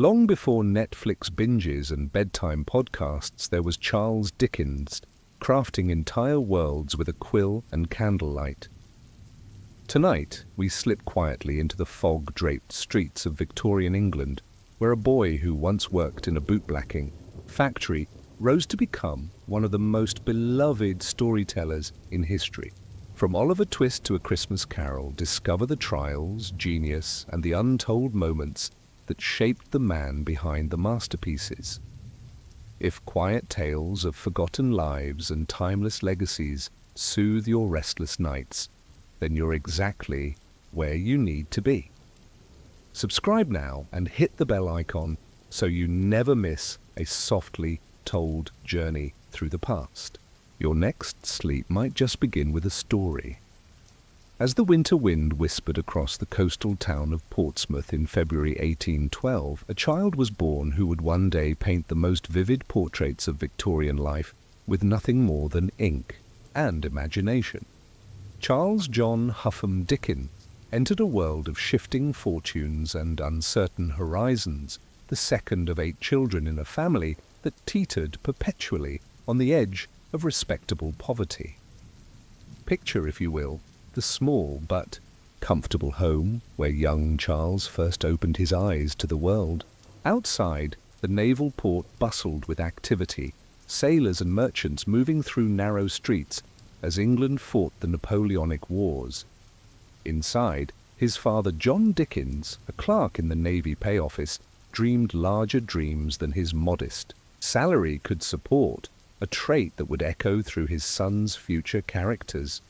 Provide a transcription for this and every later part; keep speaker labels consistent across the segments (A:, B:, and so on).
A: Long before Netflix binges and bedtime podcasts, there was Charles Dickens, crafting entire worlds with a quill and candlelight. Tonight, we slip quietly into the fog-draped streets of Victorian England, where a boy who once worked in a bootblacking factory rose to become one of the most beloved storytellers in history. From Oliver Twist to A Christmas Carol, discover the trials, genius, and the untold moments that shaped the man behind the masterpieces. If quiet tales of forgotten lives and timeless legacies soothe your restless nights, then you're exactly where you need to be. Subscribe now and hit the bell icon so you never miss a softly told journey through the past. Your next sleep might just begin with a story. As the winter wind whispered across the coastal town of Portsmouth in February 1812, a child was born who would one day paint the most vivid portraits of Victorian life with nothing more than ink and imagination. Charles John Huffam Dickens entered a world of shifting fortunes and uncertain horizons, the second of 8 children in a family that teetered perpetually on the edge of respectable poverty. Picture, if you will, the small but comfortable home where young Charles first opened his eyes to the world. Outside, the naval port bustled with activity, sailors and merchants moving through narrow streets as England fought the Napoleonic Wars. Inside, his father John Dickens, a clerk in the Navy Pay Office, dreamed larger dreams than his modest salary could support, a trait that would echo through his son's future characters.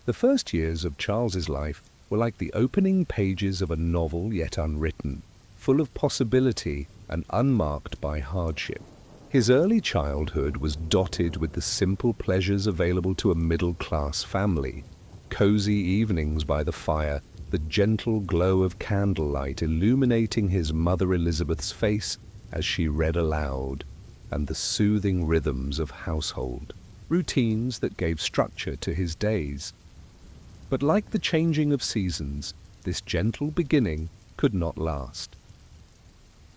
A: The first years of Charles's life were like the opening pages of a novel yet unwritten, full of possibility and unmarked by hardship. His early childhood was dotted with the simple pleasures available to a middle-class family. Cozy evenings by the fire, the gentle glow of candlelight illuminating his mother Elizabeth's face as she read aloud, and the soothing rhythms of household routines that gave structure to his days. But like the changing of seasons, this gentle beginning could not last.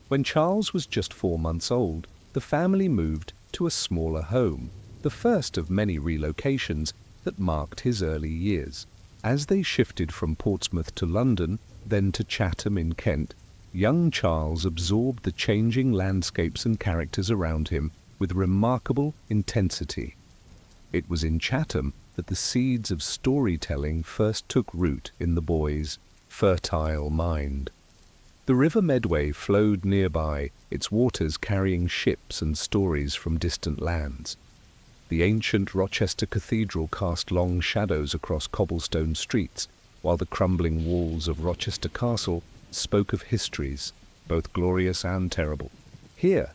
A: When Charles was just 4 months old, the family moved to a smaller home, the first of many relocations that marked his early years. As they shifted from Portsmouth to London, then to Chatham in Kent, young Charles absorbed the changing landscapes and characters around him with remarkable intensity. It was in Chatham that the seeds of storytelling first took root in the boy's fertile mind. The River Medway flowed nearby, its waters carrying ships and stories from distant lands. The ancient Rochester Cathedral cast long shadows across cobblestone streets, while the crumbling walls of Rochester Castle spoke of histories, both glorious and terrible. Here,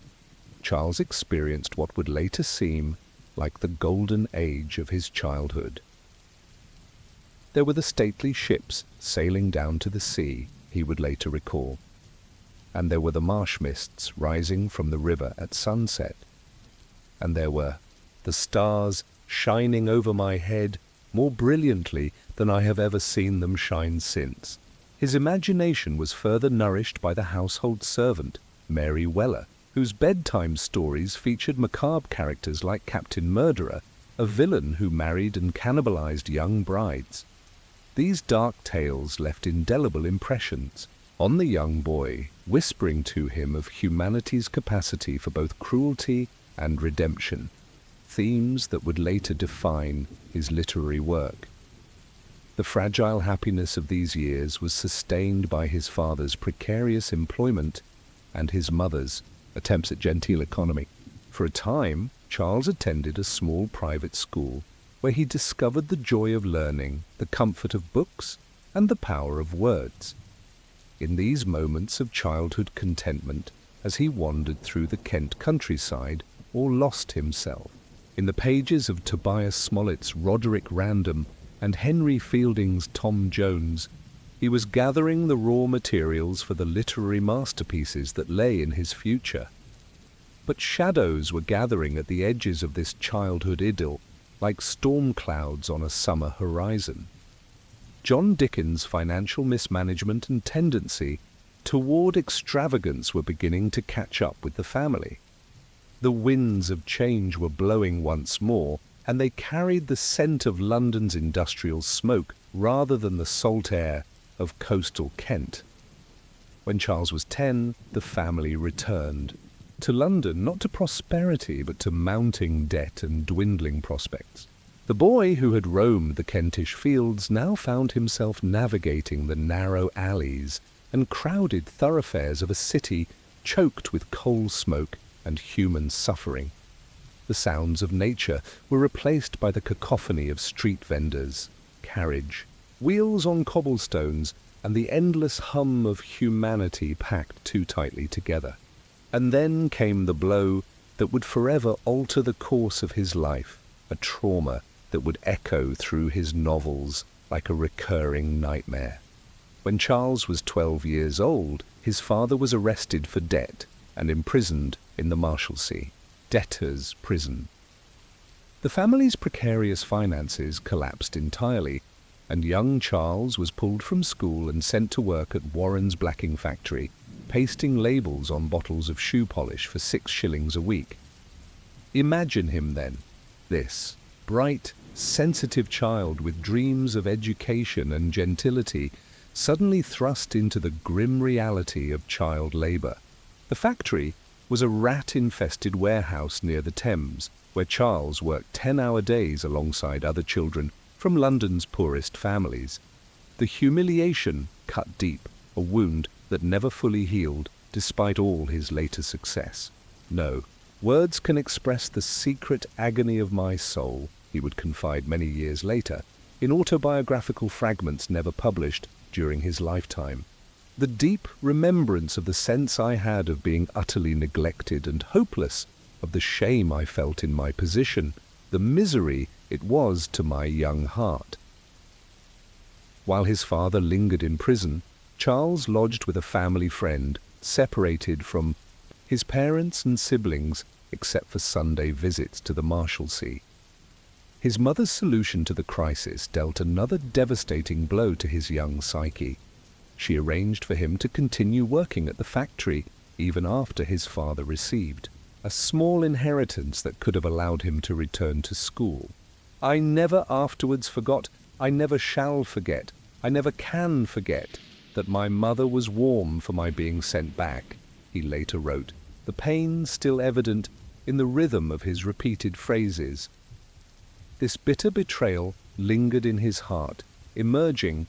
A: Charles experienced what would later seem like the golden age of his childhood. There were the stately ships sailing down to the sea, he would later recall, and there were the marsh mists rising from the river at sunset, and there were the stars shining over my head more brilliantly than I have ever seen them shine since. His imagination was further nourished by the household servant, Mary Weller, whose bedtime stories featured macabre characters like Captain Murderer, a villain who married and cannibalized young brides. These dark tales left indelible impressions on the young boy, whispering to him of humanity's capacity for both cruelty and redemption, themes that would later define his literary work. The fragile happiness of these years was sustained by his father's precarious employment and his mother's attempts at genteel economy. For a time, Charles attended a small private school where he discovered the joy of learning, the comfort of books, and the power of words. In these moments of childhood contentment, as he wandered through the Kent countryside or lost himself in the pages of Tobias Smollett's Roderick Random and Henry Fielding's Tom Jones, he was gathering the raw materials for the literary masterpieces that lay in his future. But shadows were gathering at the edges of this childhood idyll, like storm clouds on a summer horizon. John Dickens' financial mismanagement and tendency toward extravagance were beginning to catch up with the family. The winds of change were blowing once more, and they carried the scent of London's industrial smoke rather than the salt air of coastal Kent. When Charles was 10, the family returned to London, not to prosperity, but to mounting debt and dwindling prospects. The boy who had roamed the Kentish fields now found himself navigating the narrow alleys and crowded thoroughfares of a city choked with coal smoke and human suffering. The sounds of nature were replaced by the cacophony of street vendors, carriage, wheels on cobblestones, and the endless hum of humanity packed too tightly together. And then came the blow that would forever alter the course of his life, a trauma that would echo through his novels like a recurring nightmare. When Charles was 12 years old, his father was arrested for debt and imprisoned in the Marshalsea, debtor's prison. The family's precarious finances collapsed entirely, and young Charles was pulled from school and sent to work at Warren's blacking factory, pasting labels on bottles of shoe polish for 6 shillings a week. Imagine him then, this bright, sensitive child with dreams of education and gentility, suddenly thrust into the grim reality of child labour. The factory was a rat-infested warehouse near the Thames, where Charles worked 10-hour days alongside other children from London's poorest families. The humiliation cut deep, a wound that never fully healed despite all his later success. No, words can express the secret agony of my soul, he would confide many years later, in autobiographical fragments never published during his lifetime. The deep remembrance of the sense I had of being utterly neglected and hopeless, of the shame I felt in my position, the misery it was to my young heart. While his father lingered in prison, Charles lodged with a family friend, separated from his parents and siblings except for Sunday visits to the Marshalsea. His mother's solution to the crisis dealt another devastating blow to his young psyche. She arranged for him to continue working at the factory even after his father received a small inheritance that could have allowed him to return to school. I never afterwards forgot, I never shall forget, I never can forget that my mother was warm for my being sent back, he later wrote, the pain still evident in the rhythm of his repeated phrases. This bitter betrayal lingered in his heart, emerging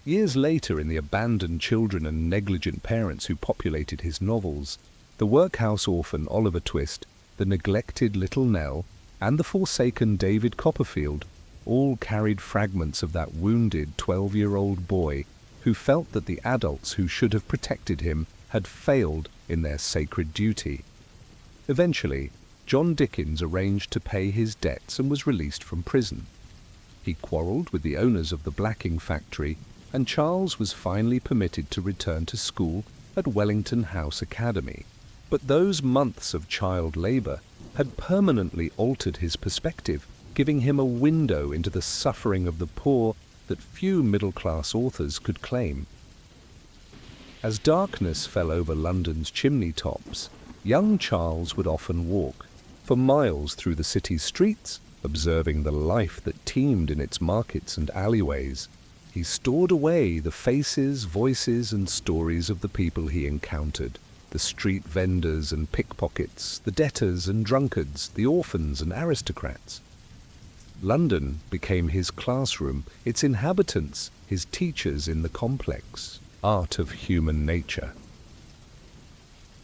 A: years later in the abandoned children and negligent parents who populated his novels. The workhouse orphan Oliver Twist, the neglected little Nell, and the forsaken David Copperfield all carried fragments of that wounded 12-year-old boy who felt that the adults who should have protected him had failed in their sacred duty. Eventually, John Dickens arranged to pay his debts and was released from prison. He quarrelled with the owners of the blacking factory, and Charles was finally permitted to return to school at Wellington House Academy. But those months of child labour had permanently altered his perspective, giving him a window into the suffering of the poor that few middle-class authors could claim. As darkness fell over London's chimney tops, young Charles would often walk for miles through the city's streets, observing the life that teemed in its markets and alleyways. He stored away the faces, voices, and stories of the people he encountered, the street vendors and pickpockets, the debtors and drunkards, the orphans and aristocrats. London became his classroom, its inhabitants, his teachers in the complex art of human nature.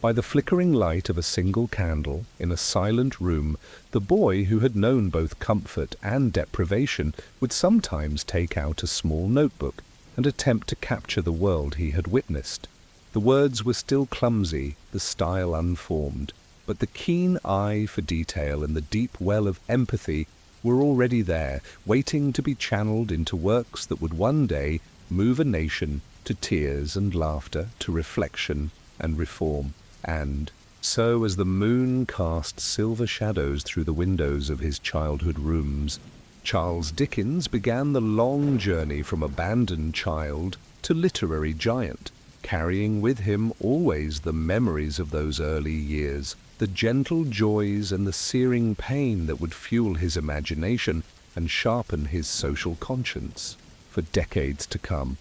A: By the flickering light of a single candle in a silent room, the boy who had known both comfort and deprivation would sometimes take out a small notebook and attempt to capture the world he had witnessed. The words were still clumsy, the style unformed, but the keen eye for detail and the deep well of empathy were already there, waiting to be channeled into works that would one day move a nation to tears and laughter, to reflection and reform. And so, as the moon cast silver shadows through the windows of his childhood rooms, Charles Dickens began the long journey from abandoned child to literary giant. carrying with him always the memories of those early years, the gentle joys and the searing pain that would fuel his imagination and sharpen his social conscience for decades to come.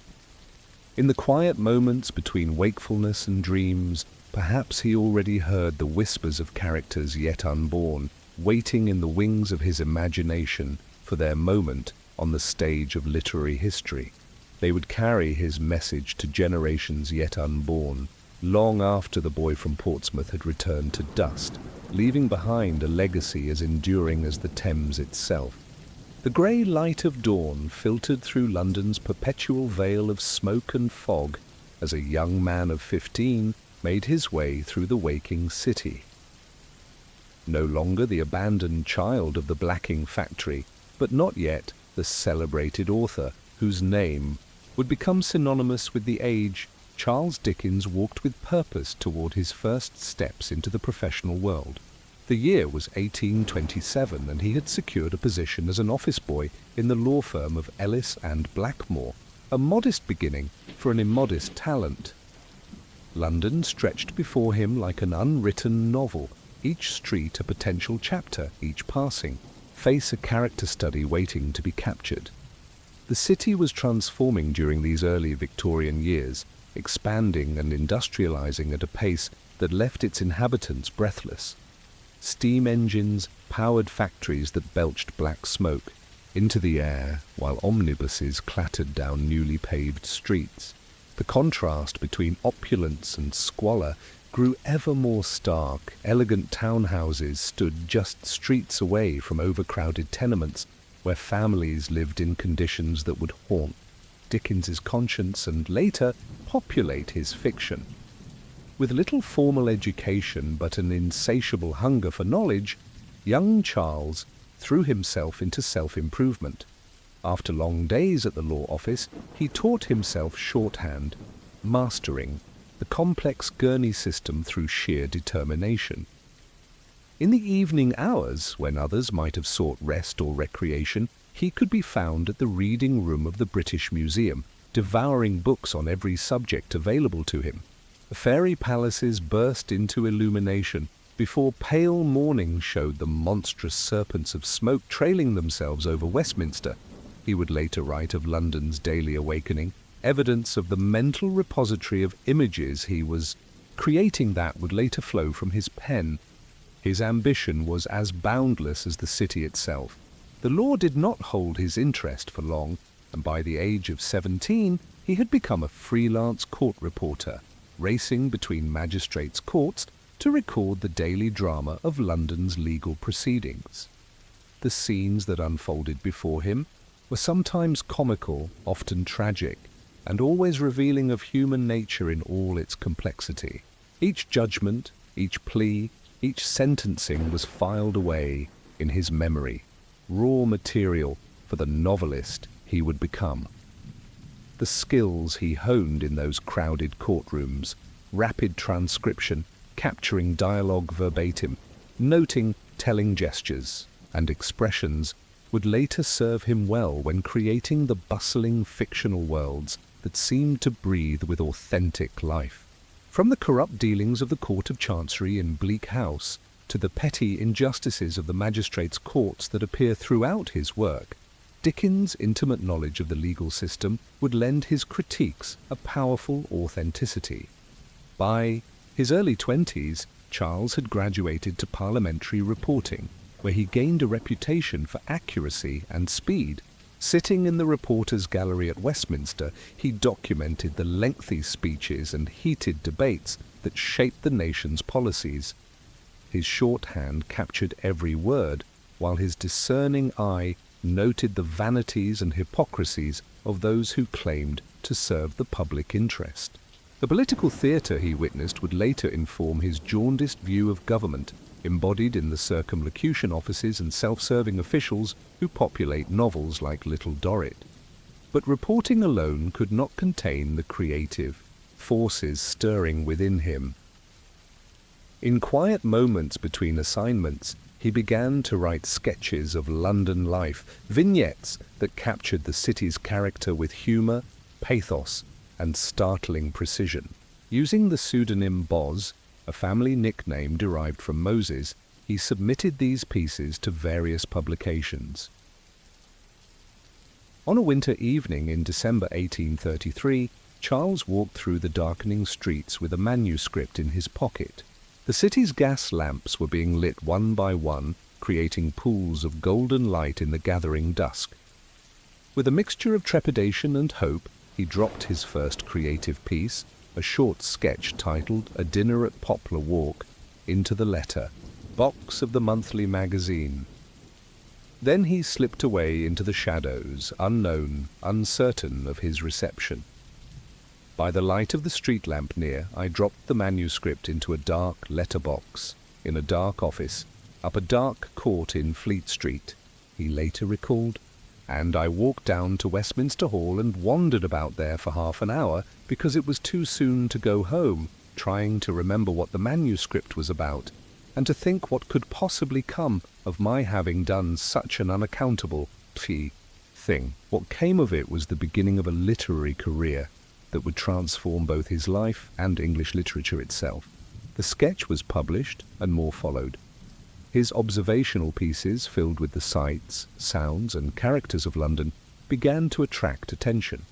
A: In the quiet moments between wakefulness and dreams, perhaps he already heard the whispers of characters yet unborn, waiting in the wings of his imagination for their moment on the stage of literary history. They would carry his message to generations yet unborn, long after the boy from Portsmouth had returned to dust, leaving behind a legacy as enduring as the Thames itself. The grey light of dawn filtered through London's perpetual veil of smoke and fog as a young man of 15 made his way through the waking city. No longer the abandoned child of the blacking factory, but not yet the celebrated author whose name would become synonymous with the age, Charles Dickens walked with purpose toward his first steps into the professional world. The year was 1827, and he had secured a position as an office boy in the law firm of Ellis and Blackmore, a modest beginning for an immodest talent. London stretched before him like an unwritten novel, each street a potential chapter, each passing face a character study waiting to be captured. The city was transforming during these early Victorian years, expanding and industrializing at a pace that left its inhabitants breathless. Steam engines powered factories that belched black smoke into the air, while omnibuses clattered down newly paved streets. The contrast between opulence and squalor grew ever more stark. Elegant townhouses stood just streets away from overcrowded tenements where families lived in conditions that would haunt Dickens's conscience and later populate his fiction. With little formal education but an insatiable hunger for knowledge, young Charles threw himself into self-improvement. After long days at the law office, he taught himself shorthand, mastering the complex Gurney system through sheer determination. In the evening hours, when others might have sought rest or recreation, he could be found at the reading room of the British Museum, devouring books on every subject available to him. The fairy palaces burst into illumination before pale morning showed the monstrous serpents of smoke trailing themselves over Westminster. He would later write of London's daily awakening, evidence of the mental repository of images he was creating that would later flow from his pen. His ambition was as boundless as the city itself. The law did not hold his interest for long, and by the age of 17 he had become a freelance court reporter, racing between magistrates' courts to record the daily drama of London's legal proceedings. The scenes that unfolded before him were sometimes comical, often tragic, and always revealing of human nature in all its complexity. Each judgment, each plea, each sentencing was filed away in his memory, raw material for the novelist he would become. The skills he honed in those crowded courtrooms, rapid transcription, capturing dialogue verbatim, noting telling gestures and expressions, would later serve him well when creating the bustling fictional worlds that seemed to breathe with authentic life. From the corrupt dealings of the Court of Chancery in Bleak House to the petty injustices of the magistrates' courts that appear throughout his work, Dickens' intimate knowledge of the legal system would lend his critiques a powerful authenticity. By his early 20s, Charles had graduated to parliamentary reporting, where he gained a reputation for accuracy and speed. Sitting in the reporters' gallery at Westminster, he documented the lengthy speeches and heated debates that shaped the nation's policies. His shorthand captured every word, while his discerning eye noted the vanities and hypocrisies of those who claimed to serve the public interest. The political theatre he witnessed would later inform his jaundiced view of government, embodied in the circumlocution offices and self-serving officials who populate novels like Little Dorrit. But reporting alone could not contain the creative forces stirring within him. In quiet moments between assignments, he began to write sketches of London life, vignettes that captured the city's character with humour, pathos, and startling precision. Using the pseudonym Boz, a family nickname derived from Moses, he submitted these pieces to various publications. On a winter evening in December 1833, Charles walked through the darkening streets with a manuscript in his pocket. The city's gas lamps were being lit one by one, creating pools of golden light in the gathering dusk. With a mixture of trepidation and hope, he dropped his first creative piece, a short sketch titled A Dinner at Poplar Walk, into the letter box of the monthly magazine. Then he slipped away into the shadows, unknown, uncertain of his reception. By the light of the street lamp near, I dropped the manuscript into a dark letterbox, in a dark office, up a dark court in Fleet Street, he later recalled, and I walked down to Westminster Hall and wandered about there for half an hour because it was too soon to go home, trying to remember what the manuscript was about, and to think what could possibly come of my having done such an unaccountable thing. What came of it was the beginning of a literary career that would transform both his life and English literature itself. The sketch was published, and more followed. His observational pieces, filled with the sights, sounds, and characters of London, began to attract attention.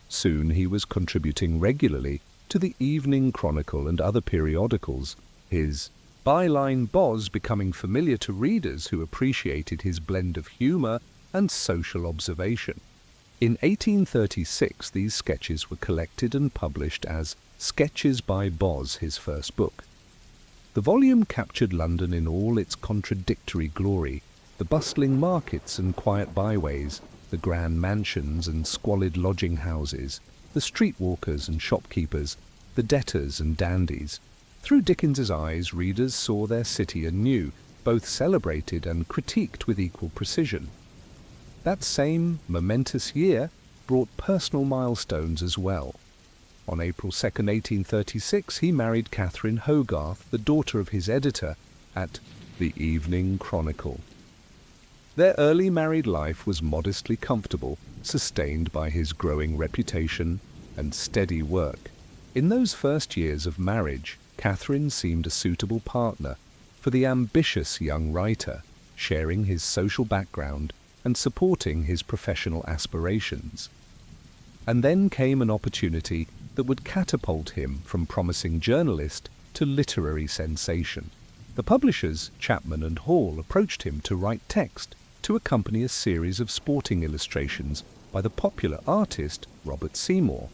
A: Soon he was contributing regularly to the Evening Chronicle and other periodicals, his byline Boz becoming familiar to readers who appreciated his blend of humour and social observation. In 1836, these sketches were collected and published as Sketches by Boz, his first book. The volume captured London in all its contradictory glory, the bustling markets and quiet byways, the grand mansions and squalid lodging houses, the streetwalkers and shopkeepers, the debtors and dandies. Through Dickens's eyes, readers saw their city anew, both celebrated and critiqued with equal precision. That same momentous year brought personal milestones as well. On April 2, 1836, he married Catherine Hogarth, the daughter of his editor at the Evening Chronicle. Their early married life was modestly comfortable, sustained by his growing reputation and steady work. In those first years of marriage, Catherine seemed a suitable partner for the ambitious young writer, sharing his social background and supporting his professional aspirations. And then came an opportunity that would catapult him from promising journalist to literary sensation. The publishers, Chapman and Hall, approached him to write text to accompany a series of sporting illustrations by the popular artist Robert Seymour.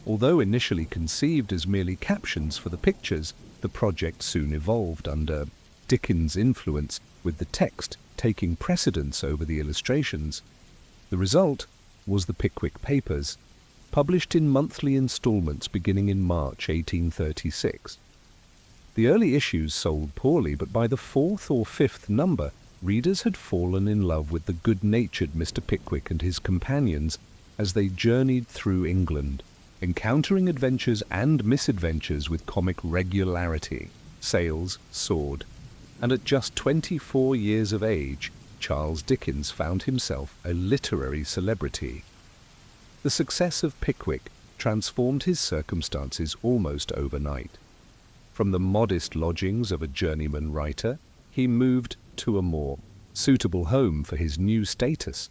A: Although initially conceived as merely captions for the pictures, the project soon evolved under Dickens' influence, with the text taking precedence over the illustrations. The result was the Pickwick Papers, published in monthly installments beginning in March 1836. The early issues sold poorly, but by the fourth or fifth number, readers had fallen in love with the good-natured Mr. Pickwick and his companions as they journeyed through England, encountering adventures and misadventures with comic regularity. Sales soared, and at just 24 years of age, Charles Dickens found himself a literary celebrity. The success of Pickwick transformed his circumstances almost overnight. From the modest lodgings of a journeyman writer, he moved to a more suitable home for his new status.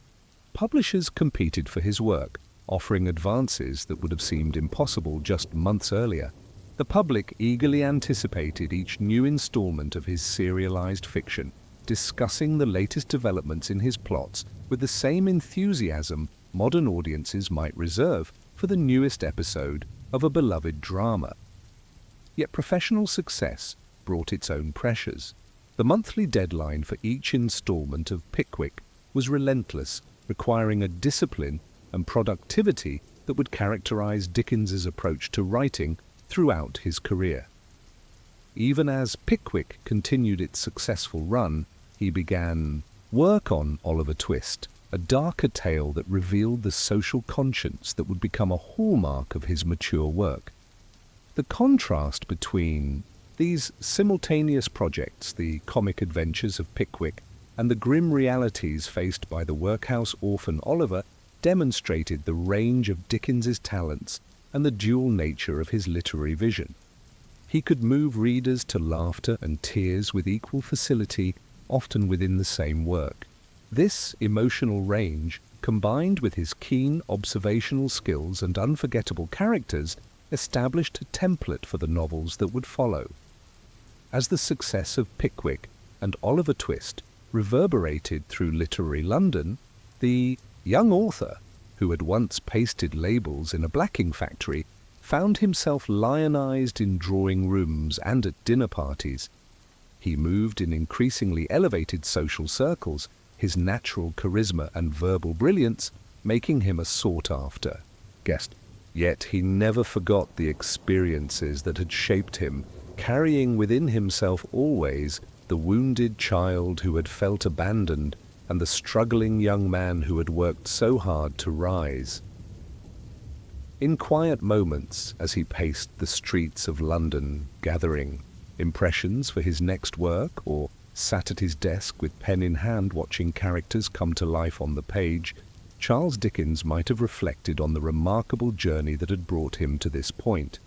A: Publishers competed for his work, offering advances that would have seemed impossible just months earlier. The public eagerly anticipated each new installment of his serialized fiction, discussing the latest developments in his plots with the same enthusiasm modern audiences might reserve for the newest episode of a beloved drama. Yet professional success brought its own pressures. The monthly deadline for each installment of Pickwick was relentless, requiring a discipline and productivity that would characterize Dickens's approach to writing throughout his career. Even as Pickwick continued its successful run, he began work on Oliver Twist, a darker tale that revealed the social conscience that would become a hallmark of his mature work. The contrast between these simultaneous projects, the comic adventures of Pickwick and the grim realities faced by the workhouse orphan Oliver, demonstrated the range of Dickens's talents and the dual nature of his literary vision. He could move readers to laughter and tears with equal facility, often within the same work. This emotional range, combined with his keen observational skills and unforgettable characters, established a template for the novels that would follow. As the success of Pickwick and Oliver Twist reverberated through literary London, the young author, who had once pasted labels in a blacking factory, found himself lionized in drawing rooms and at dinner parties. He moved in increasingly elevated social circles, his natural charisma and verbal brilliance making him a sought-after guest. Yet he never forgot the experiences that had shaped him, carrying within himself always the wounded child who had felt abandoned and the struggling young man who had worked so hard to rise. In quiet moments, as he paced the streets of London, gathering impressions for his next work, or sat at his desk with pen in hand watching characters come to life on the page, Charles Dickens might have reflected on the remarkable journey that had brought him to this point.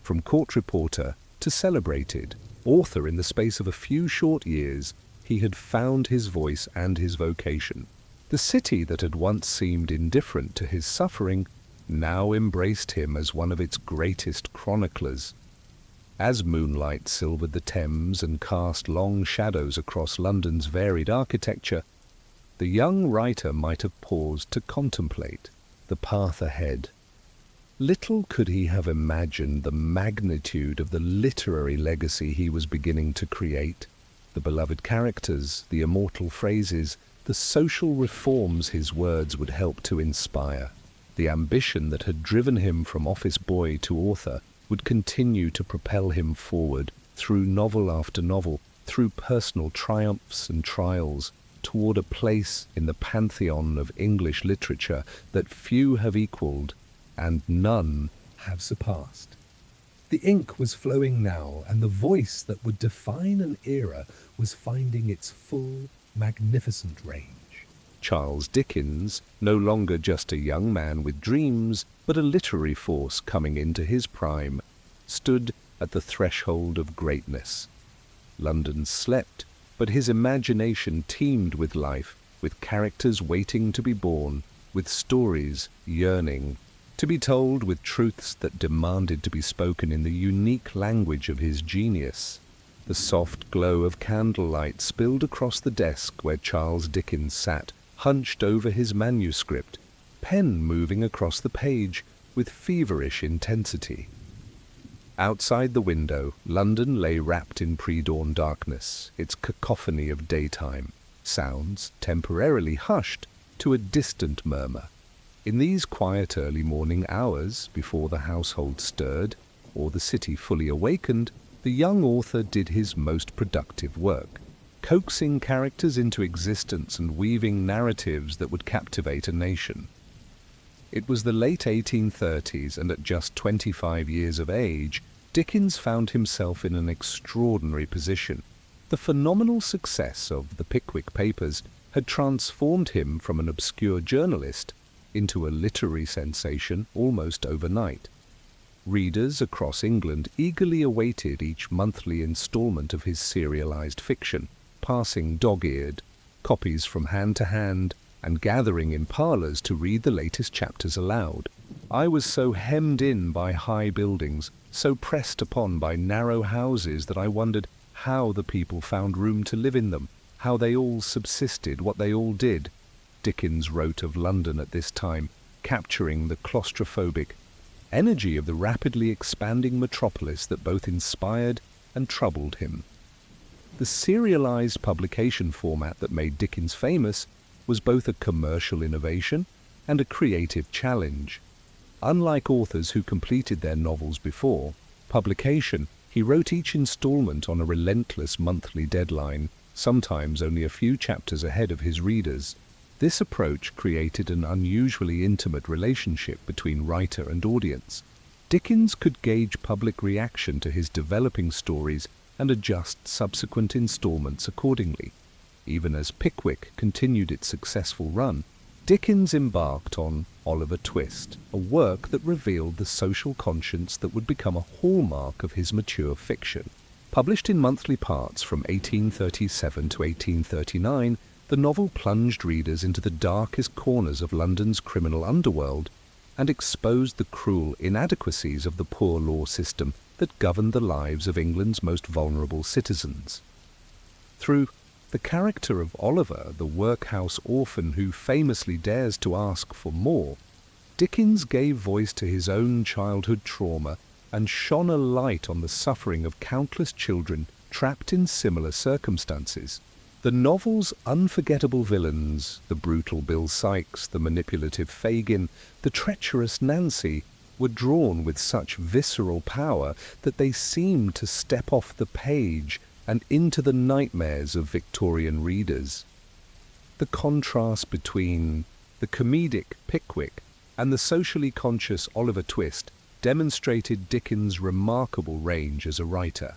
A: From court reporter to celebrated author in the space of a few short years, he had found his voice and his vocation. The city that had once seemed indifferent to his suffering now embraced him as one of its greatest chroniclers. As moonlight silvered the Thames and cast long shadows across London's varied architecture, the young writer might have paused to contemplate the path ahead. Little could he have imagined the magnitude of the literary legacy he was beginning to create, the beloved characters, the immortal phrases, the social reforms his words would help to inspire. The ambition that had driven him from office boy to author would continue to propel him forward through novel after novel, through personal triumphs and trials, toward a place in the pantheon of English literature that few have equaled and none have surpassed. The ink was flowing now, and the voice that would define an era was finding its full, magnificent range. Charles Dickens, no longer just a young man with dreams, but a literary force coming into his prime, stood at the threshold of greatness. London slept, but his imagination teemed with life, with characters waiting to be born, with stories yearning to be told, with truths that demanded to be spoken in the unique language of his genius. The soft glow of candlelight spilled across the desk where Charles Dickens sat, hunched over his manuscript, pen moving across the page with feverish intensity. Outside the window, London lay wrapped in pre-dawn darkness, its cacophony of daytime, sounds temporarily hushed to a distant murmur. In these quiet early morning hours, before the household stirred, or the city fully awakened, the young author did his most productive work, coaxing characters into existence and weaving narratives that would captivate a nation. It was the late 1830s, and at just 25 years of age, Dickens found himself in an extraordinary position. The phenomenal success of the Pickwick Papers had transformed him from an obscure journalist into a literary sensation almost overnight. Readers across England eagerly awaited each monthly installment of his serialized fiction, passing dog-eared, copies from hand to hand, and gathering in parlours to read the latest chapters aloud. I was so hemmed in by high buildings, so pressed upon by narrow houses, that I wondered how the people found room to live in them, how they all subsisted, what they all did. Dickens wrote of London at this time, capturing the claustrophobic energy of the rapidly expanding metropolis that both inspired and troubled him. The serialized publication format that made Dickens famous was both a commercial innovation and a creative challenge. Unlike authors who completed their novels before publication, he wrote each installment on a relentless monthly deadline, sometimes only a few chapters ahead of his readers. This approach created an unusually intimate relationship between writer and audience. Dickens could gauge public reaction to his developing stories and adjust subsequent installments accordingly. Even as Pickwick continued its successful run, Dickens embarked on Oliver Twist, a work that revealed the social conscience that would become a hallmark of his mature fiction. Published in monthly parts from 1837 to 1839, the novel plunged readers into the darkest corners of London's criminal underworld and exposed the cruel inadequacies of the poor law system that governed the lives of England's most vulnerable citizens. Through the character of Oliver, the workhouse orphan who famously dares to ask for more, Dickens gave voice to his own childhood trauma and shone a light on the suffering of countless children trapped in similar circumstances. The novel's unforgettable villains, the brutal Bill Sikes, the manipulative Fagin, the treacherous Nancy, were drawn with such visceral power that they seemed to step off the page and into the nightmares of Victorian readers. The contrast between the comedic Pickwick and the socially conscious Oliver Twist demonstrated Dickens' remarkable range as a writer.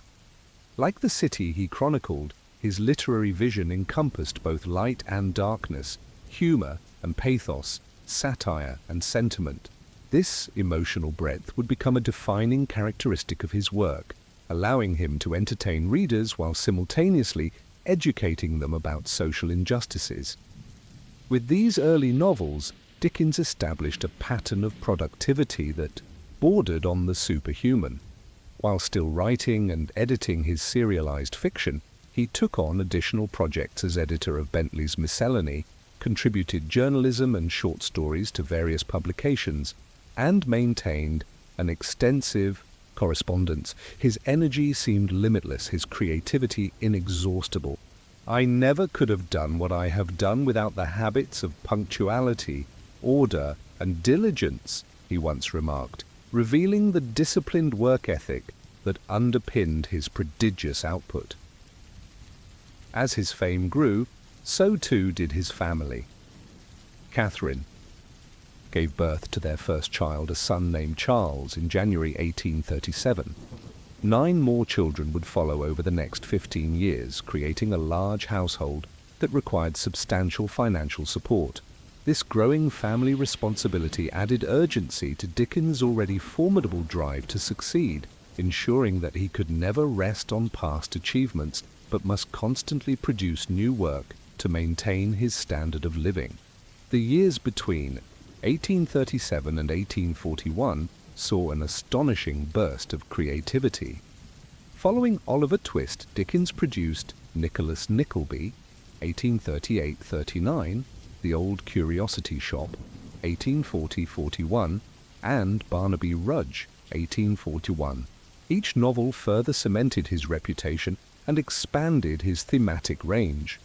A: Like the city he chronicled, his literary vision encompassed both light and darkness, humour and pathos, satire and sentiment. This emotional breadth would become a defining characteristic of his work, allowing him to entertain readers while simultaneously educating them about social injustices. With these early novels, Dickens established a pattern of productivity that bordered on the superhuman. While still writing and editing his serialized fiction, he took on additional projects as editor of Bentley's Miscellany, contributed journalism and short stories to various publications, and maintained an extensive correspondence. His energy seemed limitless, his creativity inexhaustible. "I never could have done what I have done without the habits of punctuality, order, and diligence," he once remarked, revealing the disciplined work ethic that underpinned his prodigious output. As his fame grew, so too did his family. Catherine gave birth to their first child, a son named Charles, in January 1837. 9 more children would follow over the next 15 years, creating a large household that required substantial financial support. This growing family responsibility added urgency to Dickens' already formidable drive to succeed, ensuring that he could never rest on past achievements, but must constantly produce new work to maintain his standard of living. The years between 1837 and 1841 saw an astonishing burst of creativity. Following Oliver Twist, Dickens produced Nicholas Nickleby, 1838-39, The Old Curiosity Shop, 1840-41, and Barnaby Rudge, 1841. Each novel further cemented his reputation and expanded his thematic range.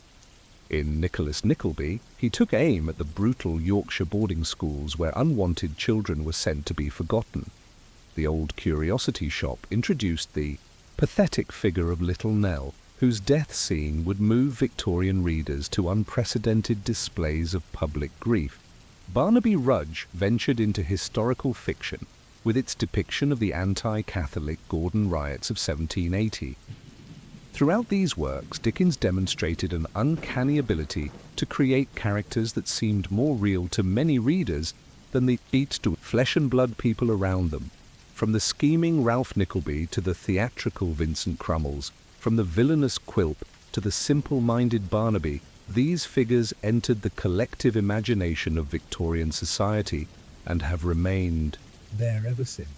A: In Nicholas Nickleby, he took aim at the brutal Yorkshire boarding schools where unwanted children were sent to be forgotten. The Old Curiosity Shop introduced the pathetic figure of Little Nell, whose death scene would move Victorian readers to unprecedented displays of public grief. Barnaby Rudge ventured into historical fiction with its depiction of the anti-Catholic Gordon riots of 1780. Throughout these works, Dickens demonstrated an uncanny ability to create characters that seemed more real to many readers than the beats to flesh and blood people around them. From the scheming Ralph Nickleby to the theatrical Vincent Crummles, from the villainous Quilp to the simple-minded Barnaby, these figures entered the collective imagination of Victorian society and have remained there ever since.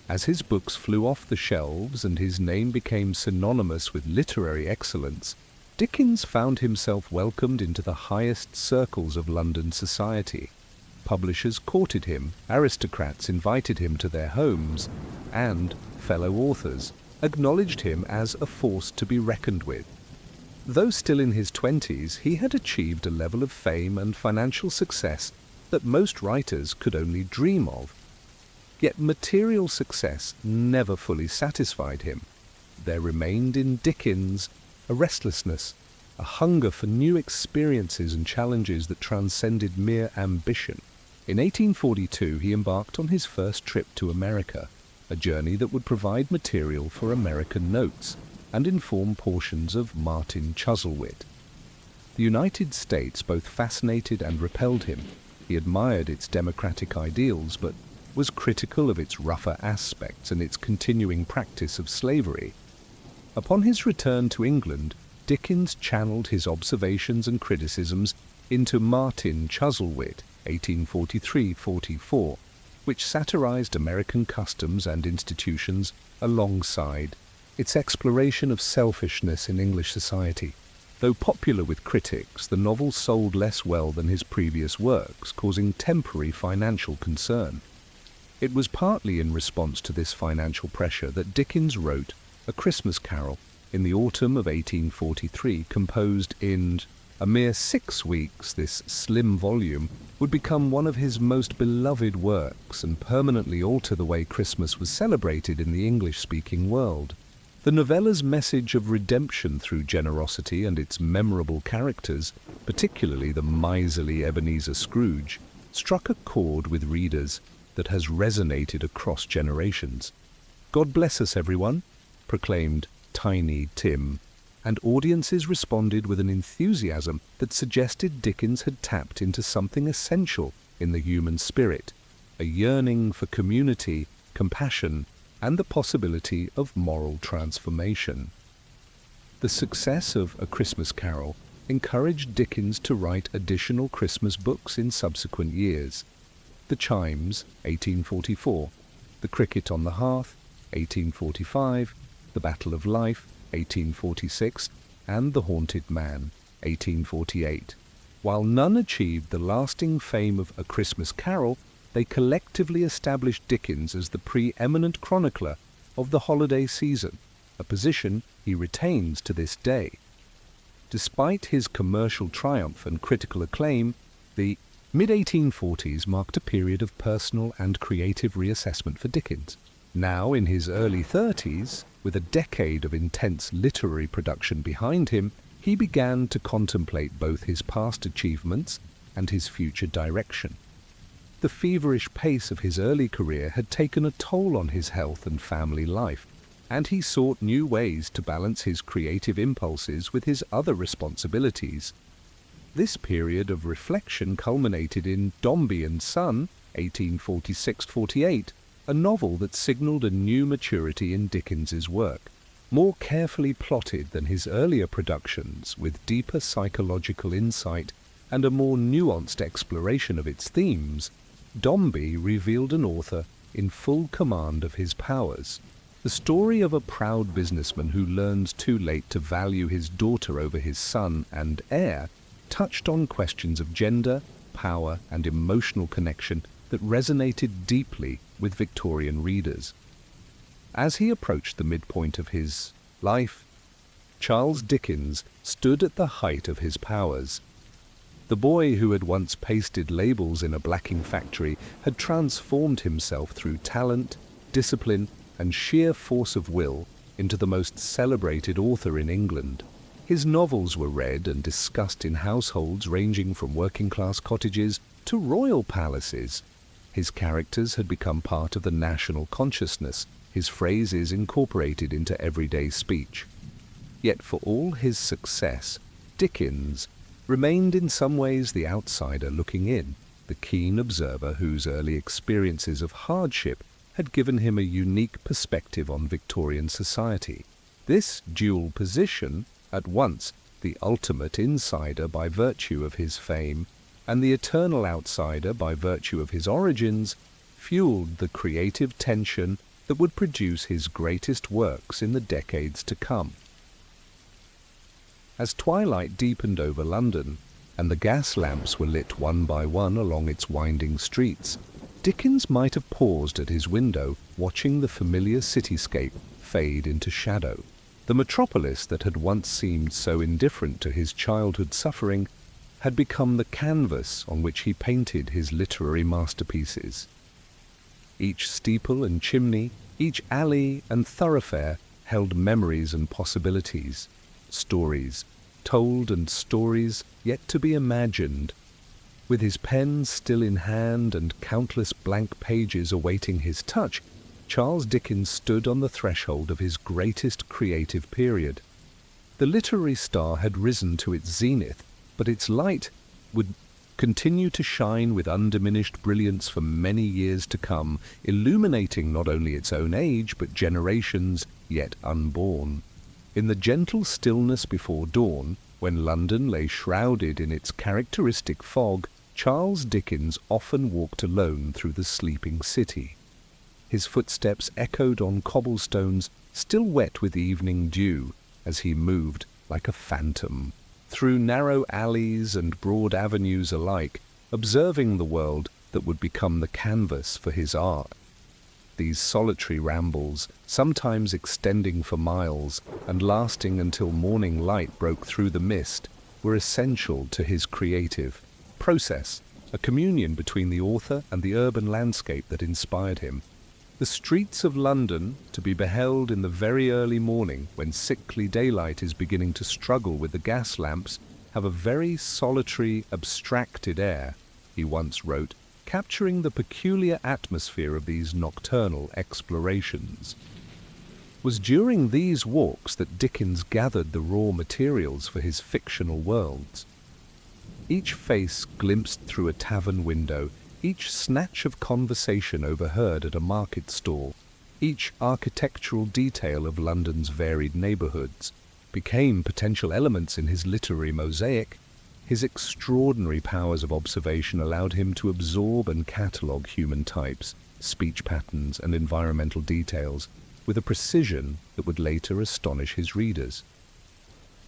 A: As his books flew off the shelves and his name became synonymous with literary excellence, Dickens found himself welcomed into the highest circles of London society. Publishers courted him, aristocrats invited him to their homes, and fellow authors acknowledged him as a force to be reckoned with. Though still in his 20s, he had achieved a level of fame and financial success that most writers could only dream of. Yet material success never fully satisfied him. There remained in Dickens a restlessness, a hunger for new experiences and challenges that transcended mere ambition. In 1842 he embarked on his first trip to America, a journey that would provide material for American notes and inform portions of Martin Chuzzlewit. The United States both fascinated and repelled him, He admired its democratic ideals, but was critical of its rougher aspects and its continuing practice of slavery. Upon his return to England, Dickens channeled his observations and criticisms into Martin Chuzzlewit, 1843-44, which satirized American customs and institutions alongside its exploration of selfishness in English society. Though popular with critics, the novel sold less well than his previous works, causing temporary financial concern. It was partly in response to this financial pressure that Dickens wrote A Christmas Carol in the autumn of 1843, composed in a mere 6 weeks. This slim volume would become one of his most beloved works and permanently alter the way Christmas was celebrated in the English-speaking world. The novella's message of redemption through generosity and its memorable characters, particularly the miserly Ebenezer Scrooge, struck a chord with readers that has resonated across generations. "God bless us, everyone," proclaimed Tiny Tim, and audiences responded with an enthusiasm that suggested Dickens had tapped into something essential in the human spirit, a yearning for community, compassion, and the possibility of moral transformation. The success of A Christmas Carol encouraged Dickens to write additional Christmas books in subsequent years. The Chimes, 1844, The Cricket on the Hearth, 1845, The Battle of Life, 1846, and The Haunted Man, 1848. While none achieved the lasting fame of A Christmas Carol, they collectively established Dickens as the preeminent chronicler of the holiday season, a position he retains to this day. Despite his commercial triumph and critical acclaim, the mid-1840s marked a period of personal and creative reassessment for Dickens. Now in his early 30s, with a decade of intense literary production behind him, he began to contemplate both his past achievements and his future direction. The feverish pace of his early career had taken a toll on his health and family life, and he sought new ways to balance his creative impulses with his other responsibilities. This period of reflection culminated in Dombey and Son, 1846-48, a novel that signaled a new maturity in Dickens's work. More carefully plotted than his earlier productions, with deeper psychological insight and a more nuanced exploration of its themes, Dombey revealed an author in full command of his powers. The story of a proud businessman who learns too late to value his daughter over his son and heir touched on questions of gender, power, and emotional connection that resonated deeply with Victorian readers. As he approached the midpoint of his life, Charles Dickens stood at the height of his powers. The boy who had once pasted labels in a blacking factory had transformed himself through talent, discipline, and sheer force of will into the most celebrated author in England. His novels were read and discussed in households ranging from working-class cottages to royal palaces. His characters had become part of the national consciousness, his phrases incorporated into everyday speech. Yet for all his success, Dickens remained in some ways the outsider looking in, the keen observer whose early experiences of hardship had given him a unique perspective on Victorian society. This dual position, at once the ultimate insider by virtue of his fame and the eternal outsider by virtue of his origins, fueled the creative tension that would produce his greatest works in the decades to come. As twilight deepened over London, and the gas lamps were lit one by one along its winding streets, Dickens might have paused at his window, watching the familiar cityscape fade into shadow. The metropolis that had once seemed so indifferent to his childhood suffering had become the canvas on which he painted his literary masterpieces. Each steeple and chimney, each alley and thoroughfare held memories and possibilities, stories told and stories yet to be imagined. With his pen still in hand and countless blank pages awaiting his touch, Charles Dickens stood on the threshold of his greatest creative period. The literary star had risen to its zenith, but its light would continue to shine with undiminished brilliance for many years to come, illuminating not only its own age, but generations yet unborn. In the gentle stillness before dawn, when London lay shrouded in its characteristic fog, Charles Dickens often walked alone through the sleeping city. His footsteps echoed on cobblestones still wet with evening dew as he moved like a phantom through narrow alleys and broad avenues alike, observing the world that would become the canvas for his art. These solitary rambles, sometimes extending for miles and lasting until morning light broke through the mist, were essential to his creative process, a communion between the author and the urban landscape that inspired him. The streets of London, to be beheld in the very early morning when sickly daylight is beginning to struggle with the gas lamps, have a very solitary, abstracted air, he once wrote, capturing the peculiar atmosphere of these nocturnal explorations. It was during these walks that Dickens gathered the raw materials for his fictional worlds. Each face glimpsed through a tavern window, each snatch of conversation overheard at a market stall, each architectural detail of London's varied neighbourhoods, became potential elements in his literary mosaic. His extraordinary powers of observation allowed him to absorb and catalogue human types, speech patterns, and environmental details with a precision that would later astonish his readers.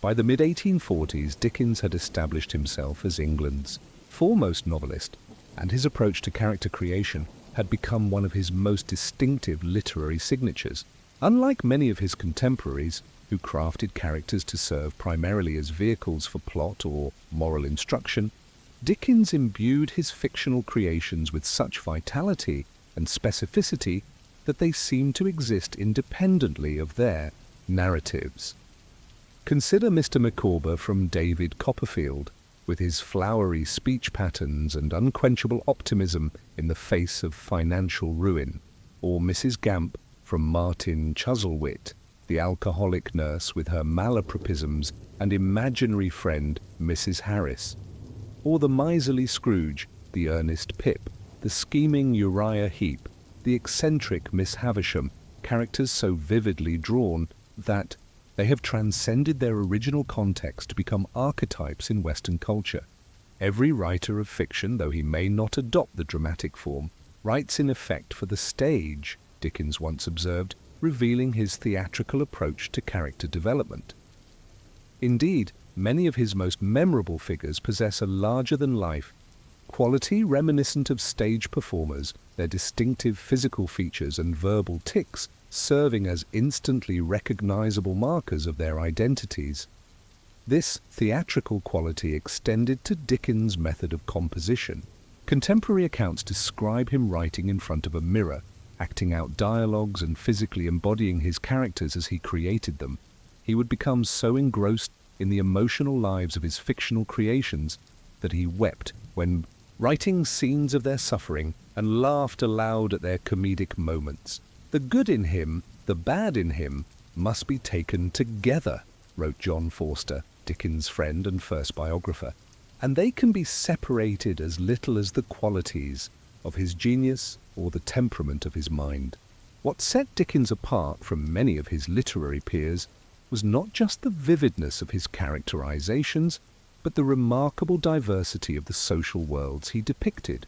A: By the mid-1840s, Dickens had established himself as England's foremost novelist, and his approach to character creation had become one of his most distinctive literary signatures. Unlike many of his contemporaries, who crafted characters to serve primarily as vehicles for plot or moral instruction, Dickens imbued his fictional creations with such vitality and specificity that they seemed to exist independently of their narratives. Consider Mr. Micawber from David Copperfield, with his flowery speech patterns and unquenchable optimism in the face of financial ruin, or Mrs. Gamp from Martin Chuzzlewit, the alcoholic nurse with her malapropisms and imaginary friend Mrs. Harris, or the miserly Scrooge, the earnest Pip, the scheming Uriah Heep, the eccentric Miss Havisham, characters so vividly drawn that they have transcended their original context to become archetypes in Western culture. Every writer of fiction, though he may not adopt the dramatic form, writes in effect for the stage, Dickens once observed, revealing his theatrical approach to character development. Indeed, many of his most memorable figures possess a larger-than-life quality reminiscent of stage performers, their distinctive physical features and verbal tics serving as instantly recognizable markers of their identities. This theatrical quality extended to Dickens' method of composition. Contemporary accounts describe him writing in front of a mirror, acting out dialogues and physically embodying his characters as he created them. He would become so engrossed in the emotional lives of his fictional creations that he wept when writing scenes of their suffering and laughed aloud at their comedic moments. The good in him, the bad in him, must be taken together, wrote John Forster, Dickens' friend and first biographer, and they can be separated as little as the qualities of his genius or the temperament of his mind. What set Dickens apart from many of his literary peers was not just the vividness of his characterizations, but the remarkable diversity of the social worlds he depicted.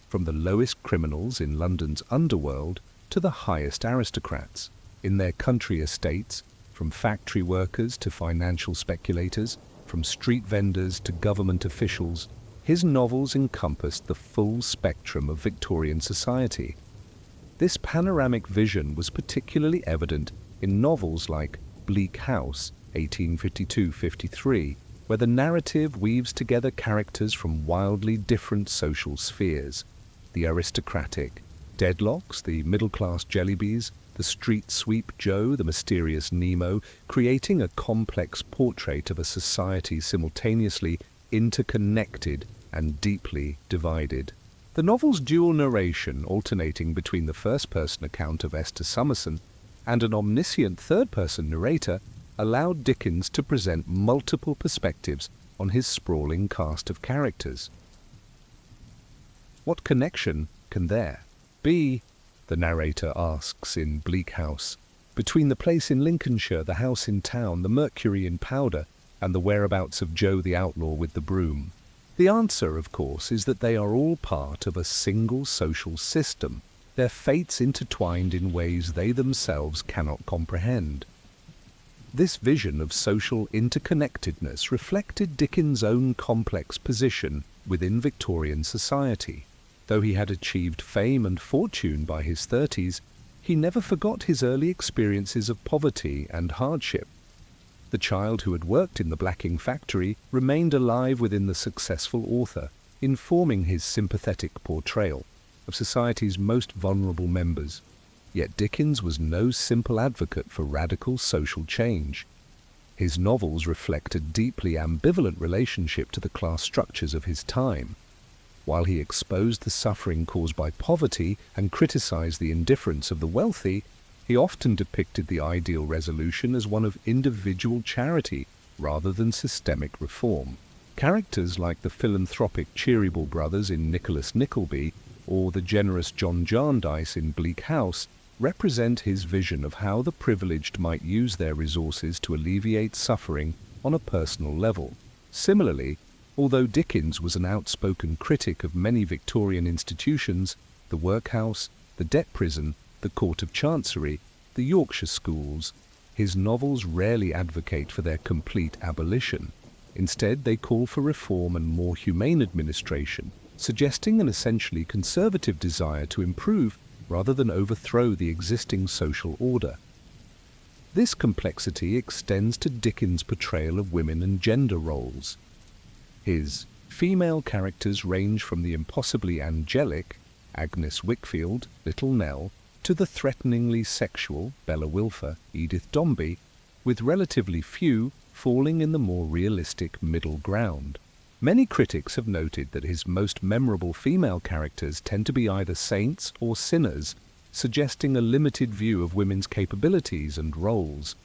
A: From the lowest criminals in London's underworld to the highest aristocrats in their country estates, from factory workers to financial speculators, from street vendors to government officials, his novels encompassed the full spectrum of Victorian society. This panoramic vision was particularly evident in novels like Bleak House, 1852-53, where the narrative weaves together characters from wildly different social spheres: the aristocratic Deadlocks, the middle-class Jellybees, the street sweep Joe, the mysterious Nemo, creating a complex portrait of a society simultaneously interconnected and deeply divided. The novel's dual narration, alternating between the first-person account of Esther Summerson and an omniscient third-person narrator, allowed Dickens to present multiple perspectives on his sprawling cast of characters. What connection can there be, the narrator asks in Bleak House, between the place in Lincolnshire, the house in town, the mercury in powder, and the whereabouts of Joe the outlaw with the broom? The answer, of course, is that they are all part of a single social system, their fates intertwined in ways they themselves cannot comprehend. This vision of social interconnectedness reflected Dickens' own complex position within Victorian society. Though he had achieved fame and fortune by his 30s, he never forgot his early experiences of poverty and hardship. The child who had worked in the blacking factory remained alive within the successful author, informing his sympathetic portrayal of society's most vulnerable members. Yet Dickens was no simple advocate for radical social change. His novels reflect a deeply ambivalent relationship to the class structures of his time. While he exposed the suffering caused by poverty and criticized the indifference of the wealthy, he often depicted the ideal resolution as one of individual charity rather than systemic reform. Characters like the philanthropic Cheeryble brothers in Nicholas Nickleby or the generous John Jarndyce in Bleak House represent his vision of how the privileged might use their resources to alleviate suffering on a personal level. Similarly, although Dickens was an outspoken critic of many Victorian institutions, the workhouse, the debt prison, the Court of Chancery, the Yorkshire schools, his novels rarely advocate for their complete abolition. Instead, they call for reform and more humane administration, suggesting an essentially conservative desire to improve rather than overthrow the existing social order. This complexity extends to Dickens' portrayal of women and gender roles. His female characters range from the impossibly angelic, Agnes Wickfield, Little Nell, to the threateningly sexual, Bella Wilfer, Edith Dombey, with relatively few falling in the more realistic middle ground. Many critics have noted that his most memorable female characters tend to be either saints or sinners, suggesting a limited view of women's capabilities and roles.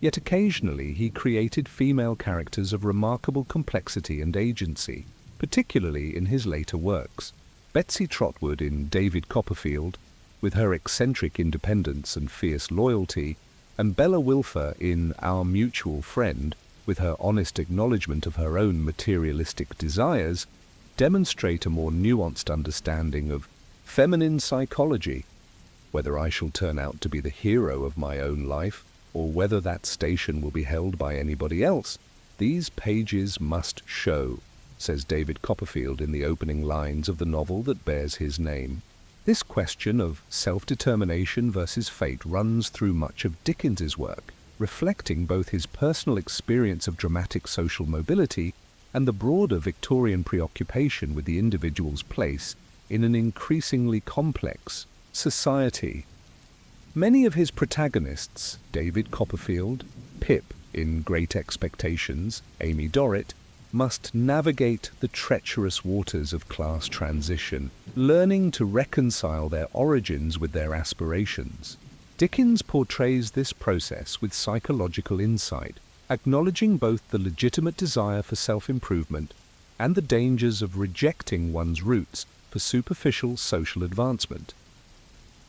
A: Yet occasionally he created female characters of remarkable complexity and agency, particularly in his later works. Betsy Trotwood in David Copperfield, with her eccentric independence and fierce loyalty, and Bella Wilfer in Our Mutual Friend, with her honest acknowledgement of her own materialistic desires, demonstrate a more nuanced understanding of feminine psychology. Whether I shall turn out to be the hero of my own life, or whether that station will be held by anybody else, these pages must show, says David Copperfield in the opening lines of the novel that bears his name. This question of self-determination versus fate runs through much of Dickens's work, reflecting both his personal experience of dramatic social mobility and the broader Victorian preoccupation with the individual's place in an increasingly complex society. Many of his protagonists, David Copperfield, Pip in Great Expectations, Amy Dorrit, must navigate the treacherous waters of class transition, learning to reconcile their origins with their aspirations. Dickens portrays this process with psychological insight, acknowledging both the legitimate desire for self-improvement and the dangers of rejecting one's roots for superficial social advancement.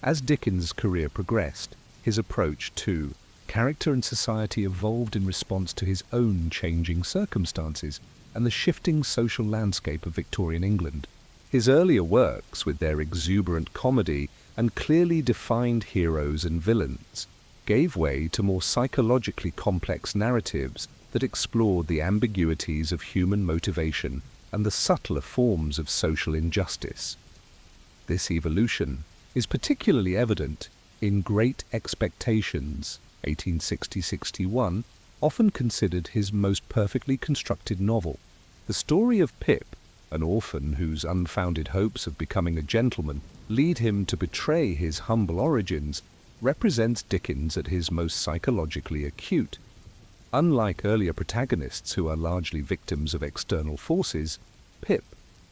A: As Dickens' career progressed, his approach to character and society evolved in response to his own changing circumstances and the shifting social landscape of Victorian England. His earlier works, with their exuberant comedy and clearly defined heroes and villains, gave way to more psychologically complex narratives that explored the ambiguities of human motivation and the subtler forms of social injustice. This evolution is particularly evident in Great Expectations, 1860-61, often considered his most perfectly constructed novel. The story of Pip, an orphan whose unfounded hopes of becoming a gentleman lead him to betray his humble origins, represents Dickens at his most psychologically acute. Unlike earlier protagonists who are largely victims of external forces, Pip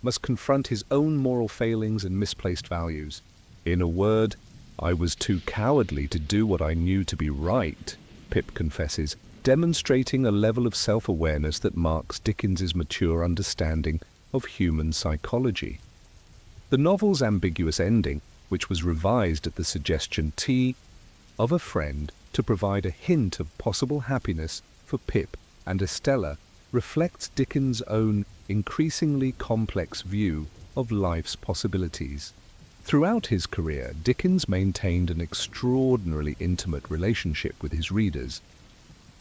A: must confront his own moral failings and misplaced values. In a word, I was too cowardly to do what I knew to be right, Pip confesses, demonstrating a level of self-awareness that marks Dickens's mature understanding of human psychology. The novel's ambiguous ending, which was revised at the suggestion of a friend to provide a hint of possible happiness for Pip and Estella, reflects Dickens' own increasingly complex view of life's possibilities. Throughout his career, Dickens maintained an extraordinarily intimate relationship with his readers.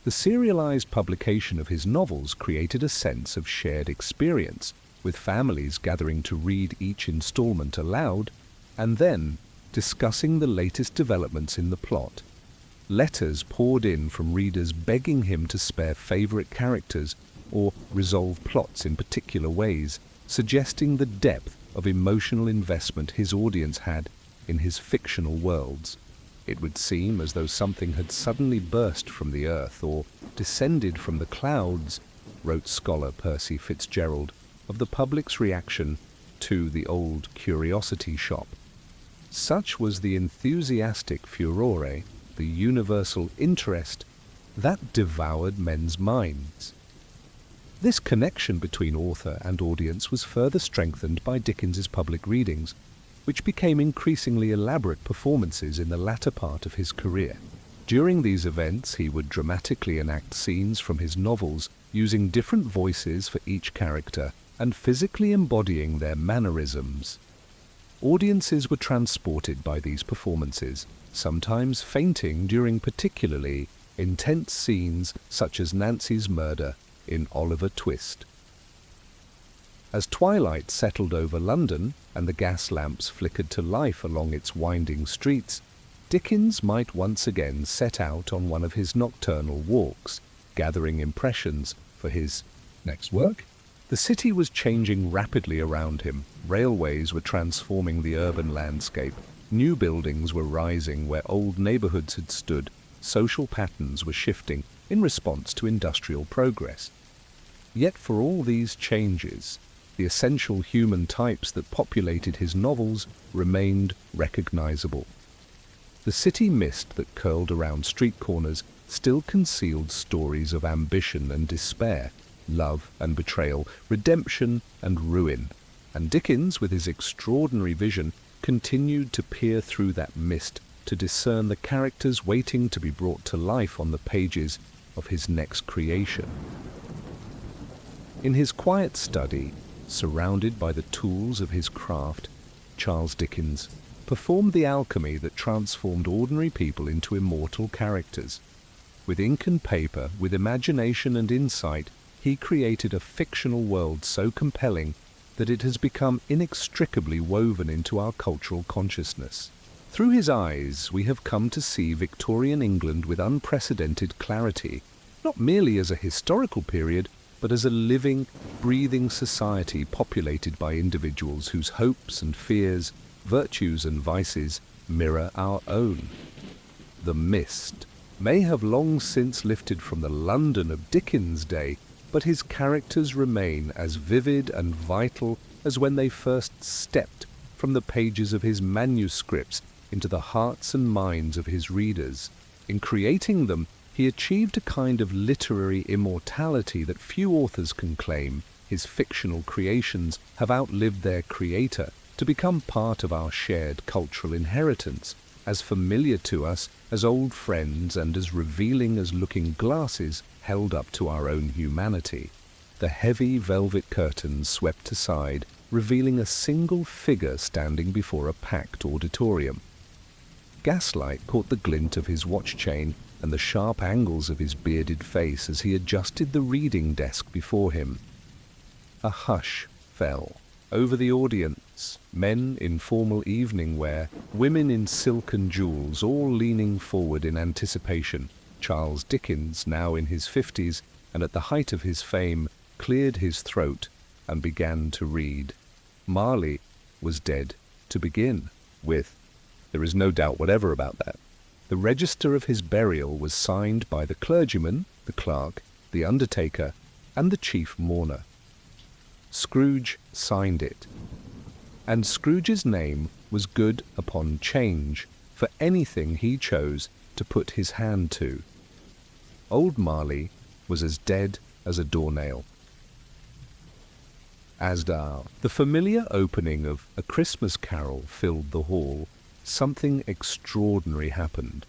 A: The serialized publication of his novels created a sense of shared experience, with families gathering to read each installment aloud and then discussing the latest developments in the plot. Letters poured in from readers begging him to spare favorite characters or resolve plots in particular ways, suggesting the depth of emotional investment his audience had in his fictional worlds. It would seem as though something had suddenly burst from the earth or descended from the clouds, wrote scholar Percy Fitzgerald of the public's reaction to The Old Curiosity Shop. Such was the enthusiastic furore, the universal interest, that devoured men's minds. This connection between author and audience was further strengthened by Dickens's public readings, which became increasingly elaborate performances in the latter part of his career. During these events, he would dramatically enact scenes from his novels, using different voices for each character and physically embodying their mannerisms. Audiences were transported by these performances, sometimes fainting during particularly intense scenes such as Nancy's murder in Oliver Twist. As twilight settled over London and the gas lamps flickered to life along its winding streets, Dickens might once again set out on one of his nocturnal walks, gathering impressions for his next work. The city was changing rapidly around him. Railways were transforming the urban landscape. New buildings were rising where old neighborhoods had stood. Social patterns were shifting in response to industrial progress. Yet for all these changes, the essential human types that populated his novels remained recognizable. The city mist that curled around street corners still concealed stories of ambition and despair, love and betrayal, redemption and ruin, and Dickens, with his extraordinary vision, continued to peer through that mist to discern the characters waiting to be brought to life on the pages of his next creation. In his quiet study, surrounded by the tools of his craft, Charles Dickens performed the alchemy that transformed ordinary people into immortal characters. With ink and paper, with imagination and insight, he created a fictional world so compelling that it has become inextricably woven into our cultural consciousness. Through his eyes, we have come to see Victorian England with unprecedented clarity, not merely as a historical period, but as a living, breathing society populated by individuals whose hopes and fears, virtues and vices mirror our own. The mist may have long since lifted from the London of Dickens' day, but his characters remain as vivid and vital as when they first stepped from the pages of his manuscripts into the hearts and minds of his readers. In creating them, he achieved a kind of literary immortality that few authors can claim. His fictional creations have outlived their creator to become part of our shared cultural inheritance, as familiar to us as old friends and as revealing as looking glasses held up to our own humanity. The heavy velvet curtains swept aside, revealing a single figure standing before a packed auditorium. Gaslight caught the glint of his watch chain and the sharp angles of his bearded face as he adjusted the reading desk before him. A hush fell over the audience, men in formal evening wear, women in silk and jewels, all leaning forward in anticipation. Charles Dickens, now in his 50s and at the height of his fame, cleared his throat and began to read. Marley was dead to begin with. There is no doubt whatever about that. The register of his burial was signed by the clergyman, the clerk, the undertaker, and the chief mourner. Scrooge signed it, and Scrooge's name was good upon change for anything he chose to put his hand to. Old Marley was as dead as a doornail. As the familiar opening of A Christmas Carol filled the hall, something extraordinary happened.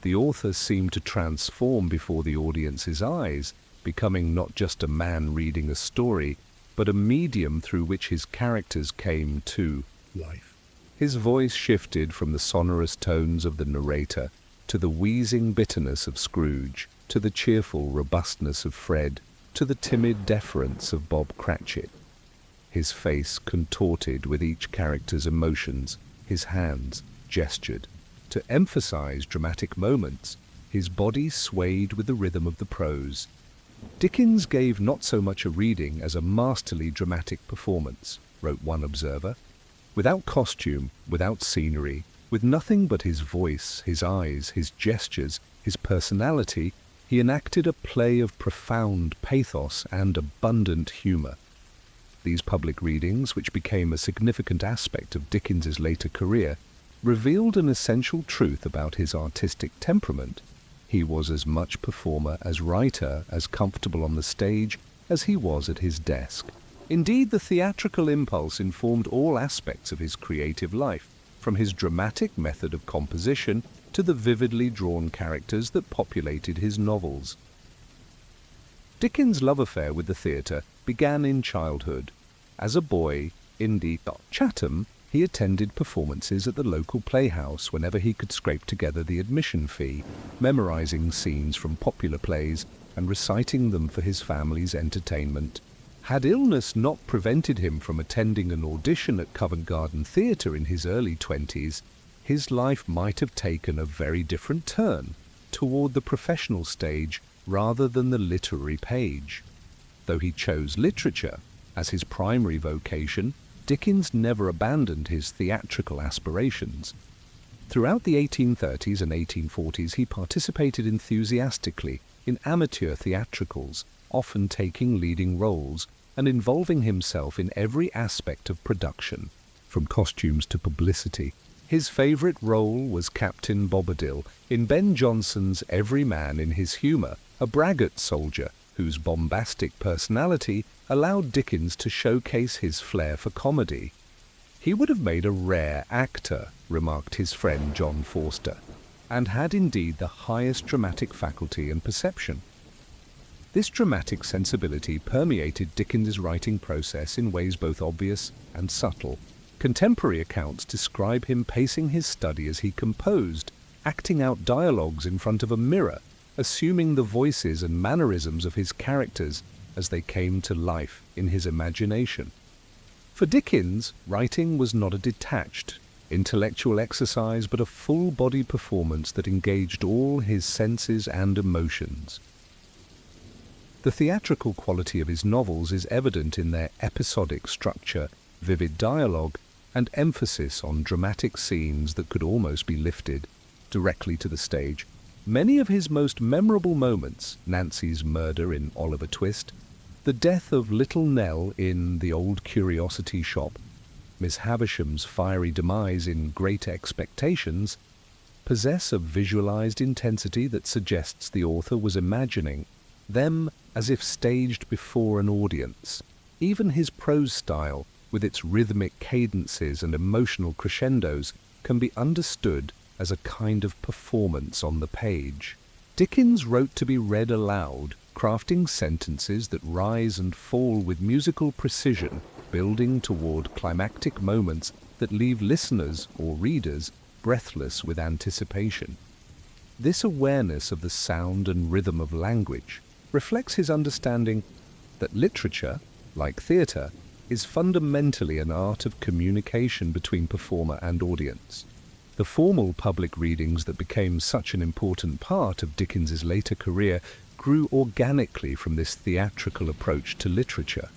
A: The author seemed to transform before the audience's eyes, becoming not just a man reading a story, but a medium through which his characters came to life. His voice shifted from the sonorous tones of the narrator to the wheezing bitterness of Scrooge, to the cheerful robustness of Fred, to the timid deference of Bob Cratchit. His face contorted with each character's emotions, his hands gestured. To emphasize dramatic moments, his body swayed with the rhythm of the prose. Dickens gave not so much a reading as a masterly dramatic performance, wrote one observer. Without costume, without scenery, with nothing but his voice, his eyes, his gestures, his personality, he enacted a play of profound pathos and abundant humour. These public readings, which became a significant aspect of Dickens's later career, revealed an essential truth about his artistic temperament. He was as much performer as writer, as comfortable on the stage as he was at his desk. Indeed, the theatrical impulse informed all aspects of his creative life, from his dramatic method of composition to the vividly drawn characters that populated his novels. Dickens' love affair with the theatre began in childhood. As a boy, in Chatham, he attended performances at the local playhouse whenever he could scrape together the admission fee, memorizing scenes from popular plays and reciting them for his family's entertainment. Had illness not prevented him from attending an audition at Covent Garden Theatre in his early 20s, his life might have taken a very different turn toward the professional stage rather than the literary page. Though he chose literature as his primary vocation, Dickens never abandoned his theatrical aspirations. Throughout the 1830s and 1840s, he participated enthusiastically in amateur theatricals, often taking leading roles and involving himself in every aspect of production, from costumes to publicity. His favourite role was Captain Bobadil in Ben Jonson's Every Man in His Humour, a braggart soldier whose bombastic personality allowed Dickens to showcase his flair for comedy. He would have made a rare actor, remarked his friend John Forster, and had indeed the highest dramatic faculty and perception. This dramatic sensibility permeated Dickens's writing process in ways both obvious and subtle. Contemporary accounts describe him pacing his study as he composed, acting out dialogues in front of a mirror, assuming the voices and mannerisms of his characters as they came to life in his imagination. For Dickens, writing was not a detached, intellectual exercise but a full-body performance that engaged all his senses and emotions. The theatrical quality of his novels is evident in their episodic structure, vivid dialogue, and emphasis on dramatic scenes that could almost be lifted directly to the stage. Many of his most memorable moments, Nancy's murder in Oliver Twist, the death of Little Nell in The Old Curiosity Shop, Miss Havisham's fiery demise in Great Expectations, possess a visualized intensity that suggests the author was imagining them as if staged before an audience. Even his prose style, with its rhythmic cadences and emotional crescendos, can be understood as a kind of performance on the page. Dickens wrote to be read aloud, crafting sentences that rise and fall with musical precision, building toward climactic moments that leave listeners or readers breathless with anticipation. This awareness of the sound and rhythm of language reflects his understanding that literature, like theatre, is fundamentally an art of communication between performer and audience. The formal public readings that became such an important part of Dickens's later career grew organically from this theatrical approach to literature.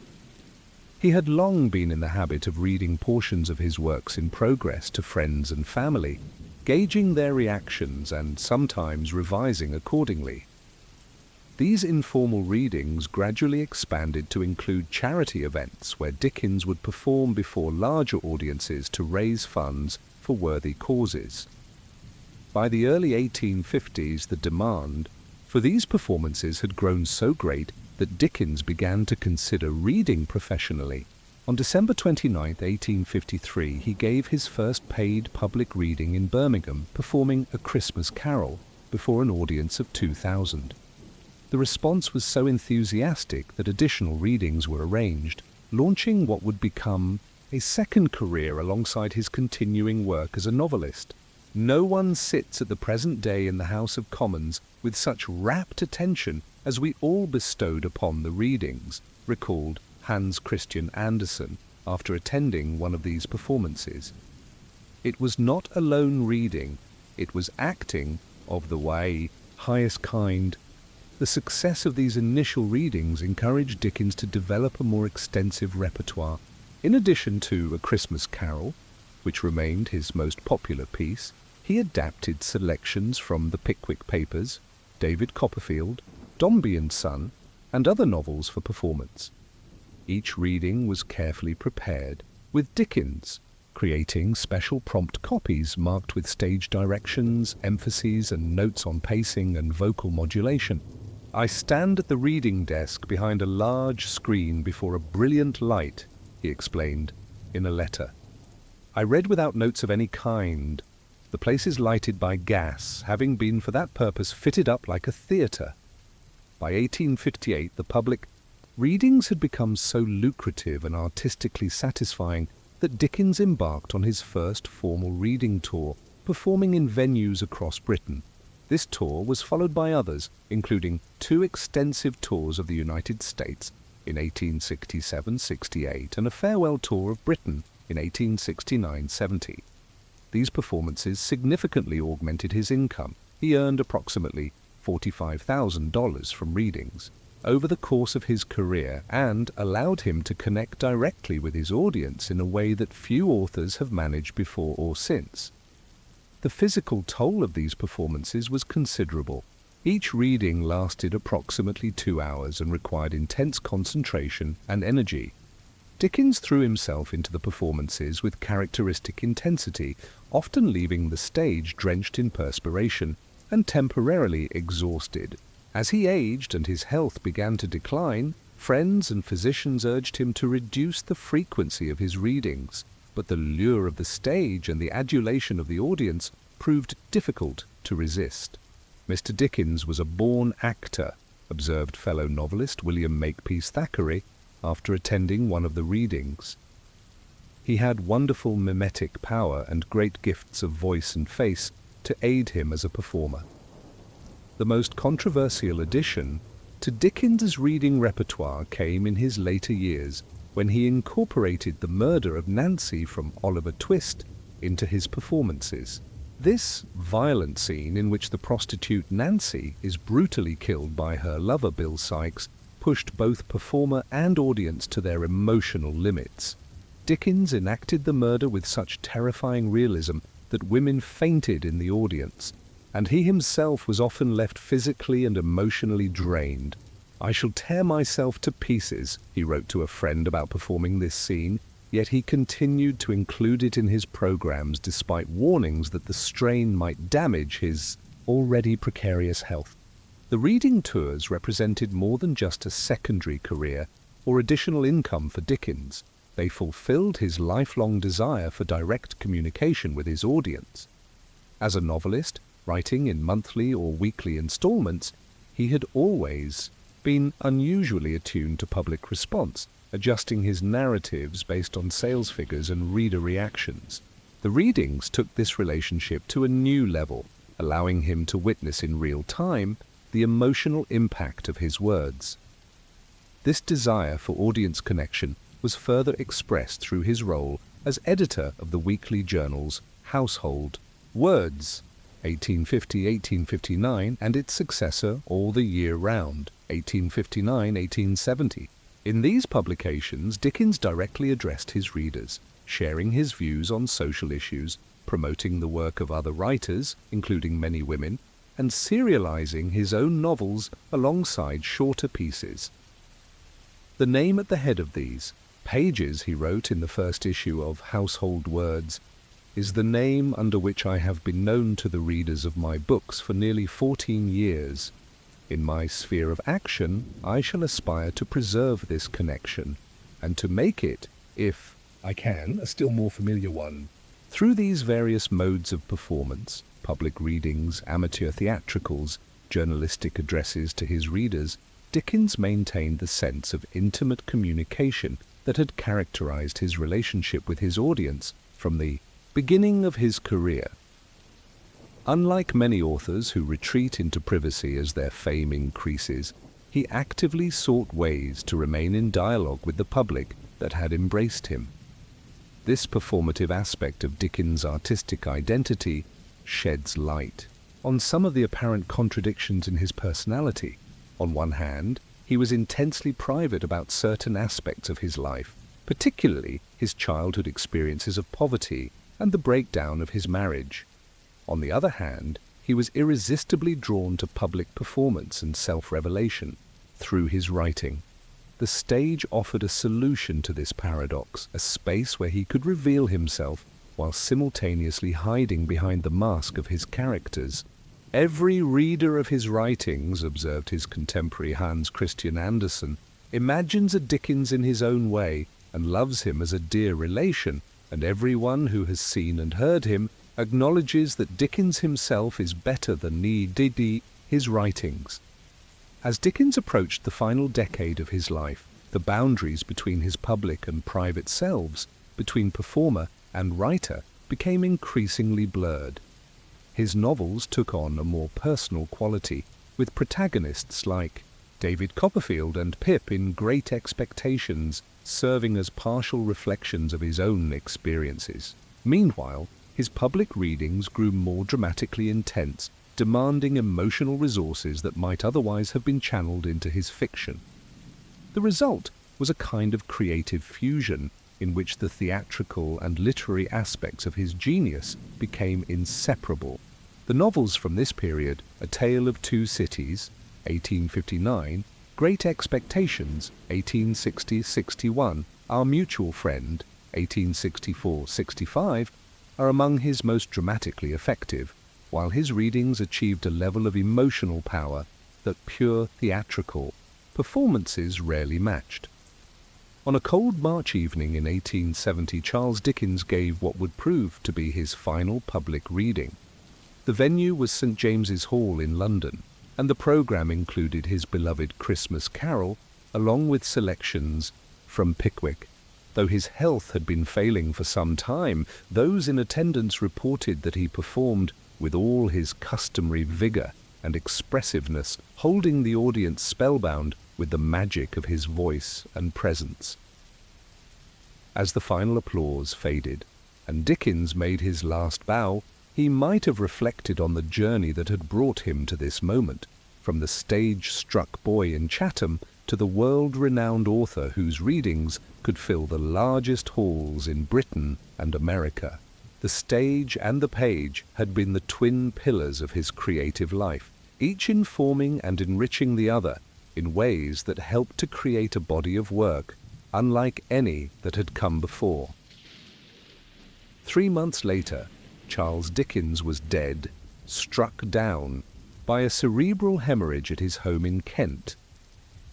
A: He had long been in the habit of reading portions of his works in progress to friends and family, gauging their reactions and sometimes revising accordingly. These informal readings gradually expanded to include charity events where Dickens would perform before larger audiences to raise funds for worthy causes. By the early 1850s, the demand for these performances had grown so great that Dickens began to consider reading professionally. On December 29, 1853, he gave his first paid public reading in Birmingham, performing A Christmas Carol before an audience of 2,000. The response was so enthusiastic that additional readings were arranged, launching what would become a second career alongside his continuing work as a novelist. No one sits at the present day in the House of Commons with such rapt attention as we all bestowed upon the readings, recalled Hans Christian Andersen after attending one of these performances. It was not alone reading, it was acting of the way, highest kind. The success of these initial readings encouraged Dickens to develop a more extensive repertoire. In addition to A Christmas Carol, which remained his most popular piece, he adapted selections from the Pickwick Papers, David Copperfield, Dombey and Son, and other novels for performance. Each reading was carefully prepared, with Dickens creating special prompt copies marked with stage directions, emphases, and notes on pacing and vocal modulation. "I stand at the reading desk behind a large screen before a brilliant light," he explained in a letter. "I read without notes of any kind. The place is lighted by gas, having been for that purpose fitted up like a theatre." By 1858, the public readings had become so lucrative and artistically satisfying that Dickens embarked on his first formal reading tour, performing in venues across Britain. This tour was followed by others, including 2 extensive tours of the United States in 1867-68 and a farewell tour of Britain in 1869-70. These performances significantly augmented his income. He earned approximately $45,000 from readings over the course of his career and allowed him to connect directly with his audience in a way that few authors have managed before or since. The physical toll of these performances was considerable. Each reading lasted approximately 2 hours and required intense concentration and energy. Dickens threw himself into the performances with characteristic intensity, often leaving the stage drenched in perspiration and temporarily exhausted. As he aged and his health began to decline, friends and physicians urged him to reduce the frequency of his readings, but the lure of the stage and the adulation of the audience proved difficult to resist. "Mr. Dickens was a born actor," observed fellow novelist William Makepeace Thackeray after attending one of the readings. He had wonderful mimetic power and great gifts of voice and face to aid him as a performer. The most controversial addition to Dickens's reading repertoire came in his later years, when he incorporated the murder of Nancy from Oliver Twist into his performances. This violent scene, in which the prostitute Nancy is brutally killed by her lover Bill Sikes, pushed both performer and audience to their emotional limits. Dickens enacted the murder with such terrifying realism that women fainted in the audience, and he himself was often left physically and emotionally drained. "I shall tear myself to pieces," he wrote to a friend about performing this scene, yet he continued to include it in his programs despite warnings that the strain might damage his already precarious health. The reading tours represented more than just a secondary career or additional income for Dickens. They fulfilled his lifelong desire for direct communication with his audience. As a novelist, writing in monthly or weekly installments, he had always been unusually attuned to public response, adjusting his narratives based on sales figures and reader reactions. The readings took this relationship to a new level, allowing him to witness in real time the emotional impact of his words. This desire for audience connection was further expressed through his role as editor of the weekly journals Household, Words, 1850-1859, and its successor All the Year Round, 1859-1870. In these publications, Dickens directly addressed his readers, sharing his views on social issues, promoting the work of other writers, including many women, and serializing his own novels alongside shorter pieces. The name at the head of these pages, he wrote in the first issue of Household Words, is the name under which I have been known to the readers of my books for nearly 14 years. In my sphere of action, I shall aspire to preserve this connection and to make it if I can, a still more familiar one. Through these various modes of performance, public readings, amateur theatricals, journalistic addresses to his readers, Dickens maintained the sense of intimate communication that had characterized his relationship with his audience from the beginning of his career. Unlike many authors who retreat into privacy as their fame increases, he actively sought ways to remain in dialogue with the public that had embraced him. This performative aspect of Dickens' artistic identity sheds light on some of the apparent contradictions in his personality. On one hand, he was intensely private about certain aspects of his life, particularly his childhood experiences of poverty and the breakdown of his marriage. On the other hand, he was irresistibly drawn to public performance and self-revelation through his writing. The stage offered a solution to this paradox, a space where he could reveal himself while simultaneously hiding behind the mask of his characters. Every reader of his writings, observed his contemporary Hans Christian Andersen, imagines a Dickens in his own way and loves him as a dear relation, and everyone who has seen and heard him acknowledges that Dickens himself is better than his writings. As Dickens approached the final decade of his life, the boundaries between his public and private selves, between performer and writer, became increasingly blurred. His novels took on a more personal quality, with protagonists like David Copperfield and Pip in Great Expectations serving as partial reflections of his own experiences. Meanwhile, his public readings grew more dramatically intense, demanding emotional resources that might otherwise have been channeled into his fiction. The result was a kind of creative fusion in which the theatrical and literary aspects of his genius became inseparable. The novels from this period, A Tale of Two Cities, 1859, Great Expectations, 1860-61, Our Mutual Friend, 1864-65, are among his most dramatically effective, while his readings achieved a level of emotional power that pure theatrical performances rarely matched. On a cold March evening in 1870, Charles Dickens gave what would prove to be his final public reading. The venue was St. James's Hall in London, and the programme included his beloved Christmas Carol, along with selections from Pickwick. Though his health had been failing for some time, those in attendance reported that he performed with all his customary vigour and expressiveness, holding the audience spellbound with the magic of his voice and presence. As the final applause faded, and Dickens made his last bow, he might have reflected on the journey that had brought him to this moment, from the stage-struck boy in Chatham to the world-renowned author whose readings could fill the largest halls in Britain and America. The stage and the page had been the twin pillars of his creative life, each informing and enriching the other in ways that helped to create a body of work unlike any that had come before. 3 months later, Charles Dickens was dead, struck down by a cerebral hemorrhage at his home in Kent.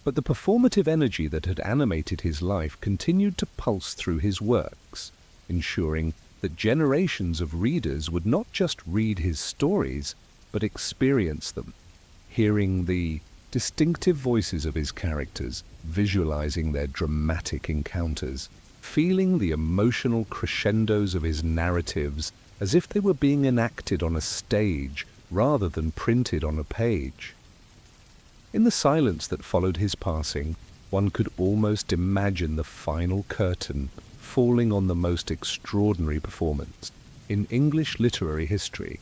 A: But the performative energy that had animated his life continued to pulse through his works, ensuring that generations of readers would not just read his stories, but experience them, hearing the distinctive voices of his characters, visualizing their dramatic encounters, feeling the emotional crescendos of his narratives as if they were being enacted on a stage rather than printed on a page. In the silence that followed his passing, one could almost imagine the final curtain falling on the most extraordinary performance in English literary history,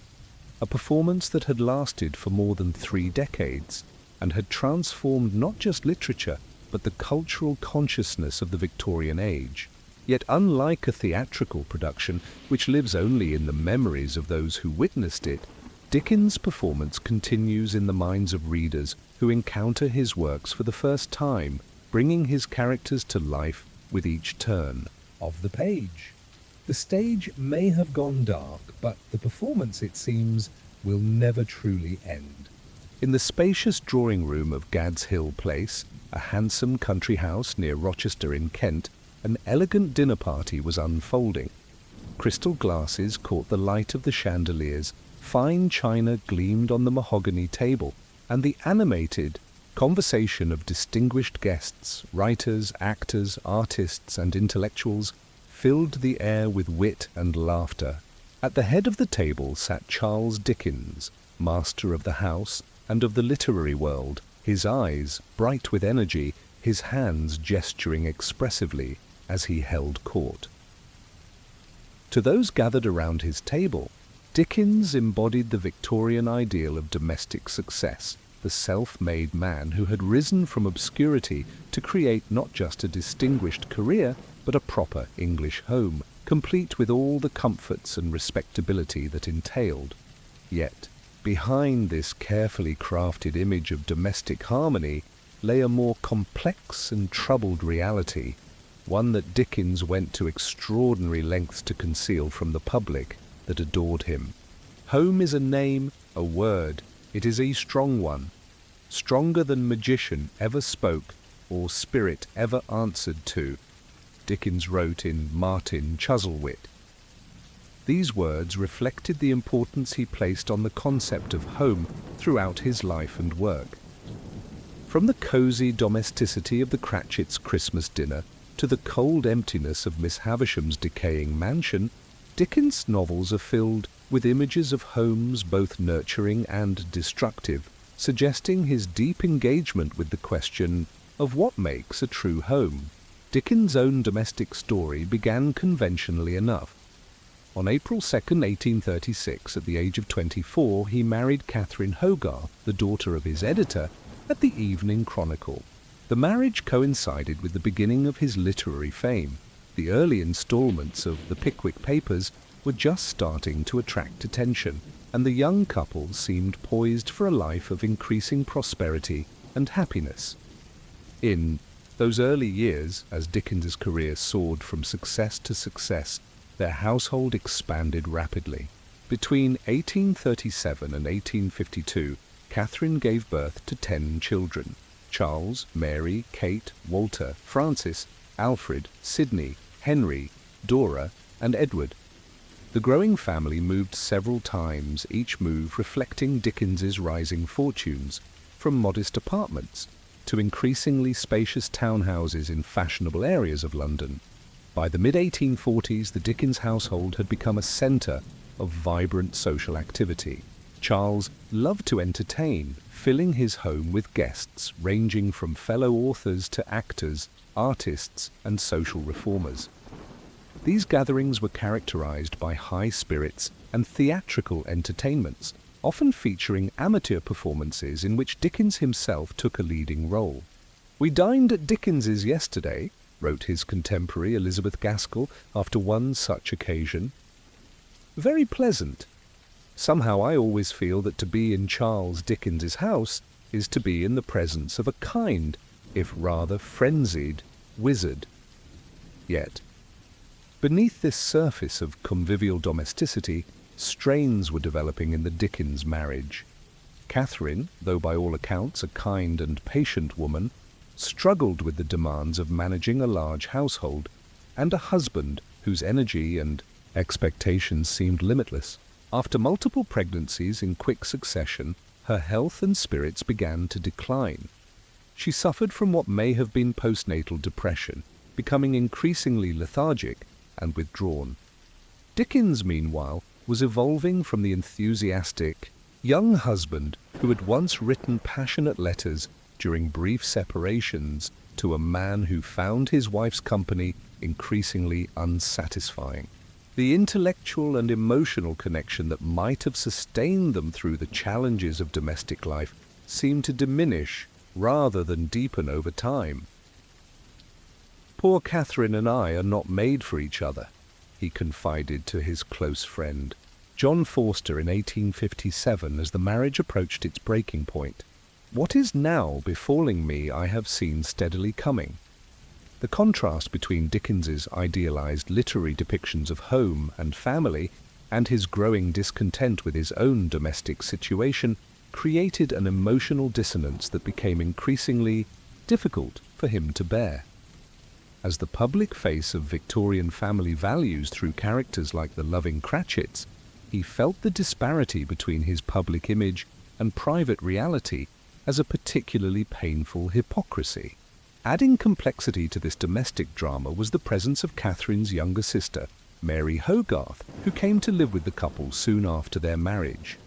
A: a performance that had lasted for more than 3 decades and had transformed not just literature but the cultural consciousness of the Victorian age. Yet unlike a theatrical production which lives only in the memories of those who witnessed it, Dickens' performance continues in the minds of readers who encounter his works for the first time, bringing his characters to life with each turn of the page. The stage may have gone dark, but the performance, it seems, will never truly end. In the spacious drawing room of Gad's Hill Place, a handsome country house near Rochester in Kent, an elegant dinner party was unfolding. Crystal glasses caught the light of the chandeliers, fine china gleamed on the mahogany table, and the animated conversation of distinguished guests, writers, actors, artists, and intellectuals filled the air with wit and laughter. At the head of the table sat Charles Dickens, master of the house and of the literary world, his eyes bright with energy, his hands gesturing expressively as he held court. To those gathered around his table, Dickens embodied the Victorian ideal of domestic success, the self-made man who had risen from obscurity to create not just a distinguished career, but a proper English home, complete with all the comforts and respectability that entailed. Yet, behind this carefully crafted image of domestic harmony lay a more complex and troubled reality, one that Dickens went to extraordinary lengths to conceal from the public that adored him. Home is a name, a word. It is a strong one, stronger than magician ever spoke or spirit ever answered to, Dickens wrote in Martin Chuzzlewit. These words reflected the importance he placed on the concept of home throughout his life and work. From the cosy domesticity of the Cratchits' Christmas dinner to the cold emptiness of Miss Havisham's decaying mansion, Dickens' novels are filled with images of homes both nurturing and destructive, suggesting his deep engagement with the question of what makes a true home. Dickens' own domestic story began conventionally enough. On April 2, 1836, at the age of 24, he married Catherine Hogarth, the daughter of his editor, at the Evening Chronicle. The marriage coincided with the beginning of his literary fame. The early installments of the Pickwick Papers were just starting to attract attention, and the young couple seemed poised for a life of increasing prosperity and happiness. In those early years, as Dickens's career soared from success to success, their household expanded rapidly. Between 1837 and 1852, Catherine gave birth to 10 children: Charles, Mary, Kate, Walter, Francis, Alfred, Sidney, Henry, Dora, and Edward. The growing family moved several times, each move reflecting Dickens's rising fortunes, from modest apartments to increasingly spacious townhouses in fashionable areas of London. By the mid-1840s, the Dickens household had become a centre of vibrant social activity. Charles loved to entertain, filling his home with guests ranging from fellow authors to actors, artists, and social reformers. These gatherings were characterized by high spirits and theatrical entertainments, often featuring amateur performances in which Dickens himself took a leading role. "We dined at Dickens's yesterday," wrote his contemporary Elizabeth Gaskell after one such occasion. "Very pleasant. Somehow I always feel that to be in Charles Dickens's house is to be in the presence of a kind, if rather frenzied, wizard." Yet, beneath this surface of convivial domesticity, strains were developing in the Dickens marriage. Catherine, though by all accounts a kind and patient woman, struggled with the demands of managing a large household and a husband whose energy and expectations seemed limitless. After multiple pregnancies in quick succession, her health and spirits began to decline. She suffered from what may have been postnatal depression, becoming increasingly lethargic and withdrawn. Dickens, meanwhile, was evolving from the enthusiastic young husband who had once written passionate letters during brief separations to a man who found his wife's company increasingly unsatisfying. The intellectual and emotional connection that might have sustained them through the challenges of domestic life seemed to diminish rather than deepen over time. "Poor Catherine and I are not made for each other," he confided to his close friend, John Forster, in 1857, as the marriage approached its breaking point. "What is now befalling me I have seen steadily coming." The contrast between Dickens's idealized literary depictions of home and family and his growing discontent with his own domestic situation created an emotional dissonance that became increasingly difficult for him to bear. As the public face of Victorian family values through characters like the loving Cratchits, he felt the disparity between his public image and private reality as a particularly painful hypocrisy. Adding complexity to this domestic drama was the presence of Catherine's younger sister, Mary Hogarth, who came to live with the couple soon after their marriage.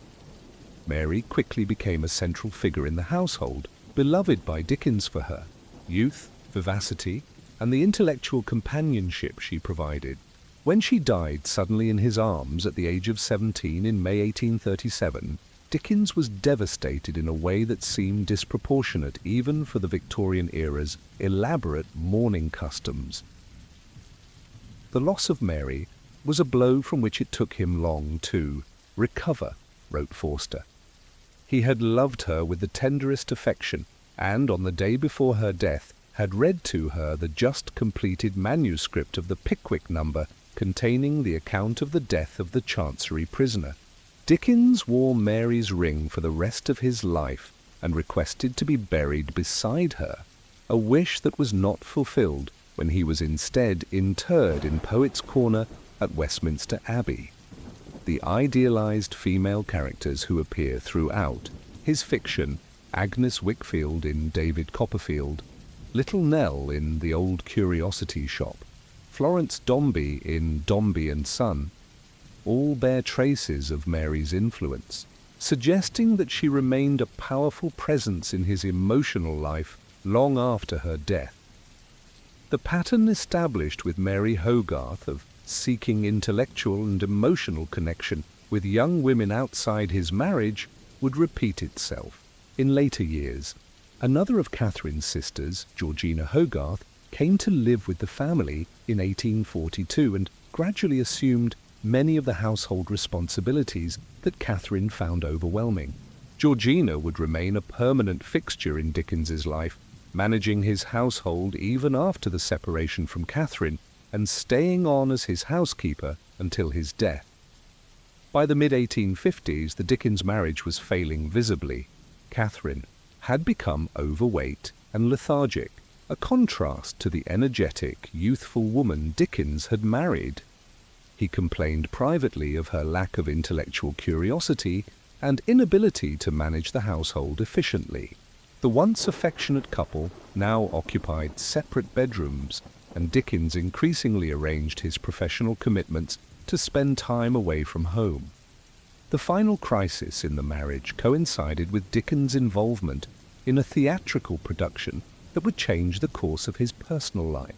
A: Mary quickly became a central figure in the household, beloved by Dickens for her youth, vivacity, and the intellectual companionship she provided. When she died suddenly in his arms at the age of 17 in May 1837, Dickens was devastated in a way that seemed disproportionate even for the Victorian era's elaborate mourning customs. The loss of Mary was a blow from which it took him long to recover, wrote Forster. He had loved her with the tenderest affection, and on the day before her death had read to her the just completed manuscript of the Pickwick number containing the account of the death of the Chancery prisoner. Dickens wore Mary's ring for the rest of his life and requested to be buried beside her, a wish that was not fulfilled when he was instead interred in Poets' Corner at Westminster Abbey. The idealized female characters who appear throughout his fiction, Agnes Wickfield in David Copperfield, Little Nell in The Old Curiosity Shop, Florence Dombey in Dombey and Son, all bear traces of Mary's influence, suggesting that she remained a powerful presence in his emotional life long after her death. The pattern established with Mary Hogarth of seeking intellectual and emotional connection with young women outside his marriage would repeat itself. In later years, another of Catherine's sisters, Georgina Hogarth, came to live with the family in 1842 and gradually assumed many of the household responsibilities that Catherine found overwhelming. Georgina would remain a permanent fixture in Dickens's life, managing his household even after the separation from Catherine and staying on as his housekeeper until his death. By the mid-1850s, the Dickens marriage was failing visibly. Catherine had become overweight and lethargic, a contrast to the energetic, youthful woman Dickens had married. He complained privately of her lack of intellectual curiosity and inability to manage the household efficiently. The once affectionate couple now occupied separate bedrooms, and Dickens increasingly arranged his professional commitments to spend time away from home. The final crisis in the marriage coincided with Dickens' involvement in a theatrical production that would change the course of his personal life.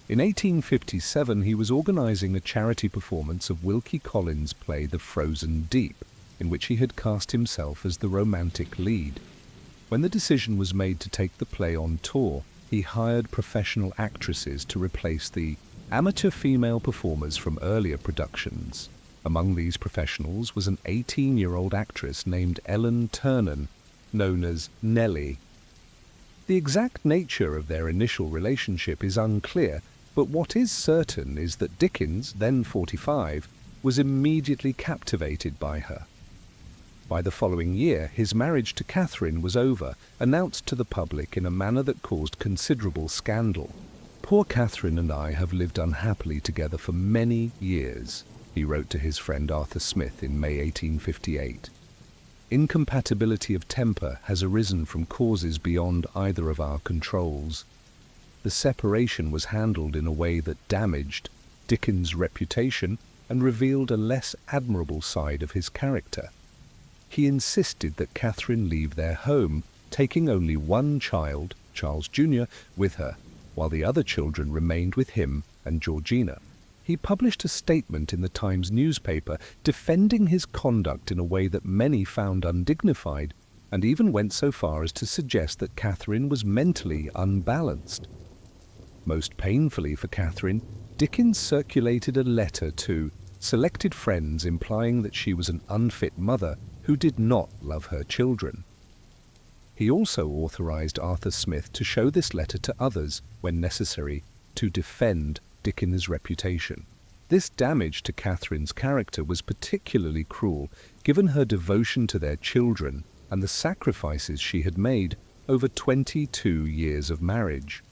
A: In 1857, he was organizing a charity performance of Wilkie Collins' play The Frozen Deep, in which he had cast himself as the romantic lead. When the decision was made to take the play on tour, he hired professional actresses to replace the amateur female performers from earlier productions. Among these professionals was an 18-year-old actress named Ellen Ternan, known as Nellie. The exact nature of their initial relationship is unclear, but what is certain is that Dickens, then 45, was immediately captivated by her. By the following year, his marriage to Catherine was over, announced to the public in a manner that caused considerable scandal. "Poor Catherine and I have lived unhappily together for many years," he wrote to his friend Arthur Smith in May 1858. "Incompatibility of temper has arisen from causes beyond either of our controls. The separation was handled in a way that damaged Dickens' reputation and revealed a less admirable side of his character. He insisted that Catherine leave their home, taking only one child, Charles Jr., with her, while the other children remained with him and Georgina. He published a statement in the Times newspaper defending his conduct in a way that many found undignified, and even went so far as to suggest that Catherine was mentally unbalanced. Most painfully for Catherine, Dickens circulated a letter to selected friends implying that she was an unfit mother who did not love her children. He also authorized Arthur Smith to show this letter to others when necessary to defend Dickens' reputation. This damage to Catherine's character was particularly cruel, given her devotion to their children and the sacrifices she had made over 22 years of marriage.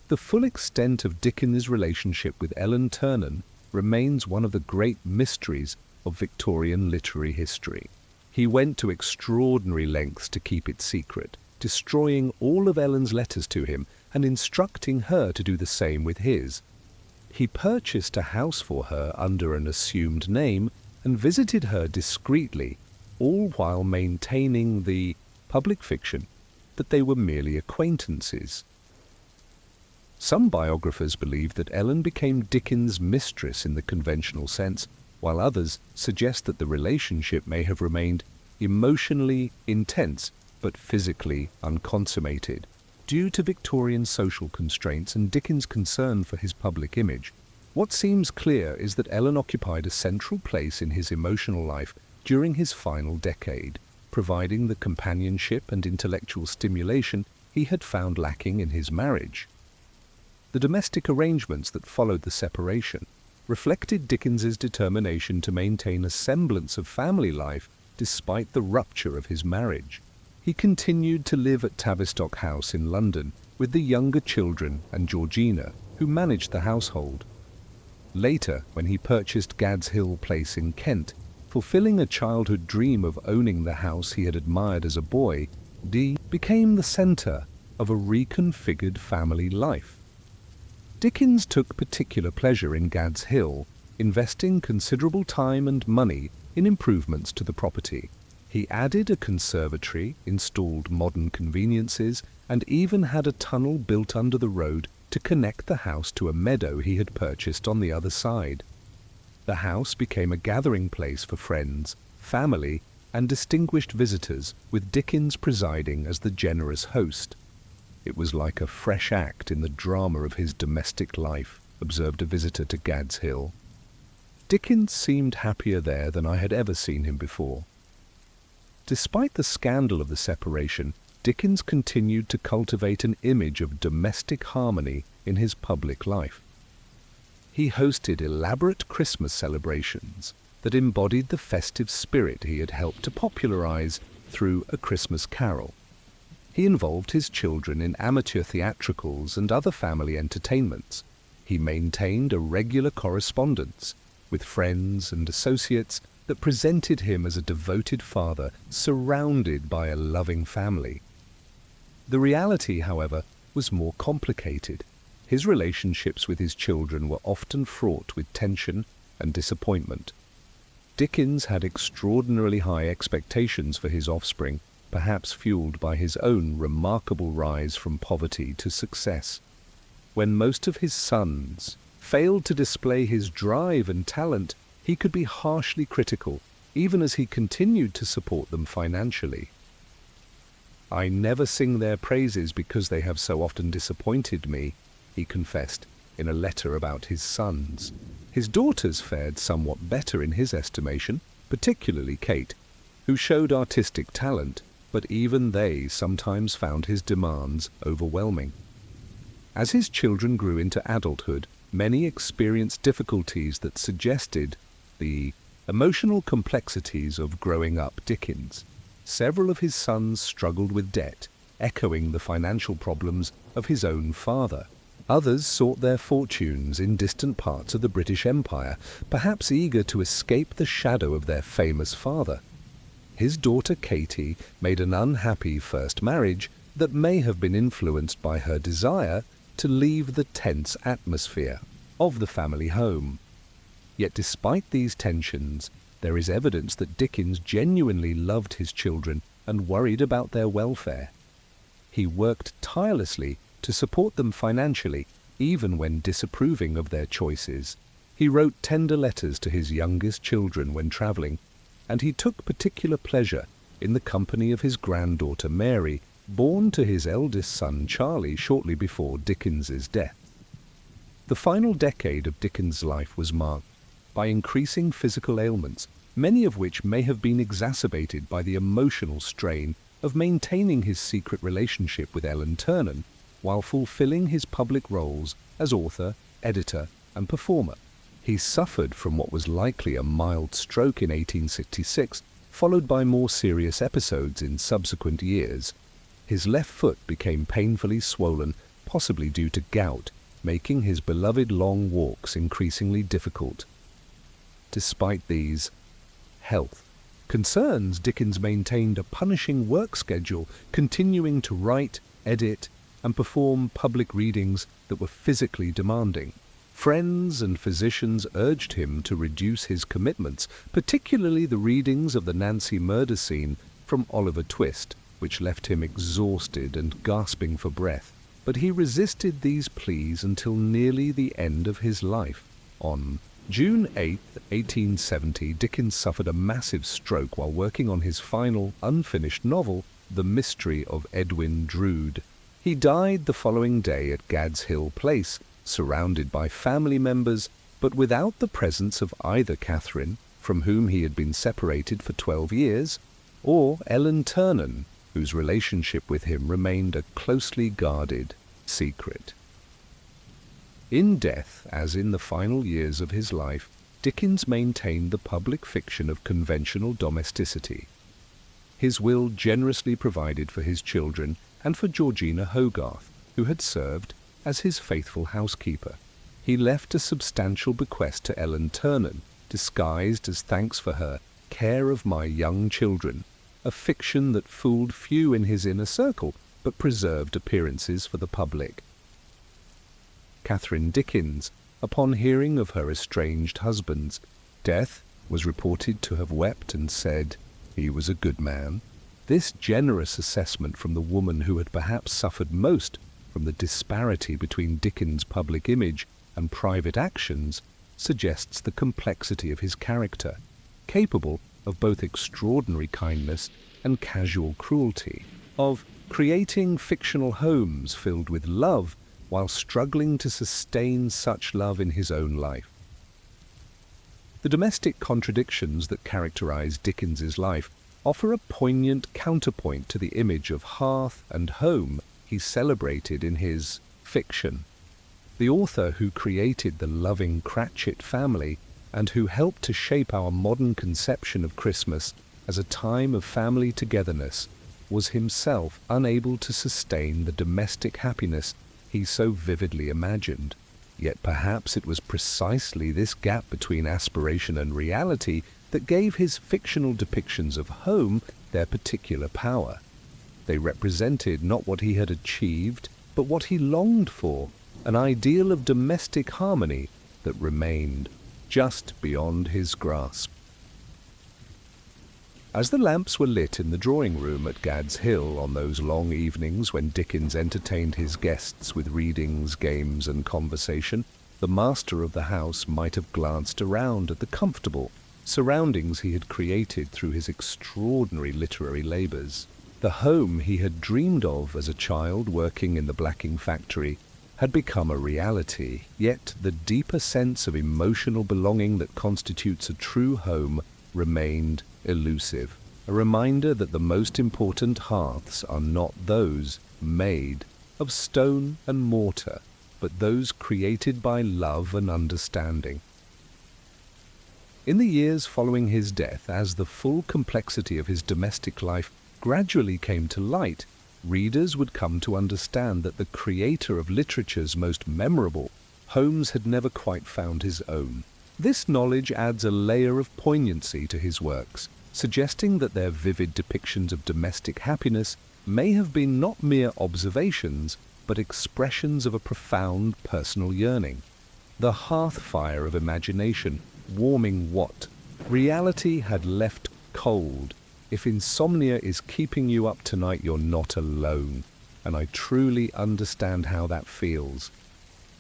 A: The full extent of Dickens' relationship with Ellen Ternan remains one of the great mysteries of Victorian literary history. He went to extraordinary lengths to keep it secret, destroying all of Ellen's letters to him and instructing her to do the same with his. He purchased a house for her under an assumed name and visited her discreetly, all while maintaining the public fiction that they were merely acquaintances. Some biographers believe that Ellen became Dickens' mistress in the conventional sense, while others suggest that the relationship may have remained emotionally intense but physically unconsummated. Due to Victorian social constraints and Dickens' concern for his public image, what seems clear is that Ellen occupied a central place in his emotional life during his final decade, providing the companionship and intellectual stimulation he had found lacking in his marriage. The domestic arrangements that followed the separation reflected Dickens's determination to maintain a semblance of family life despite the rupture of his marriage. He continued to live at Tavistock House in London with the younger children and Georgina, who managed the household. Later, when he purchased Gad's Hill Place in Kent, fulfilling a childhood dream of owning the house he had admired as a boy, Dee became the centre of a reconfigured family life. Dickens took particular pleasure in Gad's Hill, investing considerable time and money in improvements to the property. He added a conservatory, installed modern conveniences, and even had a tunnel built under the road to connect the house to a meadow he had purchased on the other side. The house became a gathering place for friends, family, and distinguished visitors, with Dickens presiding as the generous host. It was like a fresh act in the drama of his domestic life, observed a visitor to Gad's Hill. Dickens seemed happier there than I had ever seen him before. Despite the scandal of the separation, Dickens continued to cultivate an image of domestic harmony in his public life. He hosted elaborate Christmas celebrations that embodied the festive spirit he had helped to popularize through A Christmas Carol. He involved his children in amateur theatricals and other family entertainments. He maintained a regular correspondence with friends and associates that presented him as a devoted father surrounded by a loving family. The reality, however, was more complicated. His relationships with his children were often fraught with tension and disappointment. Dickens had extraordinarily high expectations for his offspring, perhaps fueled by his own remarkable rise from poverty to success. When most of his sons failed to display his drive and talent, he could be harshly critical, even as he continued to support them financially. "I never sing their praises because they have so often disappointed me," he confessed in a letter about his sons. His daughters fared somewhat better in his estimation, particularly Kate, who showed artistic talent, but even they sometimes found his demands overwhelming. As his children grew into adulthood, many experienced difficulties that suggested the emotional complexities of growing up Dickens. Several of his sons struggled with debt, echoing the financial problems of his own father. Others sought their fortunes in distant parts of the British Empire, perhaps eager to escape the shadow of their famous father. His daughter Katie made an unhappy first marriage that may have been influenced by her desire to leave the tense atmosphere of the family home. Yet despite these tensions, there is evidence that Dickens genuinely loved his children and worried about their welfare. He worked tirelessly to support them financially, even when disapproving of their choices. He wrote tender letters to his youngest children when travelling, and he took particular pleasure in the company of his granddaughter Mary, born to his eldest son Charlie shortly before Dickens's death. The final decade of Dickens' life was marked by increasing physical ailments, many of which may have been exacerbated by the emotional strain of maintaining his secret relationship with Ellen Ternan while fulfilling his public roles as author, editor, and performer. He suffered from what was likely a mild stroke in 1866, followed by more serious episodes in subsequent years. His left foot became painfully swollen, possibly due to gout, making his beloved long walks increasingly difficult. Despite these health concerns, Dickens maintained a punishing work schedule, continuing to write, edit, and perform public readings that were physically demanding. Friends and physicians urged him to reduce his commitments, particularly the readings of the Nancy murder scene from Oliver Twist, which left him exhausted and gasping for breath. But he resisted these pleas until nearly the end of his life. On June 8, 1870, Dickens suffered a massive stroke while working on his final, unfinished novel, The Mystery of Edwin Drood. He died the following day at Gad's Hill Place, surrounded by family members, but without the presence of either Catherine, from whom he had been separated for 12 years, or Ellen Ternan, whose relationship with him remained a closely guarded secret. In death, as in the final years of his life, Dickens maintained the public fiction of conventional domesticity. His will generously provided for his children and for Georgina Hogarth, who had served as his faithful housekeeper. He left a substantial bequest to Ellen Ternan, disguised as thanks for her care of my young children, a fiction that fooled few in his inner circle, but preserved appearances for the public. Catherine Dickens, upon hearing of her estranged husband's death, was reported to have wept and said, "He was a good man." This generous assessment from the woman who had perhaps suffered most from the disparity between Dickens' public image and private actions suggests the complexity of his character, capable of both extraordinary kindness and casual cruelty, of creating fictional homes filled with love while struggling to sustain such love in his own life. The domestic contradictions that characterize Dickens's life offer a poignant counterpoint to the image of hearth and home he celebrated in his fiction. The author who created the loving Cratchit family and who helped to shape our modern conception of Christmas as a time of family togetherness was himself unable to sustain the domestic happiness he so vividly imagined. Yet perhaps it was precisely this gap between aspiration and reality that gave his fictional depictions of home their particular power. They represented not what he had achieved, but what he longed for, an ideal of domestic harmony that remained just beyond his grasp. As the lamps were lit in the drawing-room at Gad's Hill on those long evenings when Dickens entertained his guests with readings, games, and conversation, the master of the house might have glanced around at the comfortable surroundings he had created through his extraordinary literary labours. The home he had dreamed of as a child working in the blacking factory had become a reality, yet the deeper sense of emotional belonging that constitutes a true home remained elusive, a reminder that the most important hearths are not those made of stone and mortar, but those created by love and understanding. In the years following his death, as the full complexity of his domestic life gradually came to light, readers would come to understand that the creator of literature's most memorable homes had never quite found his own. This knowledge adds a layer of poignancy to his works, suggesting that their vivid depictions of domestic happiness may have been not mere observations, but expressions of a profound personal yearning. The hearth fire of imagination, warming what reality had left cold. If insomnia is keeping you up tonight, you're not alone, and I truly understand how that feels.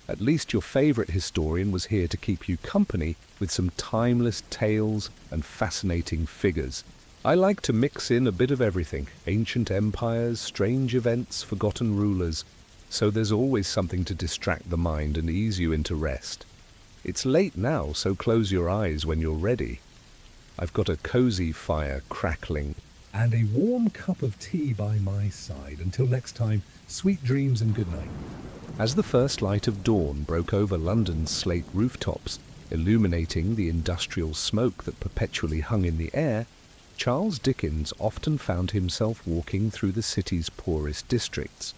A: At least your favourite historian was here to keep you company with some timeless tales and fascinating figures. I like to mix in a bit of everything, ancient empires, strange events, forgotten rulers, so there's always something to distract the mind and ease you into rest. It's late now, so close your eyes when you're ready. I've got a cosy fire crackling and a warm cup of tea by my side. Until next time, sweet dreams and good night. As the first light of dawn broke over London's slate rooftops, illuminating the industrial smoke that perpetually hung in the air, Charles Dickens often found himself walking through the city's poorest districts.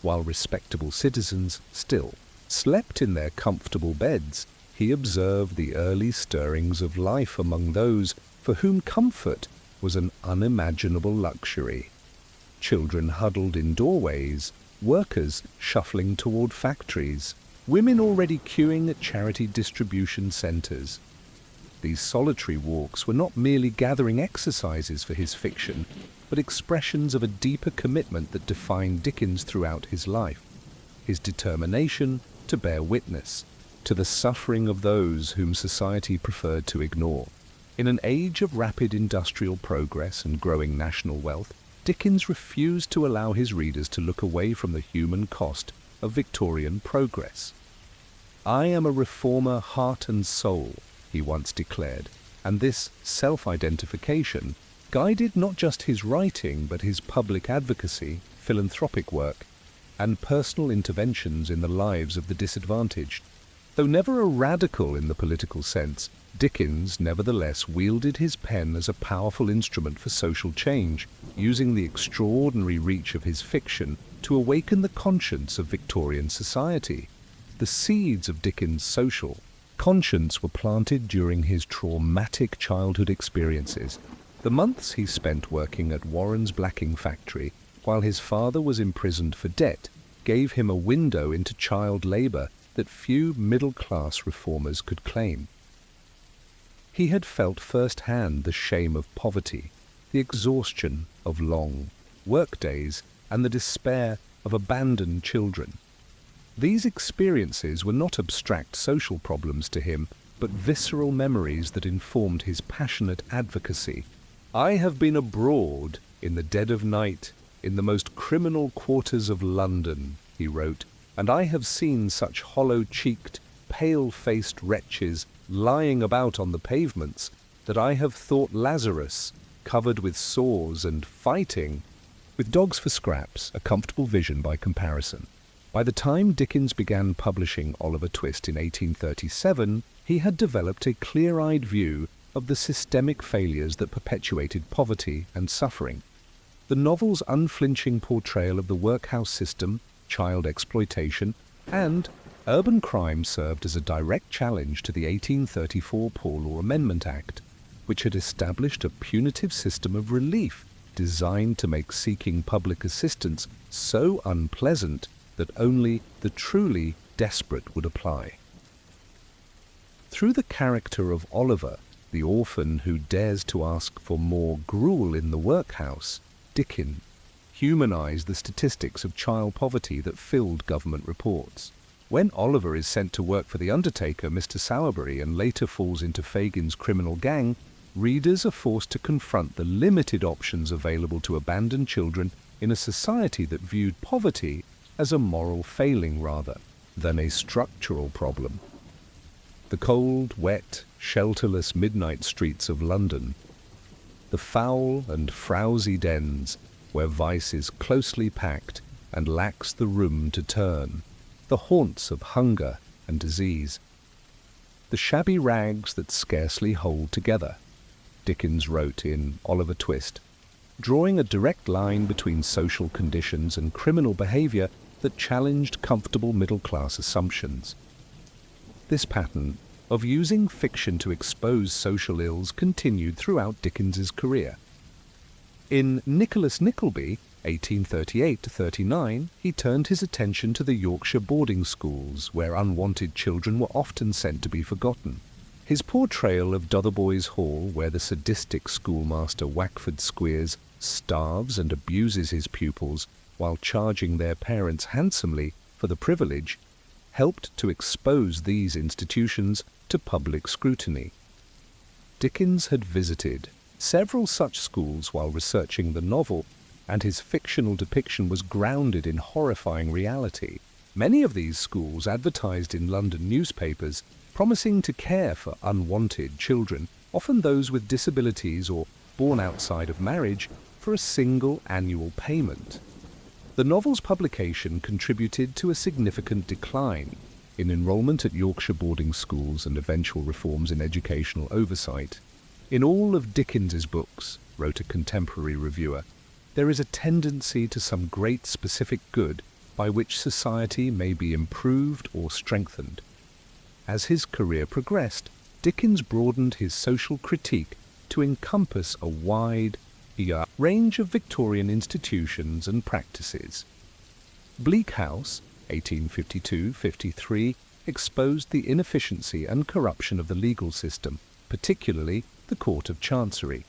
A: while respectable citizens still slept in their comfortable beds, he observed the early stirrings of life among those for whom comfort was an unimaginable luxury. Children huddled in doorways, workers shuffling toward factories, women already queuing at charity distribution centers. These solitary walks were not merely gathering exercises for his fiction, but expressions of a deeper commitment that defined Dickens throughout his life, his determination to bear witness to the suffering of those whom society preferred to ignore. In an age of rapid industrial progress and growing national wealth, Dickens refused to allow his readers to look away from the human cost of Victorian progress. "I am a reformer heart and soul," he once declared, and this self-identification guided not just his writing but his public advocacy, philanthropic work, and personal interventions in the lives of the disadvantaged. Though never a radical in the political sense, Dickens nevertheless wielded his pen as a powerful instrument for social change, using the extraordinary reach of his fiction to awaken the conscience of Victorian society. The seeds of Dickens' social conscience were planted during his traumatic childhood experiences. The months he spent working at Warren's blacking factory while his father was imprisoned for debt gave him a window into child labor that few middle-class reformers could claim. He had felt firsthand the shame of poverty, the exhaustion of long work days, and the despair of abandoned children. These experiences were not abstract social problems to him, but visceral memories that informed his passionate advocacy. "I have been abroad in the dead of night, in the most criminal quarters of London," he wrote, "and I have seen such hollow-cheeked, pale-faced wretches lying about on the pavements that I have thought Lazarus, covered with sores and fighting, with dogs for scraps, a comfortable vision by comparison." By the time Dickens began publishing Oliver Twist in 1837, he had developed a clear-eyed view of the systemic failures that perpetuated poverty and suffering. The novel's unflinching portrayal of the workhouse system, child exploitation, and urban crime served as a direct challenge to the 1834 Poor Law Amendment Act, which had established a punitive system of relief designed to make seeking public assistance so unpleasant that only the truly desperate would apply. Through the character of Oliver, the orphan who dares to ask for more gruel in the workhouse, Dickens humanized the statistics of child poverty that filled government reports. When Oliver is sent to work for the undertaker, Mr. Sowerberry, and later falls into Fagin's criminal gang, readers are forced to confront the limited options available to abandoned children in a society that viewed poverty as a moral failing rather than a structural problem. The cold, wet, shelterless midnight streets of London, the foul and frowsy dens where vice is closely packed and lacks the room to turn, the haunts of hunger and disease, the shabby rags that scarcely hold together, Dickens wrote in Oliver Twist, drawing a direct line between social conditions and criminal behavior that challenged comfortable middle-class assumptions. This pattern of using fiction to expose social ills continued throughout Dickens's career. In Nicholas Nickleby, 1838-39, he turned his attention to the Yorkshire boarding schools, where unwanted children were often sent to be forgotten. His portrayal of Dotheboys Hall, where the sadistic schoolmaster Wackford Squeers starves and abuses his pupils while charging their parents handsomely for the privilege, helped to expose these institutions to public scrutiny. Dickens had visited several such schools while researching the novel, and his fictional depiction was grounded in horrifying reality. Many of these schools advertised in London newspapers, promising to care for unwanted children, often those with disabilities or born outside of marriage, for a single annual payment. The novel's publication contributed to a significant decline in enrollment at Yorkshire boarding schools and eventual reforms in educational oversight. "In all of Dickens's books," wrote a contemporary reviewer, "there is a tendency to some great specific good, by which society may be improved or strengthened. As his career progressed, Dickens broadened his social critique to encompass a wide range of Victorian institutions and practices. Bleak House, 1852-53, exposed the inefficiency and corruption of the legal system, particularly the Court of Chancery,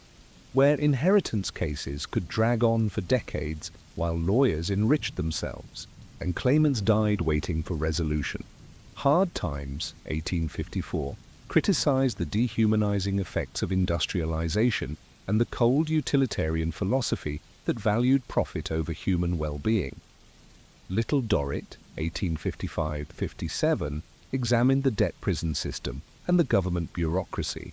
A: where inheritance cases could drag on for decades while lawyers enriched themselves and claimants died waiting for resolution. Hard Times, 1854, criticized the dehumanizing effects of industrialization and the cold utilitarian philosophy that valued profit over human well-being. Little Dorrit, 1855-57, examined the debt prison system and the government bureaucracy.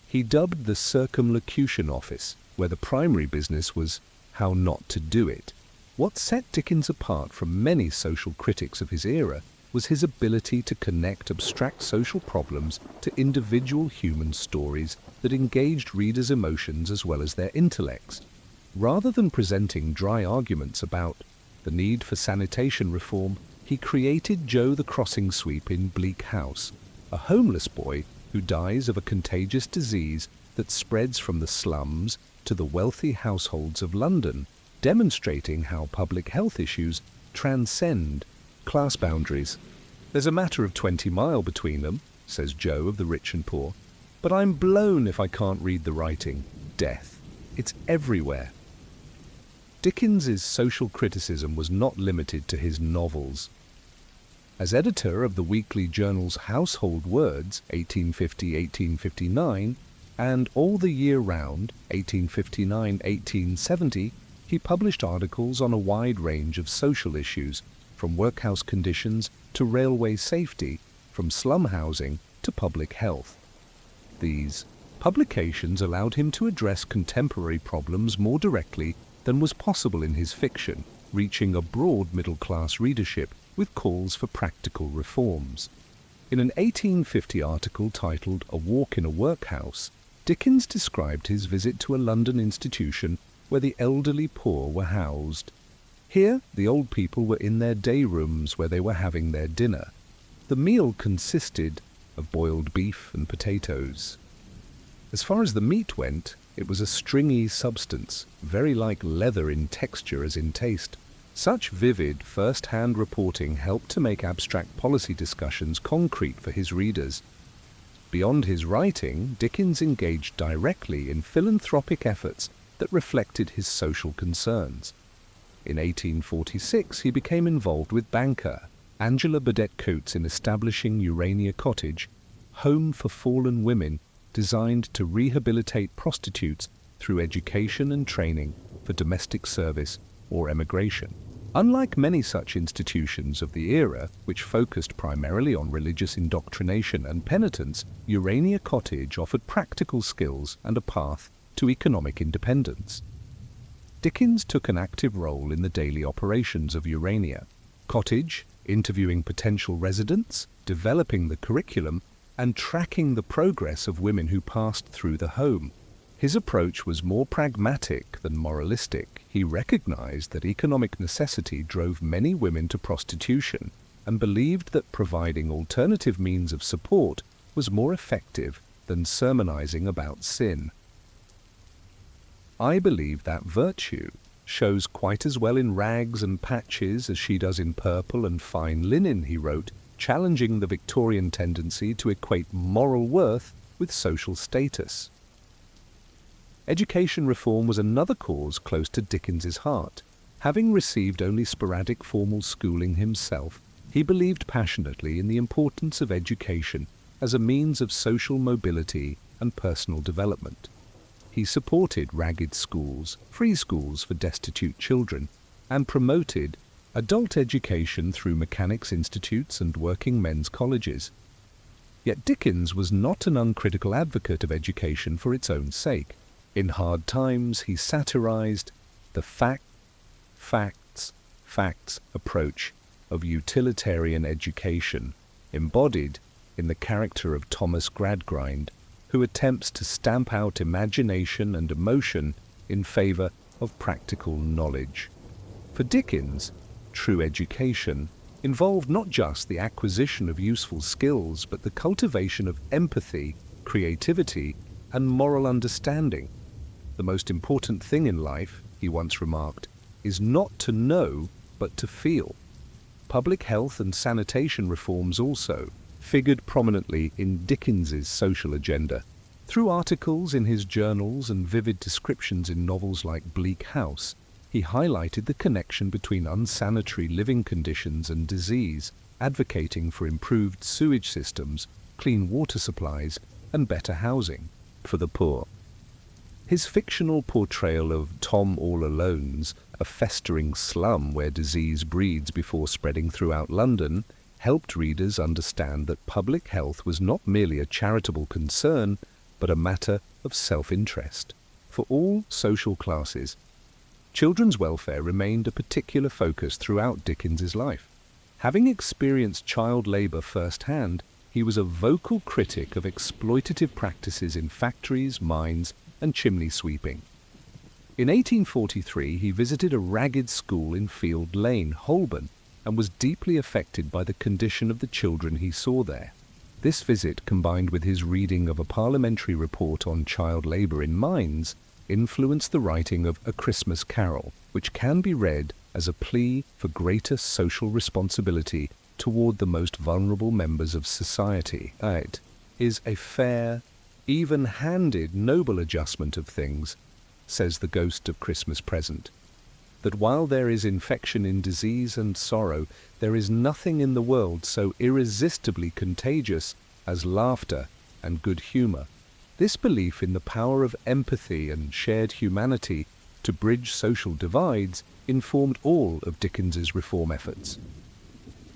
A: He dubbed the Circumlocution Office, where the primary business was how not to do it. What set Dickens apart from many social critics of his era was his ability to connect abstract social problems to individual human stories that engaged readers' emotions as well as their intellects. Rather than presenting dry arguments about the need for sanitation reform, he created Joe the Crossing Sweep in Bleak House, a homeless boy who dies of a contagious disease that spreads from the slums to the wealthy households of London, demonstrating how public health issues transcend class boundaries. "There's a matter of 20 miles between them," says Joe of the Rich and Poor, "but I'm blown if I can't read the writing. Death. It's everywhere." Dickens's social criticism was not limited to his novels. As editor of the weekly journals Household Words, 1850-1859, and All the Year Round, 1859-1870, he published articles on a wide range of social issues, from workhouse conditions to railway safety, from slum housing to public health. These publications allowed him to address contemporary problems more directly than was possible in his fiction, reaching a broad middle-class readership with calls for practical reforms. In an 1850 article titled A Walk in a Workhouse, Dickens described his visit to a London institution where the elderly poor were housed. Here, the old people were in their day rooms where they were having their dinner. The meal consisted of boiled beef and potatoes. As far as the meat went, it was a stringy substance, very like leather in texture as in taste. Such vivid, first-hand reporting helped to make abstract policy discussions concrete for his readers. Beyond his writing, Dickens engaged directly in philanthropic efforts that reflected his social concerns. In 1846, he became involved with banker Angela Burdett Coates in establishing Urania Cottage, home for fallen women, designed to rehabilitate prostitutes through education and training for domestic service or emigration. Unlike many such institutions of the era, which focused primarily on religious indoctrination and penitence, Urania Cottage offered practical skills and a path to economic independence. Dickens took an active role in the daily operations of Urania Cottage, interviewing potential residents, developing the curriculum, and tracking the progress of women who passed through the home. His approach was more pragmatic than moralistic. He recognized that economic necessity drove many women to prostitution and believed that providing alternative means of support was more effective than sermonizing about sin. "I believe that virtue shows quite as well in rags and patches as she does in purple and fine linen," he wrote, challenging the Victorian tendency to equate moral worth with social status. Education reform was another cause close to Dickens's heart. Having received only sporadic formal schooling himself, he believed passionately in the importance of education as a means of social mobility and personal development. He supported ragged schools, free schools for destitute children, and promoted adult education through mechanics institutes and working men's colleges. Yet Dickens was not an uncritical advocate of education for its own sake. In Hard Times, he satirized the facts approach of utilitarian education, embodied in the character of Thomas Gradgrind, who attempts to stamp out imagination and emotion in favor of practical knowledge. For Dickens, true education, involved not just the acquisition of useful skills, but the cultivation of empathy, creativity, and moral understanding. The most important thing in life, he once remarked, is not to know, but to feel. Public health and sanitation reforms also figured prominently in Dickens's social agenda. Through articles in his journals and vivid descriptions in novels like Bleak House, he highlighted the connection between unsanitary living conditions and disease, advocating for improved sewage systems, clean water supplies, and better housing for the poor. His fictional portrayal of Tom All Alone's, a festering slum where disease breeds before spreading throughout London, helped readers understand that public health was not merely a charitable concern, but a matter of self-interest for all social classes. Children's welfare remained a particular focus throughout Dickens's life. Having experienced child labour firsthand, he was a vocal critic of exploitative practices in factories, mines, and chimney sweeping. In 1843, he visited a ragged school in Field Lane, Holborn, and was deeply affected by the condition of the children he saw there. This visit, combined with his reading of a parliamentary report on child labour in mines, influenced the writing of A Christmas Carol, which can be read as a plea for greater social responsibility toward the most vulnerable members of society. It is a fair, even-handed, noble adjustment of things, says the Ghost of Christmas Present, that while there is infection in disease and sorrow, there is nothing in the world so irresistibly contagious as laughter and good humour. This belief in the power of empathy and shared humanity to bridge social divides informed all of Dickens's reform efforts.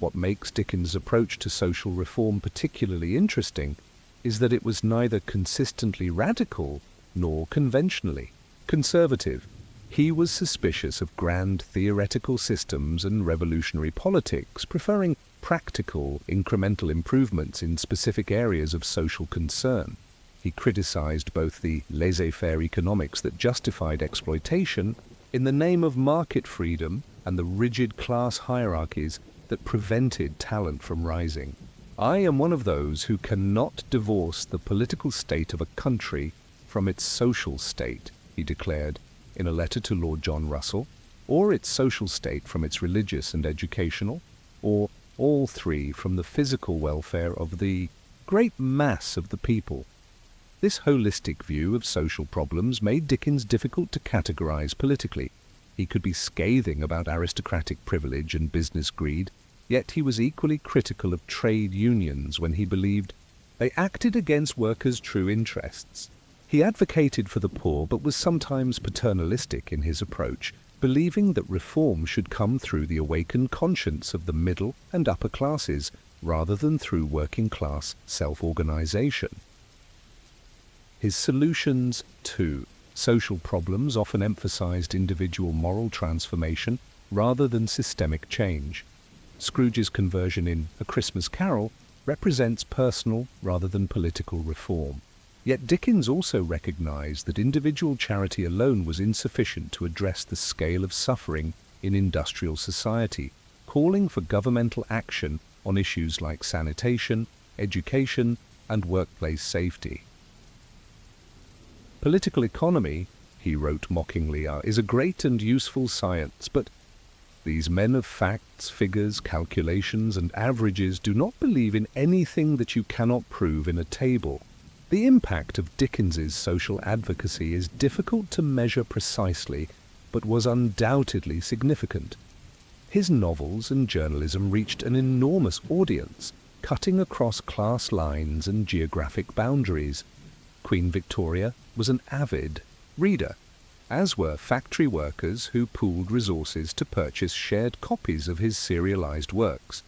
A: What makes Dickens' approach to social reform particularly interesting is that it was neither consistently radical nor conventionally conservative. He was suspicious of grand theoretical systems and revolutionary politics, preferring practical, incremental improvements in specific areas of social concern. He criticized both the laissez-faire economics that justified exploitation in the name of market freedom and the rigid class hierarchies that prevented talent from rising. I am one of those who cannot divorce the political state of a country from its social state, he declared in a letter to Lord John Russell, or its social state from its religious and educational, or all three from the physical welfare of the great mass of the people. This holistic view of social problems made Dickens difficult to categorize politically. He could be scathing about aristocratic privilege and business greed, yet he was equally critical of trade unions when he believed they acted against workers' true interests. He advocated for the poor, but was sometimes paternalistic in his approach, believing that reform should come through the awakened conscience of the middle and upper classes, rather than through working-class self-organization. His solutions, to social problems often emphasized individual moral transformation rather than systemic change. Scrooge's conversion in A Christmas Carol represents personal rather than political reform. Yet Dickens also recognized that individual charity alone was insufficient to address the scale of suffering in industrial society, calling for governmental action on issues like sanitation, education, and workplace safety. Political economy, he wrote mockingly, is a great and useful science, but these men of facts, figures, calculations, and averages do not believe in anything that you cannot prove in a table. The impact of Dickens's social advocacy is difficult to measure precisely, but was undoubtedly significant. His novels and journalism reached an enormous audience, cutting across class lines and geographic boundaries. Queen Victoria was an avid reader, as were factory workers who pooled resources to purchase shared copies of his serialized works.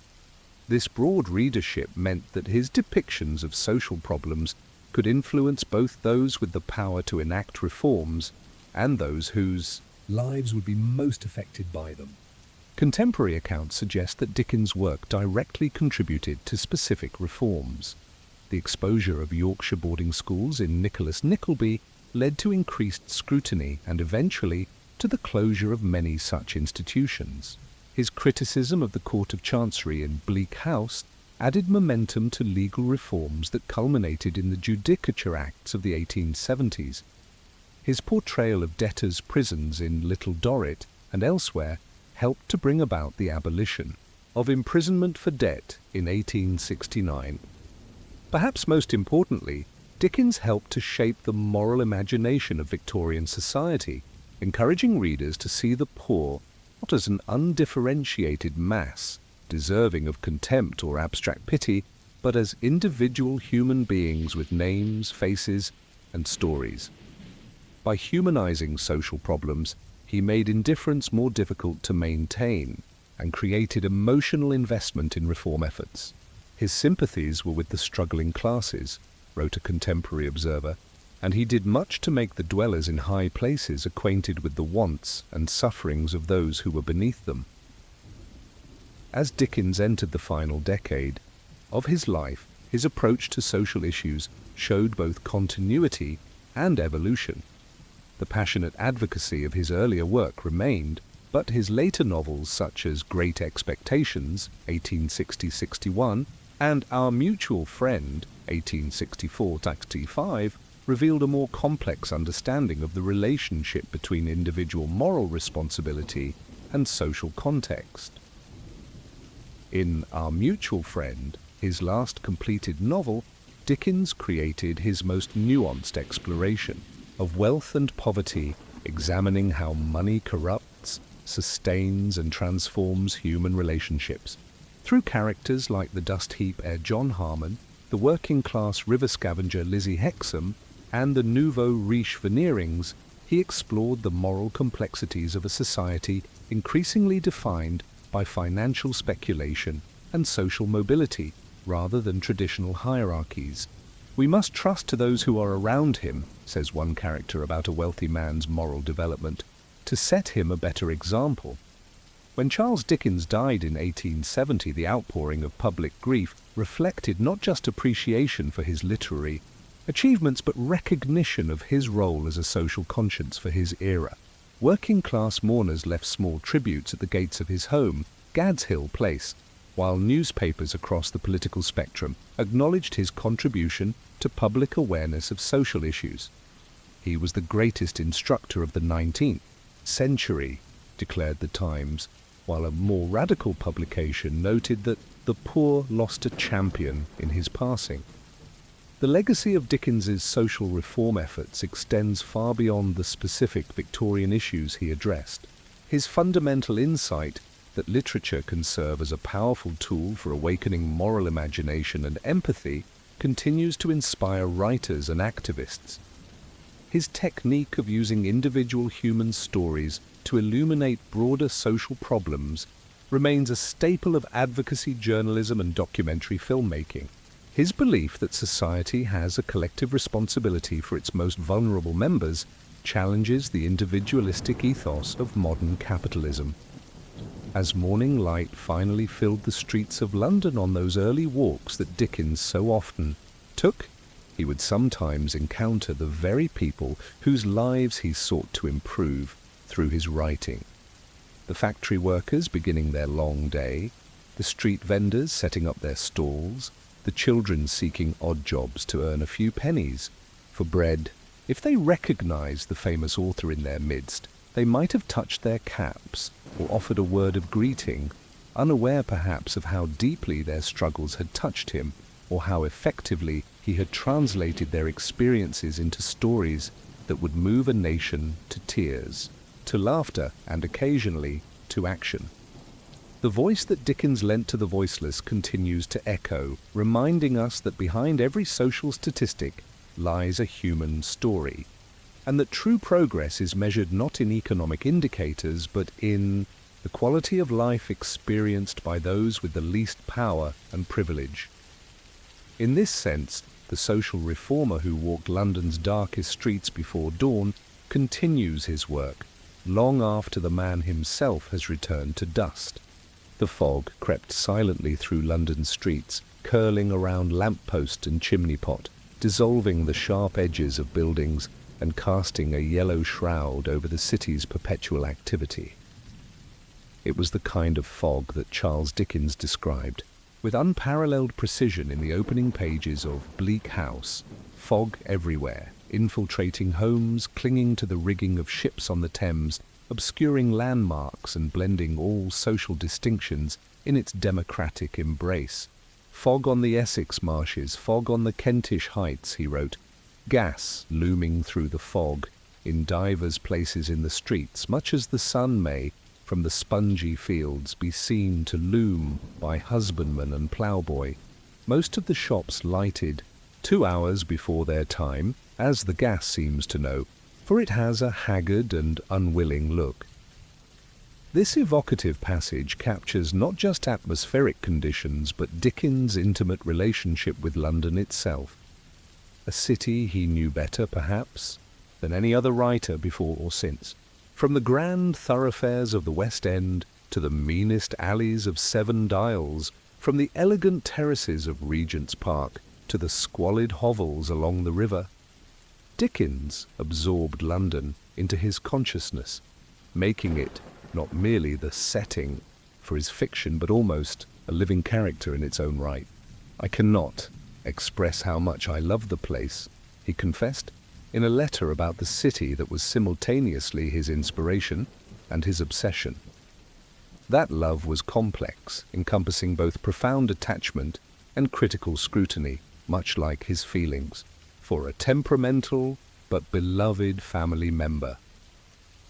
A: This broad readership meant that his depictions of social problems could influence both those with the power to enact reforms and those whose lives would be most affected by them. Contemporary accounts suggest that Dickens' work directly contributed to specific reforms. The exposure of Yorkshire boarding schools in Nicholas Nickleby led to increased scrutiny and eventually to the closure of many such institutions. His criticism of the Court of Chancery in Bleak House added momentum to legal reforms that culminated in the Judicature Acts of the 1870s. His portrayal of debtors' prisons in Little Dorrit and elsewhere helped to bring about the abolition of imprisonment for debt in 1869. Perhaps most importantly, Dickens helped to shape the moral imagination of Victorian society, encouraging readers to see the poor not as an undifferentiated mass, deserving of contempt or abstract pity, but as individual human beings with names, faces, and stories. By humanizing social problems, he made indifference more difficult to maintain and created emotional investment in reform efforts. His sympathies were with the struggling classes, wrote a contemporary observer, and he did much to make the dwellers in high places acquainted with the wants and sufferings of those who were beneath them. As Dickens entered the final decade of his life, his approach to social issues showed both continuity and evolution. The passionate advocacy of his earlier work remained, but his later novels such as Great Expectations, 1860-61, and Our Mutual Friend, 1864-65, revealed a more complex understanding of the relationship between individual moral responsibility and social context. In Our Mutual Friend, his last completed novel, Dickens created his most nuanced exploration of wealth and poverty, examining how money corrupts, sustains, and transforms human relationships. Through characters like the dust heap heir John Harmon, the working-class river scavenger Lizzie Hexam, and the nouveau riche Veneerings, he explored the moral complexities of a society increasingly defined by financial speculation and social mobility rather than traditional hierarchies. "We must trust to those who are around him," says one character about a wealthy man's moral development, "to set him a better example." When Charles Dickens died in 1870, the outpouring of public grief reflected not just appreciation for his literary achievements, but recognition of his role as a social conscience for his era. Working-class mourners left small tributes at the gates of his home, Gad's Hill Place, while newspapers across the political spectrum acknowledged his contribution to public awareness of social issues. "He was the greatest instructor of the 19th century," declared the Times, while a more radical publication noted that the poor lost a champion in his passing. The legacy of Dickens's social reform efforts extends far beyond the specific Victorian issues he addressed. His fundamental insight that literature can serve as a powerful tool for awakening moral imagination and empathy continues to inspire writers and activists. His technique of using individual human stories to illuminate broader social problems remains a staple of advocacy journalism and documentary filmmaking. His belief that society has a collective responsibility for its most vulnerable members challenges the individualistic ethos of modern capitalism. As morning light finally filled the streets of London on those early walks that Dickens so often took, he would sometimes encounter the very people whose lives he sought to improve through his writing. The factory workers beginning their long day, the street vendors setting up their stalls, the children seeking odd jobs to earn a few pennies for bread. If they recognized the famous author in their midst, they might have touched their caps or offered a word of greeting, unaware perhaps of how deeply their struggles had touched him, or how effectively he had translated their experiences into stories that would move a nation to tears, to laughter, and occasionally to action. The voice that Dickens lent to the voiceless continues to echo, reminding us that behind every social statistic lies a human story, and that true progress is measured not in economic indicators, but in the quality of life experienced by those with the least power and privilege. In this sense, the social reformer who walked London's darkest streets before dawn continues his work long after the man himself has returned to dust. The fog crept silently through London streets, curling around lamp-post and chimney-pot, dissolving the sharp edges of buildings and casting a yellow shroud over the city's perpetual activity. It was the kind of fog that Charles Dickens described, with unparalleled precision in the opening pages of Bleak House. Fog everywhere, infiltrating homes, clinging to the rigging of ships on the Thames, obscuring landmarks and blending all social distinctions in its democratic embrace. Fog on the Essex marshes, fog on the Kentish heights, he wrote. Gas looming through the fog, in divers places in the streets, much as the sun may, from the spongy fields, be seen to loom by husbandman and ploughboy. Most of the shops lighted 2 hours before their time, as the gas seems to know, for it has a haggard and unwilling look. This evocative passage captures not just atmospheric conditions, but Dickens' intimate relationship with London itself. A city he knew better, perhaps, than any other writer before or since. From the grand thoroughfares of the West End to the meanest alleys of Seven Dials, from the elegant terraces of Regent's Park to the squalid hovels along the river, Dickens absorbed London into his consciousness, making it not merely the setting for his fiction, but almost a living character in its own right. "I cannot express how much I love the place," he confessed, in a letter about the city that was simultaneously his inspiration and his obsession. That love was complex, encompassing both profound attachment and critical scrutiny, much like his feelings for a temperamental but beloved family member.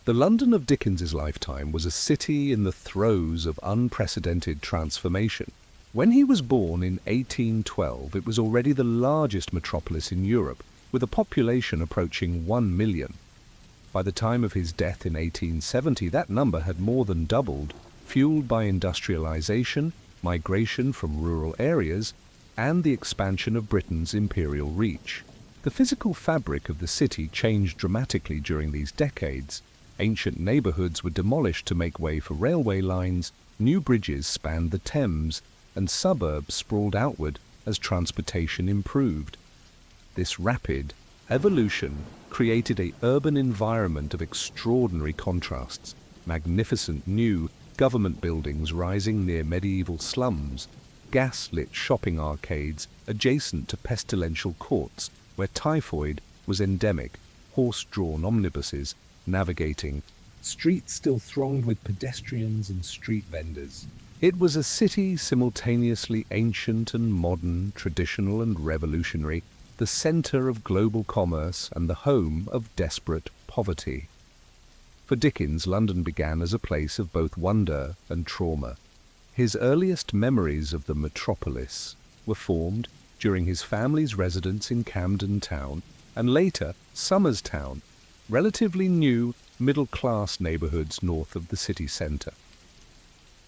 A: The London of Dickens's lifetime was a city in the throes of unprecedented transformation. When he was born in 1812, it was already the largest metropolis in Europe, with a population approaching 1 million. By the time of his death in 1870, that number had more than doubled, fueled by industrialization, migration from rural areas, and the expansion of Britain's imperial reach. The physical fabric of the city changed dramatically during these decades. Ancient neighborhoods were demolished to make way for railway lines, new bridges spanned the Thames, and suburbs sprawled outward as transportation improved. This rapid evolution created an urban environment of extraordinary contrasts, magnificent new government buildings rising near medieval slums, gas-lit shopping arcades adjacent to pestilential courts where typhoid was endemic, horse-drawn omnibuses navigating streets still thronged with pedestrians and street vendors. It was a city simultaneously ancient and modern, traditional and revolutionary, the center of global commerce and the home of desperate poverty. For Dickens, London began as a place of both wonder and trauma. His earliest memories of the metropolis were formed during his family's residence in Camden Town and later Somers Town, relatively new middle-class neighborhoods north of the city center.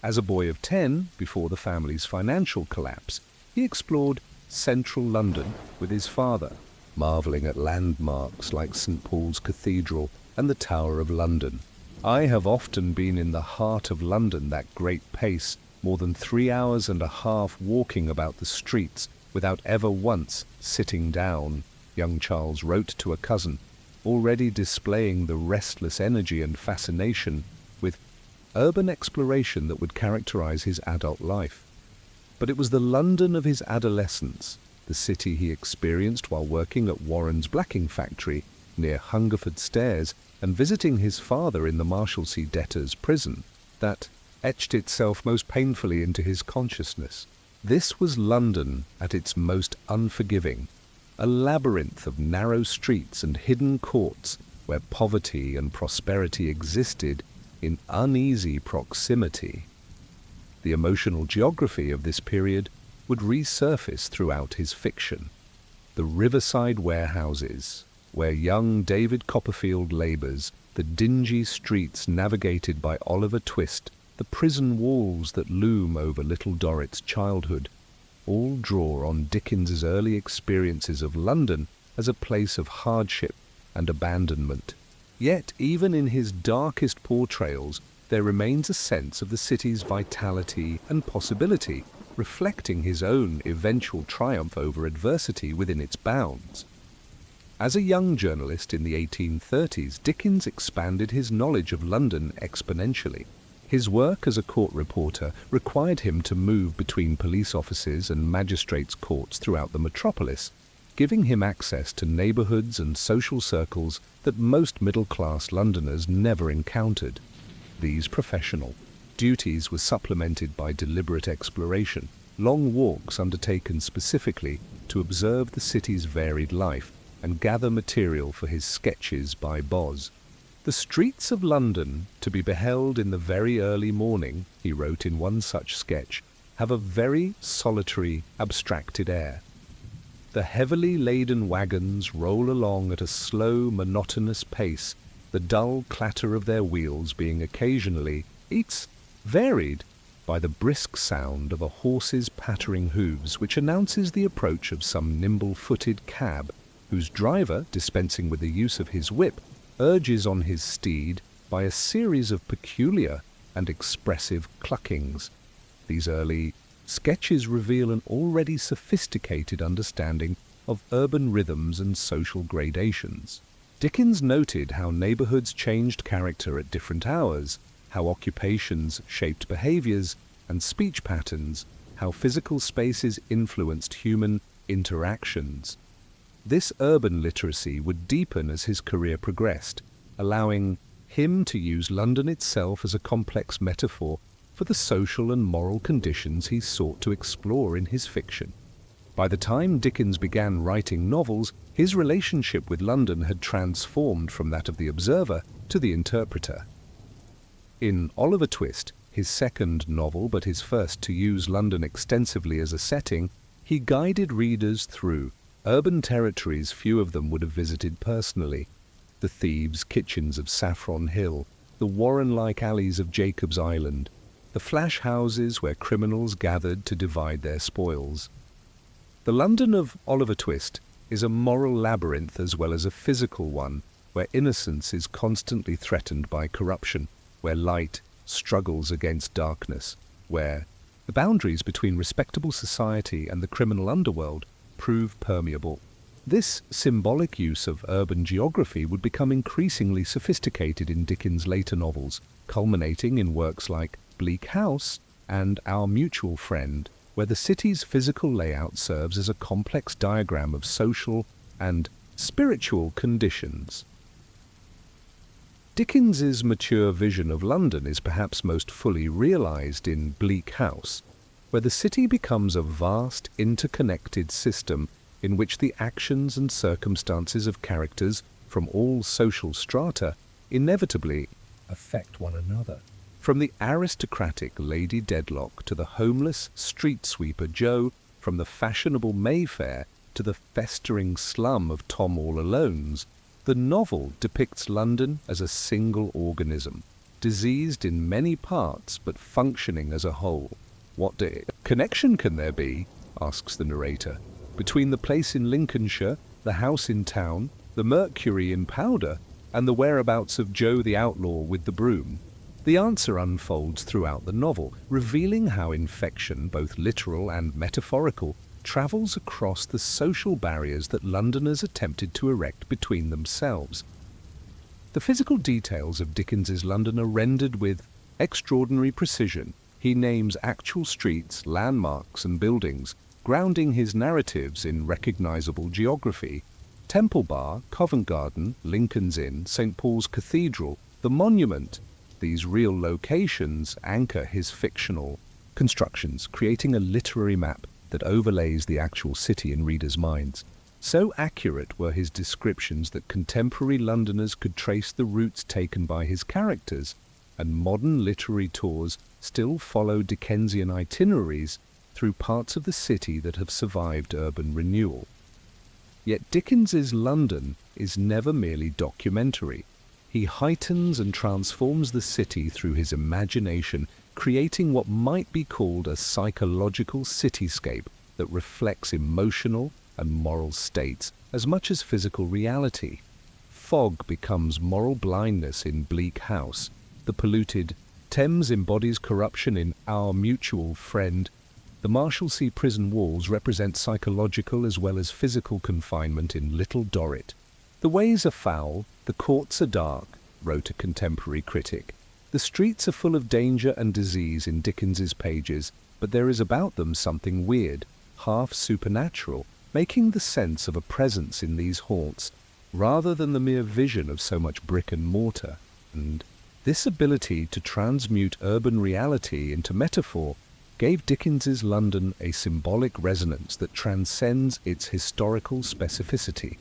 A: As a boy of 10, before the family's financial collapse, he explored central London with his father, marveling at landmarks like St. Paul's Cathedral and the Tower of London. "I have often been in the heart of London, that great pace, more than 3 hours and a half walking about the streets without ever once sitting down," young Charles wrote to a cousin, already displaying the restless energy and fascination with urban exploration that would characterize his adult life. But it was the London of his adolescence, the city he experienced while working at Warren's blacking factory near Hungerford Stairs and visiting his father in the Marshalsea debtors' prison, that etched itself most painfully into his consciousness. This was London at its most unforgiving, a labyrinth of narrow streets and hidden courts where poverty and prosperity existed in uneasy proximity. The emotional geography of this period would resurface throughout his fiction. The riverside warehouses, where young David Copperfield labors, the dingy streets navigated by Oliver Twist, the prison walls that loom over little Dorrit's childhood, all draw on Dickens's early experiences of London as a place of hardship and abandonment. Yet, even in his darkest portrayals, there remains a sense of the city's vitality and possibility, reflecting his own eventual triumph over adversity within its bounds. As a young journalist in the 1830s, Dickens expanded his knowledge of London exponentially. His work as a court reporter required him to move between police offices and magistrates' courts throughout the metropolis, giving him access to neighbourhoods and social circles that most middle-class Londoners never encountered. These professional duties were supplemented by deliberate exploration, long walks undertaken specifically to observe the city's varied life and gather material for his sketches by Boz. "The streets of London, to be beheld in the very early morning," he wrote in one such sketch, "have a very solitary, abstracted air. The heavily laden wagons roll along at a slow, monotonous pace, the dull clatter of their wheels being occasionally, varied by the brisk sound of a horse's pattering hooves, which announces the approach of some nimble-footed cab, whose driver, dispensing with the use of his whip, urges on his steed by a series of peculiar and expressive cluckings." These early sketches reveal an already sophisticated understanding of urban rhythms and social gradations. Dickens noted how neighbourhoods changed character at different hours, how occupations shaped behaviours and speech patterns, how physical spaces influenced human interactions. This urban literacy would deepen as his career progressed, allowing him to use London itself as a complex metaphor for the social and moral conditions he sought to explore in his fiction. By the time Dickens began writing novels, his relationship with London had transformed from that of the observer to the interpreter. In Oliver Twist, his second novel but his first to use London extensively as a setting, he guided readers through urban territories few of them would have visited personally: the thieves' kitchens of Saffron Hill, the Warren-like alleys of Jacob's Island, the flash houses where criminals gathered to divide their spoils. The London of Oliver Twist is a moral labyrinth as well as a physical one, where innocence is constantly threatened by corruption, where light struggles against darkness, where the boundaries between respectable society and the criminal underworld prove permeable. This symbolic use of urban geography would become increasingly sophisticated in Dickens' later novels, culminating in works like Bleak House and Our Mutual Friend, where the city's physical layout serves as a complex diagram of social and spiritual conditions. Dickens's mature vision of London is perhaps most fully realized in Bleak House, where the city becomes a vast, interconnected system in which the actions and circumstances of characters from all social strata inevitably affect one another. From the aristocratic Lady Dedlock to the homeless street sweeper Joe, from the fashionable Mayfair to the festering slum of Tom All Alone's, the novel depicts London as a single organism, diseased in many parts but functioning as a whole. "What connection can there be," asks the narrator, "between the place in Lincolnshire, the house in town, the mercury in powder, and the whereabouts of Joe the outlaw with the broom?" The answer unfolds throughout the novel, revealing how infection, both literal and metaphorical, travels across the social barriers that Londoners attempted to erect between themselves. The physical details of Dickens's London are rendered with extraordinary precision. He names actual streets, landmarks and buildings, grounding his narratives in recognizable geography. Temple Bar, Covent Garden, Lincoln's Inn, St. Paul's Cathedral, the Monument. These real locations anchor his fictional constructions, creating a literary map that overlays the actual city in readers' minds. So accurate were his descriptions that contemporary Londoners could trace the routes taken by his characters, and modern literary tours still follow Dickensian itineraries through parts of the city that have survived urban renewal. Yet Dickens's London is never merely documentary. He heightens and transforms the city through his imagination, creating what might be called a psychological cityscape that reflects emotional and moral states as much as physical reality. Fog becomes moral blindness in Bleak House. The polluted Thames embodies corruption in Our Mutual Friend. The Marshalsea prison walls represent psychological as well as physical confinement in Little Dorrit. "The ways are foul, the courts are dark," wrote a contemporary critic. The streets are full of danger and disease in Dickens's pages, but there is about them something weird, half supernatural, making the sense of a presence in these haunts, rather than the mere vision of so much brick and mortar. And this ability to transmute urban reality into metaphor gave Dickens's London a symbolic resonance that transcends its historical specificity.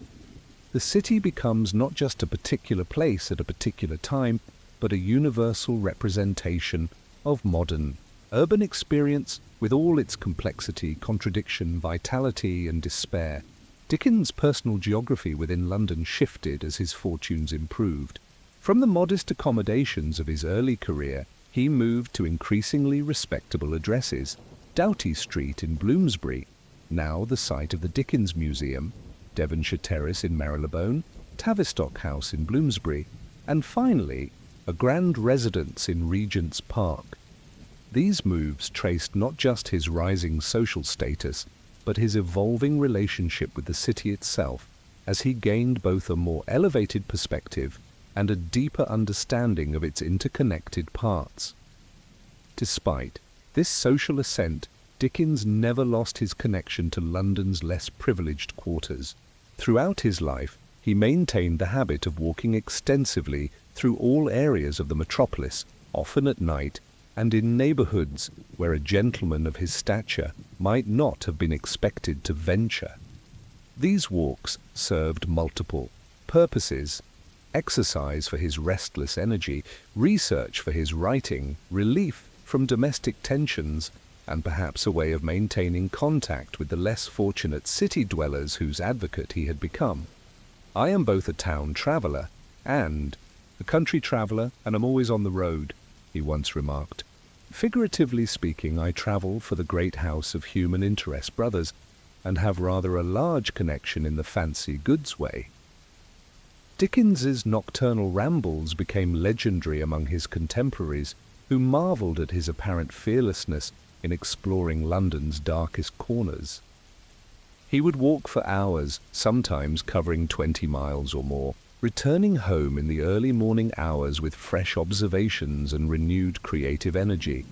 A: The city becomes not just a particular place at a particular time, but a universal representation of modern urban experience with all its complexity, contradiction, vitality, and despair. Dickens' personal geography within London shifted as his fortunes improved. From the modest accommodations of his early career, he moved to increasingly respectable addresses. Doughty Street in Bloomsbury, now the site of the Dickens Museum, Devonshire Terrace in Marylebone, Tavistock House in Bloomsbury, and finally, a grand residence in Regent's Park. These moves traced not just his rising social status, but his evolving relationship with the city itself, as he gained both a more elevated perspective and a deeper understanding of its interconnected parts. Despite this social ascent, Dickens never lost his connection to London's less privileged quarters. Throughout his life, he maintained the habit of walking extensively through all areas of the metropolis, often at night, and in neighbourhoods where a gentleman of his stature might not have been expected to venture. These walks served multiple purposes: exercise for his restless energy, research for his writing, relief from domestic tensions, and perhaps a way of maintaining contact with the less fortunate city dwellers whose advocate he had become. "I am both a town traveller and a country traveller, and am always on the road," he once remarked. "Figuratively speaking, I travel for the great house of human interest brothers, and have rather a large connection in the fancy goods way." Dickens's nocturnal rambles became legendary among his contemporaries, who marvelled at his apparent fearlessness in exploring London's darkest corners. He would walk for hours, sometimes covering 20 miles or more, returning home in the early morning hours with fresh observations and renewed creative energy.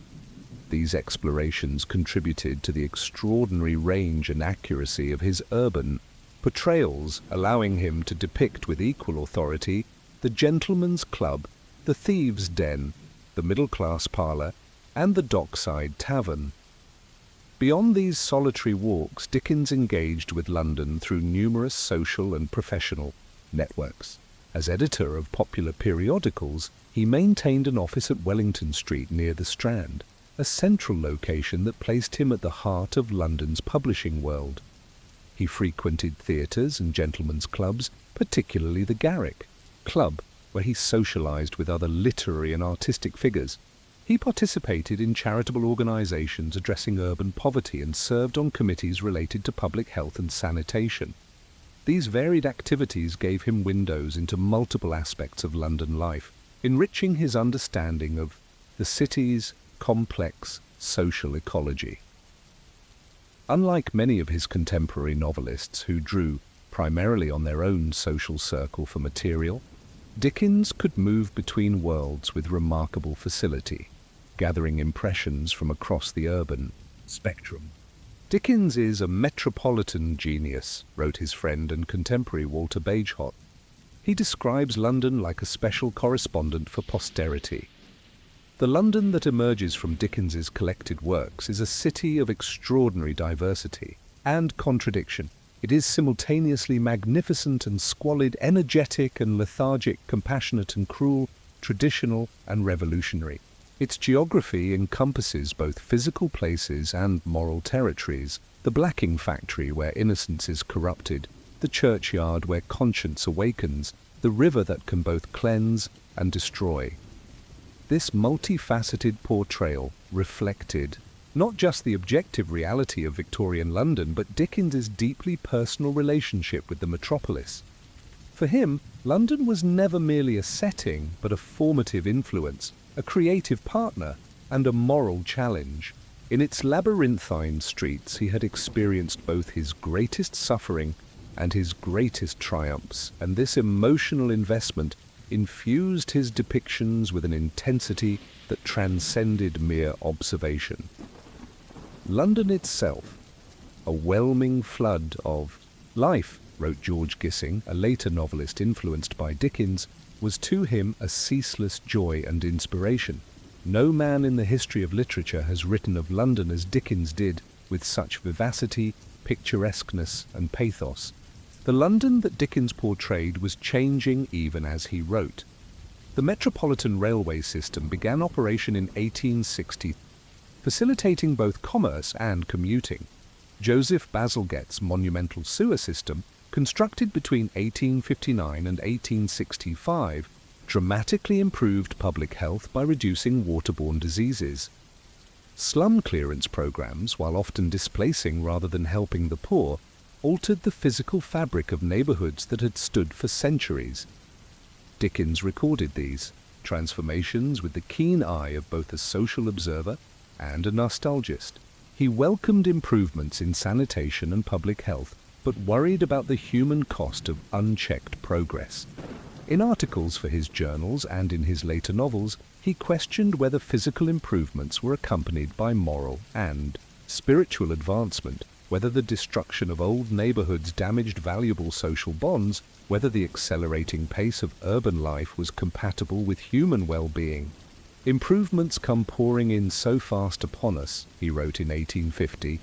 A: These explorations contributed to the extraordinary range and accuracy of his urban portrayals, allowing him to depict with equal authority the gentleman's club, the thieves' den, the middle-class parlour, and the dockside tavern. Beyond these solitary walks, Dickens engaged with London through numerous social and professional networks. As editor of popular periodicals, he maintained an office at Wellington Street near the Strand, a central location that placed him at the heart of London's publishing world. He frequented theatres and gentlemen's clubs, particularly the Garrick Club, where he socialised with other literary and artistic figures. He participated in charitable organisations addressing urban poverty and served on committees related to public health and sanitation. These varied activities gave him windows into multiple aspects of London life, enriching his understanding of the city's complex social ecology. Unlike many of his contemporary novelists who drew primarily on their own social circle for material, Dickens could move between worlds with remarkable facility, gathering impressions from across the urban spectrum. "Dickens is a metropolitan genius," wrote his friend and contemporary Walter Bagehot. "He describes London like a special correspondent for posterity." The London that emerges from Dickens's collected works is a city of extraordinary diversity and contradiction. It is simultaneously magnificent and squalid, energetic and lethargic, compassionate and cruel, traditional and revolutionary. Its geography encompasses both physical places and moral territories: the blacking factory where innocence is corrupted, the churchyard where conscience awakens, the river that can both cleanse and destroy. This multifaceted portrayal reflected not just the objective reality of Victorian London, but Dickens's deeply personal relationship with the metropolis. For him, London was never merely a setting, but a formative influence, a creative partner, and a moral challenge. In its labyrinthine streets, he had experienced both his greatest suffering and his greatest triumphs, and this emotional investment infused his depictions with an intensity that transcended mere observation. London itself, a whelming flood of life, wrote George Gissing, a later novelist influenced by Dickens, was to him a ceaseless joy and inspiration. No man in the history of literature has written of London as Dickens did, with such vivacity, picturesqueness, and pathos. The London that Dickens portrayed was changing even as he wrote. The Metropolitan Railway system began operation in 1860, facilitating both commerce and commuting. Joseph Bazalgette's monumental sewer system, constructed between 1859 and 1865, dramatically improved public health by reducing waterborne diseases. Slum clearance programs, while often displacing rather than helping the poor, altered the physical fabric of neighborhoods that had stood for centuries. Dickens recorded these transformations with the keen eye of both a social observer and a nostalgist. He welcomed improvements in sanitation and public health, but worried about the human cost of unchecked progress. In articles for his journals and in his later novels, he questioned whether physical improvements were accompanied by moral and spiritual advancement, whether the destruction of old neighborhoods damaged valuable social bonds, whether the accelerating pace of urban life was compatible with human well-being. Improvements come pouring in so fast upon us, he wrote in 1850,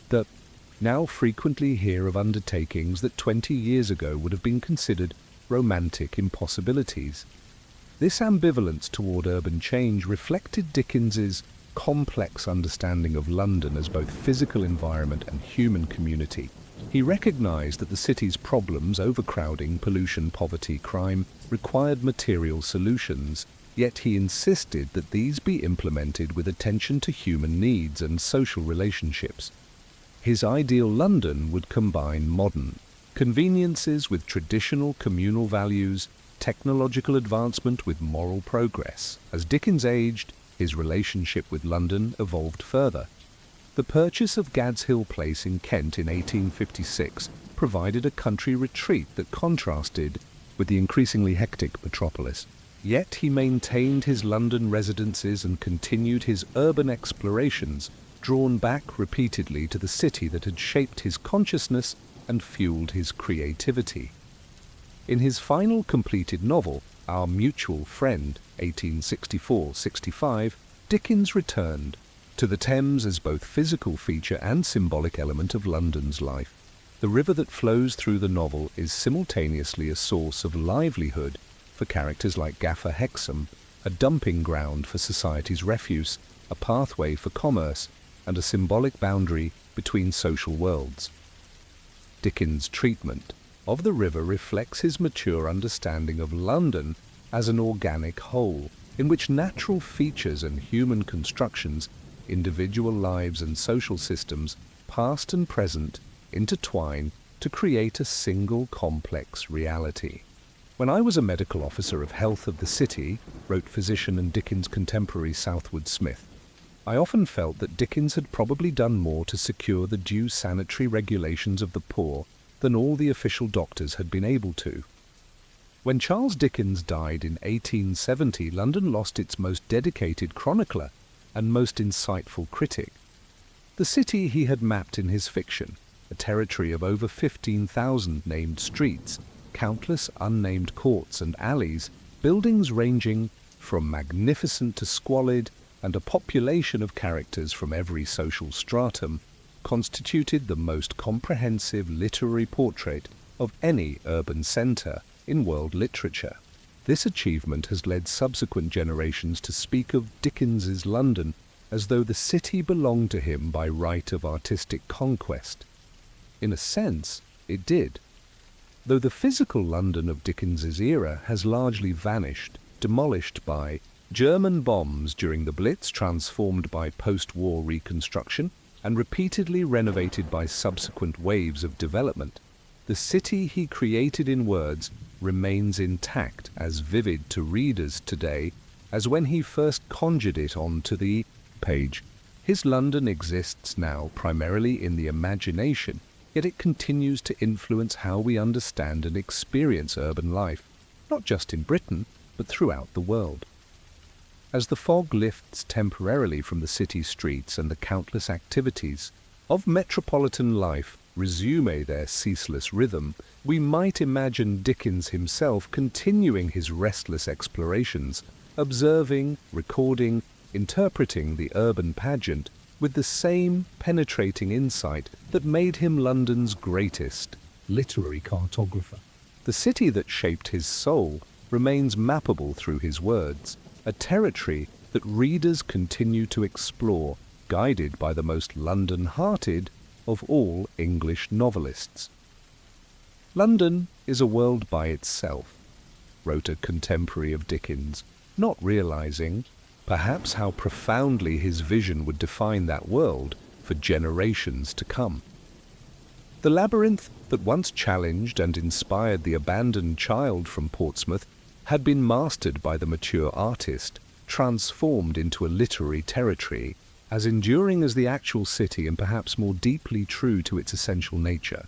A: that now frequently hear of undertakings that 20 years ago would have been considered romantic impossibilities. This ambivalence toward urban change reflected Dickens's complex understanding of London as both physical environment and human community. He recognized that the city's problems, overcrowding, pollution, poverty, crime, required material solutions, yet he insisted that these be implemented with attention to human needs and social relationships. His ideal London would combine modern conveniences with traditional communal values, technological advancement with moral progress. As Dickens aged, his relationship with London evolved further. The purchase of Gad's Hill Place in Kent in 1856 provided a country retreat that contrasted with the increasingly hectic metropolis. Yet he maintained his London residences and continued his urban explorations, drawn back repeatedly to the city that had shaped his consciousness and fueled his creativity. In his final completed novel, Our Mutual Friend, 1864-65, Dickens returned to the Thames as both physical feature and symbolic element of London's life. The river that flows through the novel is simultaneously a source of livelihood for characters like Gaffer Hexam, a dumping ground for society's refuse, a pathway for commerce, and a symbolic boundary between social worlds. Dickens' treatment of the river reflects his mature understanding of London as an organic whole, in which natural features and human constructions, individual lives and social systems, past and present, intertwine to create a single complex reality. When I was a medical officer of health of the city, wrote physician and Dickens contemporary Southwood Smith, I often felt that Dickens had probably done more to secure the due sanitary regulations of the poor than all the official doctors had been able to. When Charles Dickens died in 1870, London lost its most dedicated chronicler and most insightful critic. The city he had mapped in his fiction, a territory of over 15,000 named streets, countless unnamed courts and alleys, buildings ranging from magnificent to squalid, and a population of characters from every social stratum, constituted the most comprehensive literary portrait of any urban centre in world literature. This achievement has led subsequent generations to speak of Dickens's London as though the city belonged to him by right of artistic conquest. In a sense, it did. Though the physical London of Dickens's era has largely vanished, demolished by German bombs during the Blitz, transformed by post-war reconstruction, and repeatedly renovated by subsequent waves of development, the city he created in words remains intact, as vivid to readers today as when he first conjured it onto the page. His London exists now primarily in the imagination, yet it continues to influence how we understand and experience urban life. not just in Britain, but throughout the world. As the fog lifts temporarily from the city streets and the countless activities of metropolitan life resume their ceaseless rhythm, we might imagine Dickens himself continuing his restless explorations, observing, recording, interpreting the urban pageant with the same penetrating insight that made him London's greatest literary cartographer. The city that shaped his soul remains mappable through his words, a territory that readers continue to explore, guided by the most London-hearted of all English novelists. "London is a world by itself," wrote a contemporary of Dickens, not realizing, perhaps, how profoundly his vision would define that world for generations to come. The labyrinth that once challenged and inspired the abandoned child from Portsmouth had been mastered by the mature artist, transformed into a literary territory, as enduring as the actual city and perhaps more deeply true to its essential nature.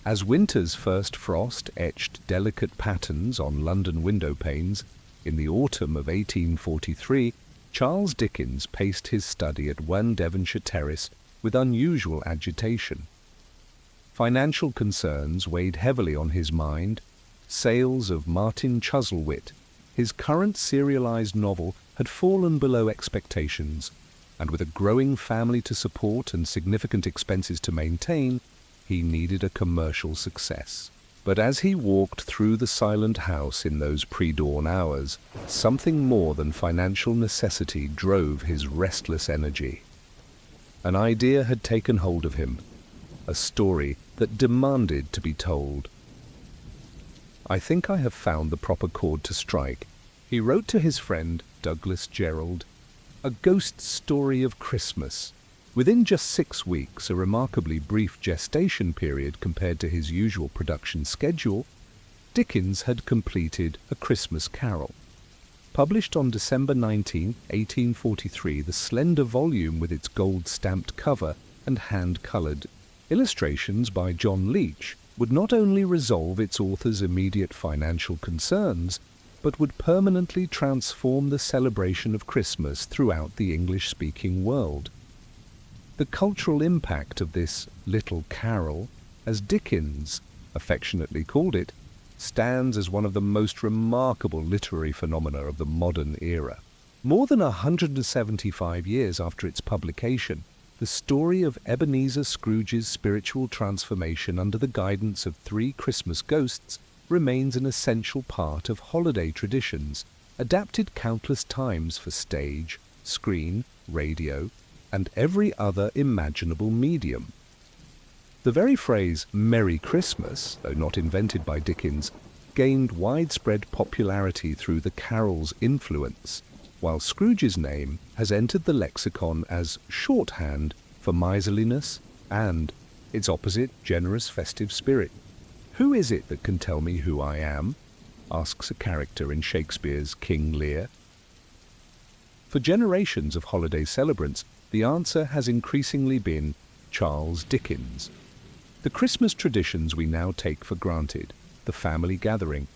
A: As winter's first frost etched delicate patterns on London window panes, in the autumn of 1843, Charles Dickens paced his study at 1 Devonshire Terrace with unusual agitation. Financial concerns weighed heavily on his mind. Sales of Martin Chuzzlewit, his current serialized novel, had fallen below expectations, and with a growing family to support and significant expenses to maintain, he needed a commercial success. But as he walked through the silent house in those pre-dawn hours, something more than financial necessity drove his restless energy. An idea had taken hold of him, a story that demanded to be told. "I think I have found the proper chord to strike," he wrote to his friend Douglas Jerrold. "A ghost story of Christmas." Within just 6 weeks, a remarkably brief gestation period compared to his usual production schedule, Dickens had completed A Christmas Carol. Published on December 19, 1843, the slender volume with its gold-stamped cover and hand-coloured illustrations by John Leech would not only resolve its author's immediate financial concerns, but would permanently transform the celebration of Christmas throughout the English-speaking world. The cultural impact of this little carol, as Dickens affectionately called it, stands as one of the most remarkable literary phenomena of the modern era. More than 175 years after its publication, the story of Ebenezer Scrooge's spiritual transformation under the guidance of 3 Christmas ghosts remains an essential part of holiday traditions, adapted countless times for stage, screen, radio, and every other imaginable medium. The very phrase "Merry Christmas," though not invented by Dickens, gained widespread popularity through the carol's influence, while Scrooge's name has entered the lexicon as shorthand for miserliness and, its opposite, generous festive spirit. "Who is it that can tell me who I am?" asks a character in Shakespeare's King Lear. For generations of holiday celebrants, the answer has increasingly been Charles Dickens. The Christmas traditions we now take for granted, the family gathering,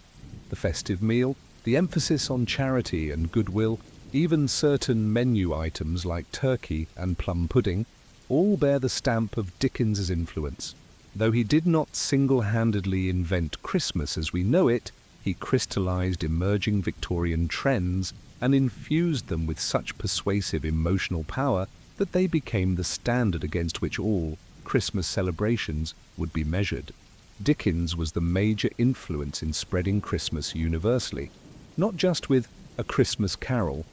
A: the festive meal, the emphasis on charity and goodwill, even certain menu items like turkey and plum pudding, all bear the stamp of Dickens's influence. Though he did not single-handedly invent Christmas as we know it, he crystallized emerging Victorian trends and infused them with such persuasive emotional power that they became the standard against which all Christmas celebrations would be measured. Dickens was the major influence in spreading Christmas universally, not just with A Christmas Carol,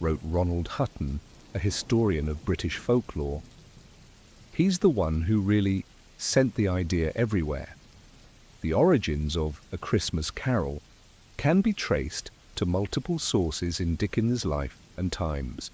A: wrote Ronald Hutton, a historian of British folklore. He's the one who really sent the idea everywhere. The origins of A Christmas Carol can be traced to multiple sources in Dickens' life and times.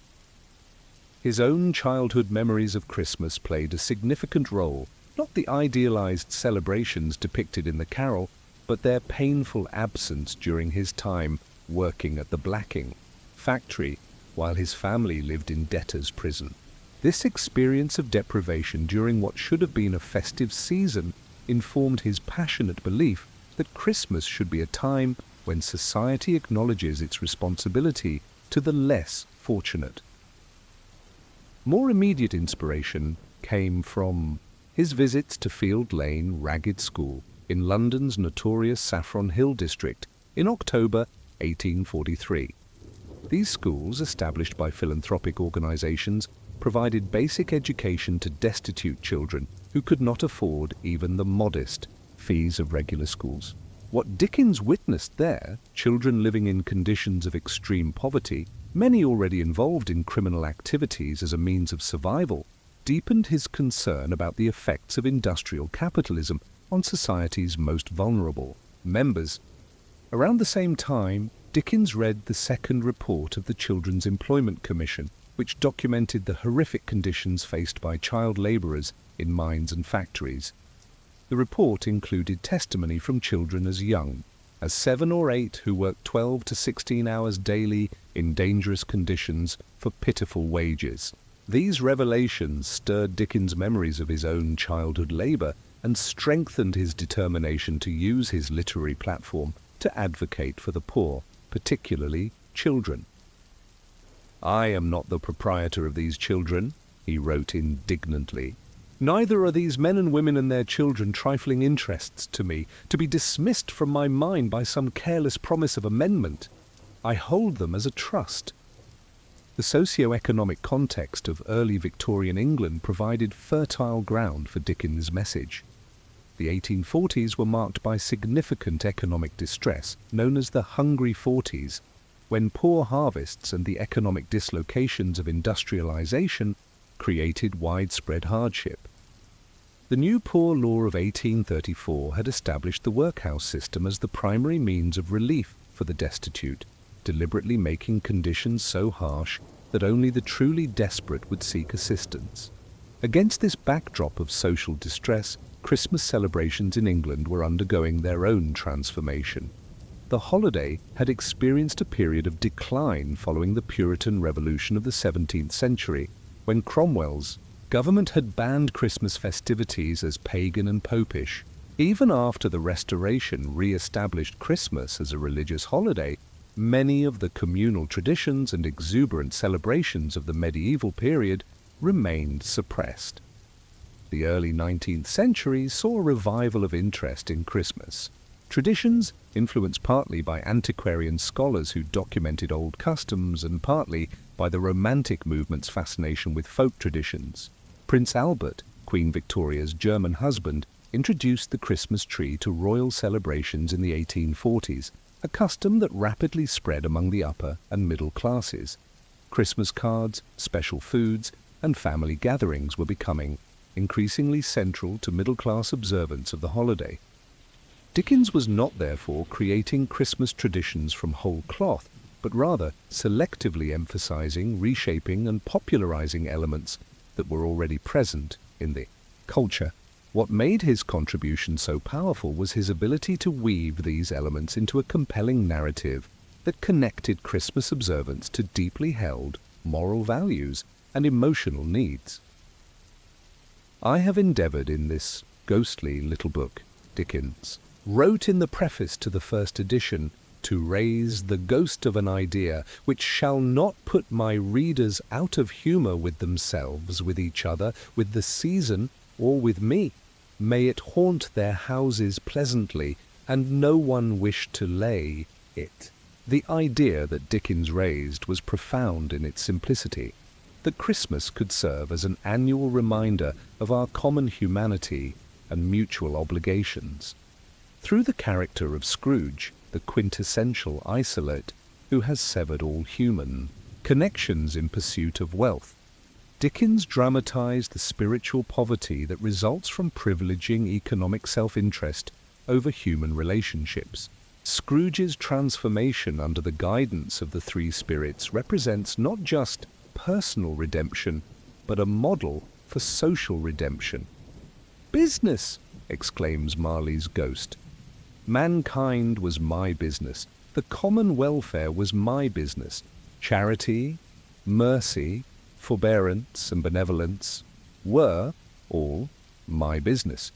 A: His own childhood memories of Christmas played a significant role, not the idealized celebrations depicted in the carol, but their painful absence during his time working at the blacking factory while his family lived in debtor's prison. This experience of deprivation during what should have been a festive season informed his passionate belief that Christmas should be a time when society acknowledges its responsibility to the less fortunate. More immediate inspiration came from his visits to Field Lane Ragged School in London's notorious Saffron Hill district in October 1843. These schools, established by philanthropic organisations, provided basic education to destitute children who could not afford even the modest fees of regular schools. What Dickens witnessed there, children living in conditions of extreme poverty, many already involved in criminal activities as a means of survival, deepened his concern about the effects of industrial capitalism on society's most vulnerable members. Around the same time, Dickens read the second report of the Children's Employment Commission, which documented the horrific conditions faced by child labourers in mines and factories. The report included testimony from children as young as 7 or 8 who worked 12 to 16 hours daily in dangerous conditions for pitiful wages. These revelations stirred Dickens' memories of his own childhood labour and strengthened his determination to use his literary platform to advocate for the poor, particularly children. "I am not the proprietor of these children," he wrote indignantly. "Neither are these men and women and their children trifling interests to me, to be dismissed from my mind by some careless promise of amendment. I hold them as a trust." The socio-economic context of early Victorian England provided fertile ground for Dickens' message. The 1840s were marked by significant economic distress, known as the Hungry Forties, when poor harvests and the economic dislocations of industrialization created widespread hardship. The new Poor Law of 1834 had established the workhouse system as the primary means of relief for the destitute, deliberately making conditions so harsh that only the truly desperate would seek assistance. Against this backdrop of social distress, Christmas celebrations in England were undergoing their own transformation. The holiday had experienced a period of decline following the Puritan Revolution of the 17th century, when Cromwell's government had banned Christmas festivities as pagan and popish. Even after the Restoration re-established Christmas as a religious holiday, many of the communal traditions and exuberant celebrations of the medieval period remained suppressed. The early 19th century saw a revival of interest in Christmas. Traditions, influenced partly by antiquarian scholars who documented old customs and partly by the Romantic movement's fascination with folk traditions. Prince Albert, Queen Victoria's German husband, introduced the Christmas tree to royal celebrations in the 1840s, a custom that rapidly spread among the upper and middle classes. Christmas cards, special foods, and family gatherings were becoming increasingly central to middle-class observance of the holiday. Dickens was not, therefore, creating Christmas traditions from whole cloth, but rather selectively emphasizing, reshaping, and popularizing elements that were already present in the culture. What made his contribution so powerful was his ability to weave these elements into a compelling narrative that connected Christmas observance to deeply held moral values and emotional needs. I have endeavored in this ghostly little book, Dickens wrote in the preface to the first edition, to raise the ghost of an idea which shall not put my readers out of humour with themselves, with each other, with the season, or with me. May it haunt their houses pleasantly, and no one wish to lay it. The idea that Dickens raised was profound in its simplicity, that Christmas could serve as an annual reminder of our common humanity and mutual obligations. Through the character of Scrooge, the quintessential isolate who has severed all human connections in pursuit of wealth, Dickens dramatized the spiritual poverty that results from privileging economic self-interest over human relationships. Scrooge's transformation under the guidance of the three spirits represents not just personal redemption, but a model for social redemption. "Business!" exclaims Marley's ghost. "Mankind was my business. The common welfare was my business. Charity, mercy, forbearance, and benevolence were all my business."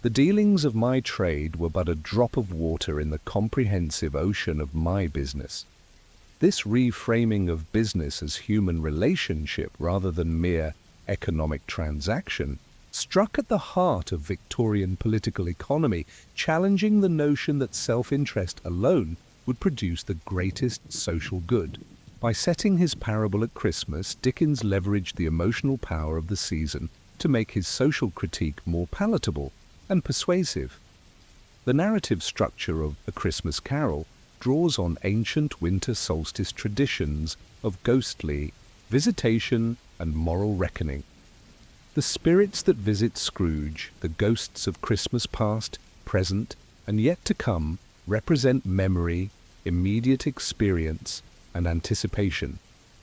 A: The dealings of my trade were but a drop of water in the comprehensive ocean of my business. This reframing of business as human relationship rather than mere economic transaction struck at the heart of Victorian political economy, challenging the notion that self-interest alone would produce the greatest social good. By setting his parable at Christmas, Dickens leveraged the emotional power of the season to make his social critique more palatable and persuasive. The narrative structure of A Christmas Carol draws on ancient winter solstice traditions of ghostly visitation and moral reckoning. The spirits that visit Scrooge, the ghosts of Christmas past, present, and yet to come, represent memory, immediate experience, and anticipation,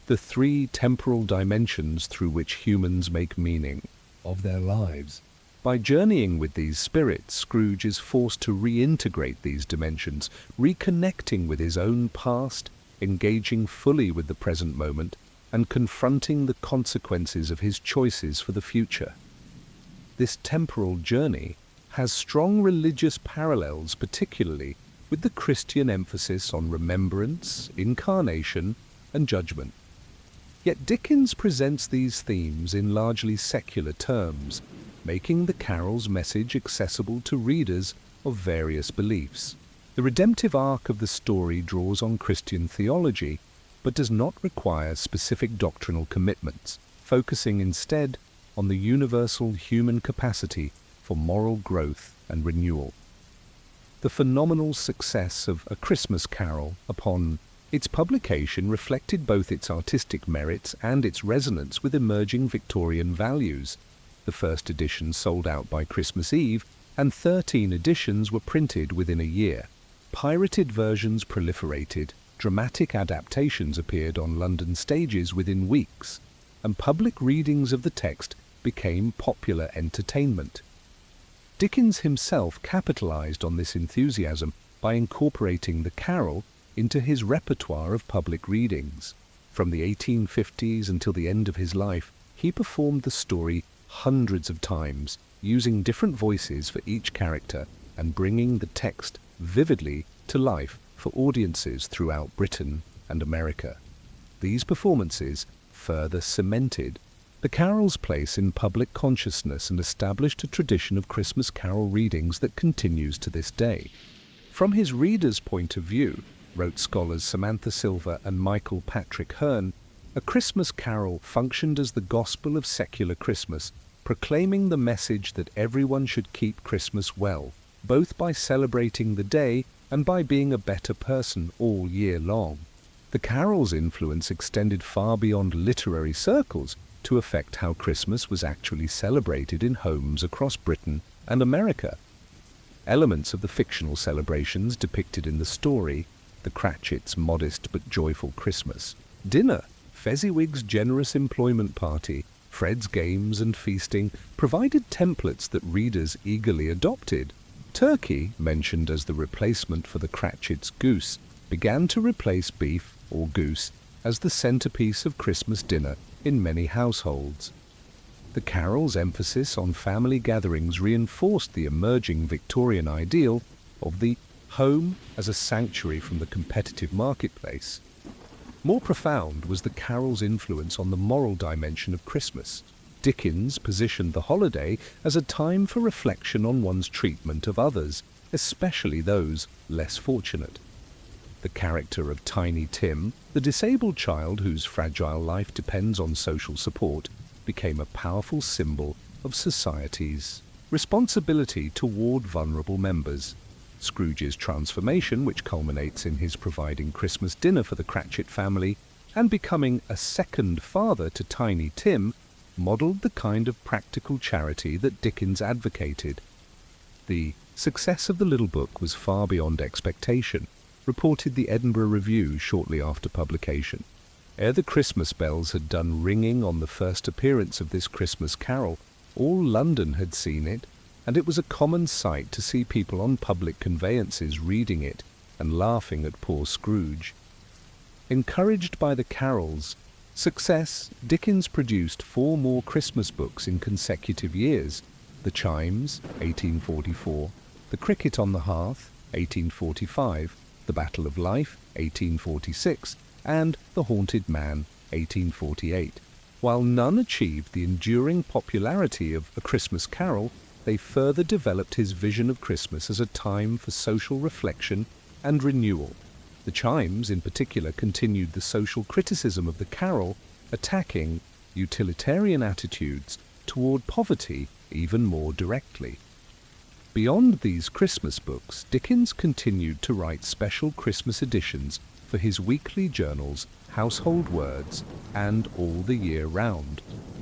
A: the three temporal dimensions through which humans make meaning of their lives. By journeying with these spirits, Scrooge is forced to reintegrate these dimensions, reconnecting with his own past, engaging fully with the present moment, and confronting the consequences of his choices for the future. This temporal journey has strong religious parallels, particularly with the Christian emphasis on remembrance, incarnation, and judgment. Yet Dickens presents these themes in largely secular terms, making the carol's message accessible to readers of various beliefs. The redemptive arc of the story draws on Christian theology, but does not require specific doctrinal commitments, focusing instead on the universal human capacity for moral growth and renewal. The phenomenal success of A Christmas Carol upon its publication reflected both its artistic merits and its resonance with emerging Victorian values. The first edition sold out by Christmas Eve, and 13 editions were printed within a year. Pirated versions proliferated, dramatic adaptations appeared on London stages within weeks, and public readings of the text became popular entertainment. Dickens himself capitalized on this enthusiasm by incorporating the carol into his repertoire of public readings. From the 1850s until the end of his life, he performed the story hundreds of times, using different voices for each character and bringing the text vividly to life for audiences throughout Britain and America. These performances further cemented the carol's place in public consciousness and established a tradition of Christmas carol readings that continues to this day. From his reader's point of view, wrote scholars Samantha Silver and Michael Patrick Hearn, A Christmas Carol functioned as the gospel of secular Christmas, proclaiming the message that everyone should keep Christmas well, both by celebrating the day and by being a better person all year long. The carol's influence extended far beyond literary circles to affect how Christmas was actually celebrated in homes across Britain and America. Elements of the fictional celebrations depicted in the story, the Cratchits' modest but joyful Christmas dinner, Fezziwig's generous employment party, Fred's games and feasting, provided templates that readers eagerly adopted. Turkey, mentioned as the replacement for the Cratchits' goose, began to replace beef or goose as the centerpiece of Christmas dinner in many households. The carol's emphasis on family gatherings reinforced the emerging Victorian ideal of the home as a sanctuary from the competitive marketplace. More profound was the carol's influence on the moral dimension of Christmas. Dickens positioned the holiday as a time for reflection on one's treatment of others, especially those less fortunate. The character of Tiny Tim, the disabled child whose fragile life depends on social support, became a powerful symbol of society's responsibility toward vulnerable members. Scrooge's transformation, which culminates in his providing Christmas dinner for the Cratchit family and becoming a second father to Tiny Tim, modelled the kind of practical charity that Dickens advocated. The success of the little book was far beyond expectation, reported the Edinburgh Review shortly after publication. Ere the Christmas bells had done ringing on the first appearance of this Christmas carol, all London had seen it, and it was a common sight to see people on public conveyances reading it and laughing at poor Scrooge. Encouraged by the carol's success, Dickens produced 4 more Christmas books in consecutive years, The Chimes, 1844, The Cricket on the Hearth, 1845, The Battle of Life, 1846, and The Haunted Man, 1848. While none achieved the enduring popularity of A Christmas Carol, they further developed his vision of Christmas as a time for social reflection and renewal. The Chimes, in particular, continued the social criticism of the carol, attacking utilitarian attitudes toward poverty even more directly. Beyond these Christmas books, Dickens continued to write special Christmas editions for his weekly journals, Household Words, and All the Year Round.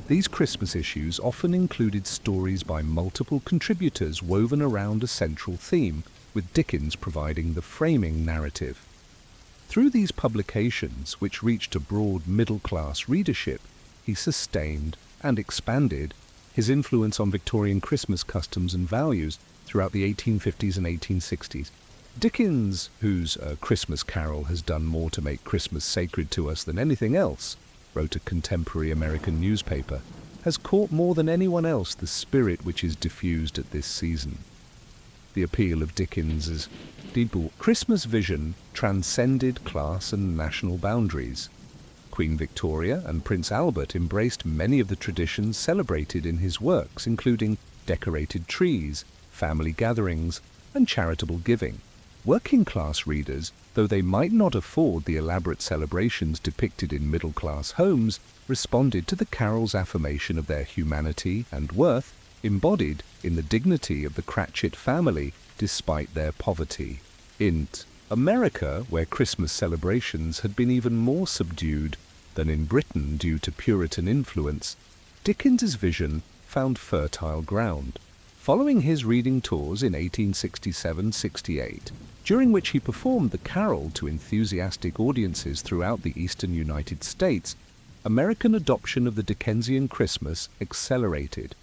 A: These Christmas issues often included stories by multiple contributors woven around a central theme, with Dickens providing the framing narrative. Through these publications, which reached a broad middle-class readership, he sustained and expanded his influence on Victorian Christmas customs and values throughout the 1850s and 1860s. Dickens, whose A Christmas Carol has done more to make Christmas sacred to us than anything else, wrote a contemporary American newspaper, has caught more than anyone else the spirit which is diffused at this season. The appeal of Dickens's deep Christmas vision transcended class and national boundaries. Queen Victoria and Prince Albert embraced many of the traditions celebrated in his works, including decorated trees, family gatherings, and charitable giving. Working-class readers, though they might not afford the elaborate celebrations depicted in middle-class homes, responded to the carol's affirmation of their humanity and worth, embodied in the dignity of the Cratchit family despite their poverty. In America, where Christmas celebrations had been even more subdued than in Britain due to Puritan influence, Dickens's vision found fertile ground. Following his reading tours in 1867-68, during which he performed the carol to enthusiastic audiences throughout the eastern United States, American adoption of the Dickensian Christmas accelerated.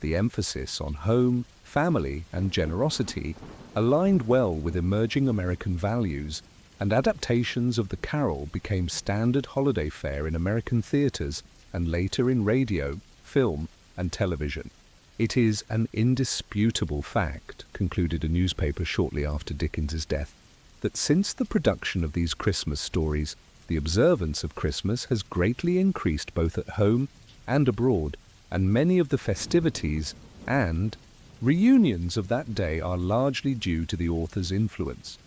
A: The emphasis on home, family, and generosity aligned well with emerging American values, and adaptations of the carol became standard holiday fare in American theaters and later in radio, film, and television. It is an indisputable fact, concluded a newspaper shortly after Dickens's death, that since the production of these Christmas stories, the observance of Christmas has greatly increased both at home and abroad, and many of the festivities and reunions of that day are largely due to the author's influence.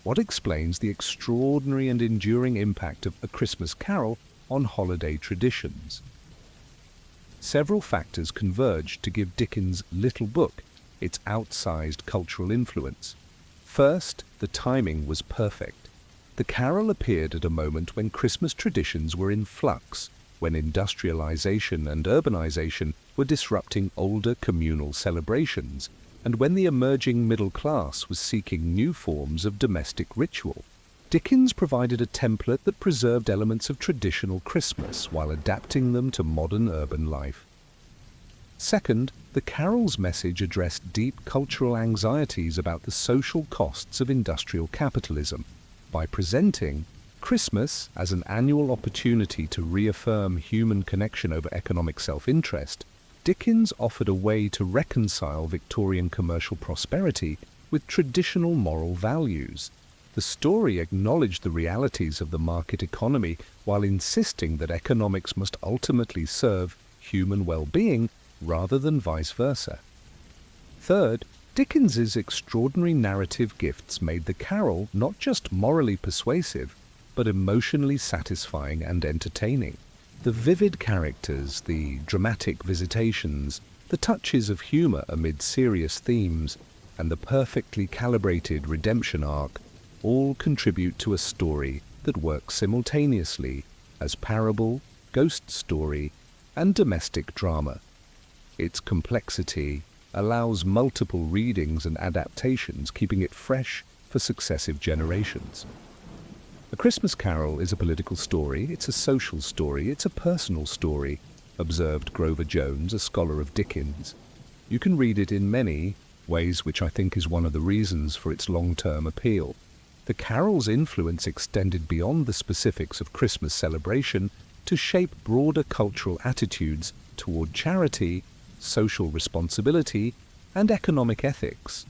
A: What explains the extraordinary and enduring impact of A Christmas Carol on holiday traditions? Several factors converged to give Dickens' little book its outsized cultural influence. First, the timing was perfect. The carol appeared at a moment when Christmas traditions were in flux, when industrialization and urbanization were disrupting older communal celebrations, and when the emerging middle class was seeking new forms of domestic ritual. Dickens provided a template that preserved elements of traditional Christmas while adapting them to modern urban life. Second, the carol's message addressed deep cultural anxieties about the social costs of industrial capitalism. By presenting Christmas as an annual opportunity to reaffirm human connection over economic self-interest, Dickens offered a way to reconcile Victorian commercial prosperity with traditional moral values. The story acknowledged the realities of the market economy while insisting that economics must ultimately serve human well-being rather than vice versa. Third, Dickens's extraordinary narrative gifts made the carol not just morally persuasive, but emotionally satisfying and entertaining. The vivid characters, the dramatic visitations, the touches of humor amid serious themes, and the perfectly calibrated redemption arc all contribute to a story that works simultaneously as parable, ghost story, and domestic drama. Its complexity allows multiple readings and adaptations, keeping it fresh for successive generations. A Christmas Carol is a political story, it's a social story, it's a personal story, observed Grover Jones, a scholar of Dickens. You can read it in many ways, which I think is one of the reasons for its long-term appeal. The carol's influence extended beyond the specifics of Christmas celebration to shape broader cultural attitudes toward charity, social responsibility, and economic ethics.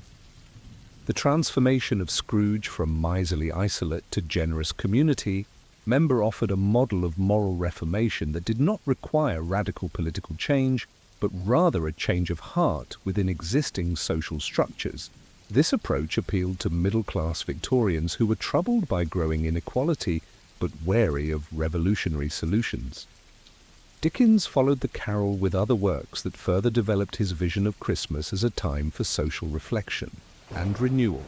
A: The transformation of Scrooge from miserly isolate to generous community member offered a model of moral reformation that did not require radical political change, but rather a change of heart within existing social structures. This approach appealed to middle-class Victorians who were troubled by growing inequality but wary of revolutionary solutions. Dickens followed the carol with other works that further developed his vision of Christmas as a time for social reflection and renewal.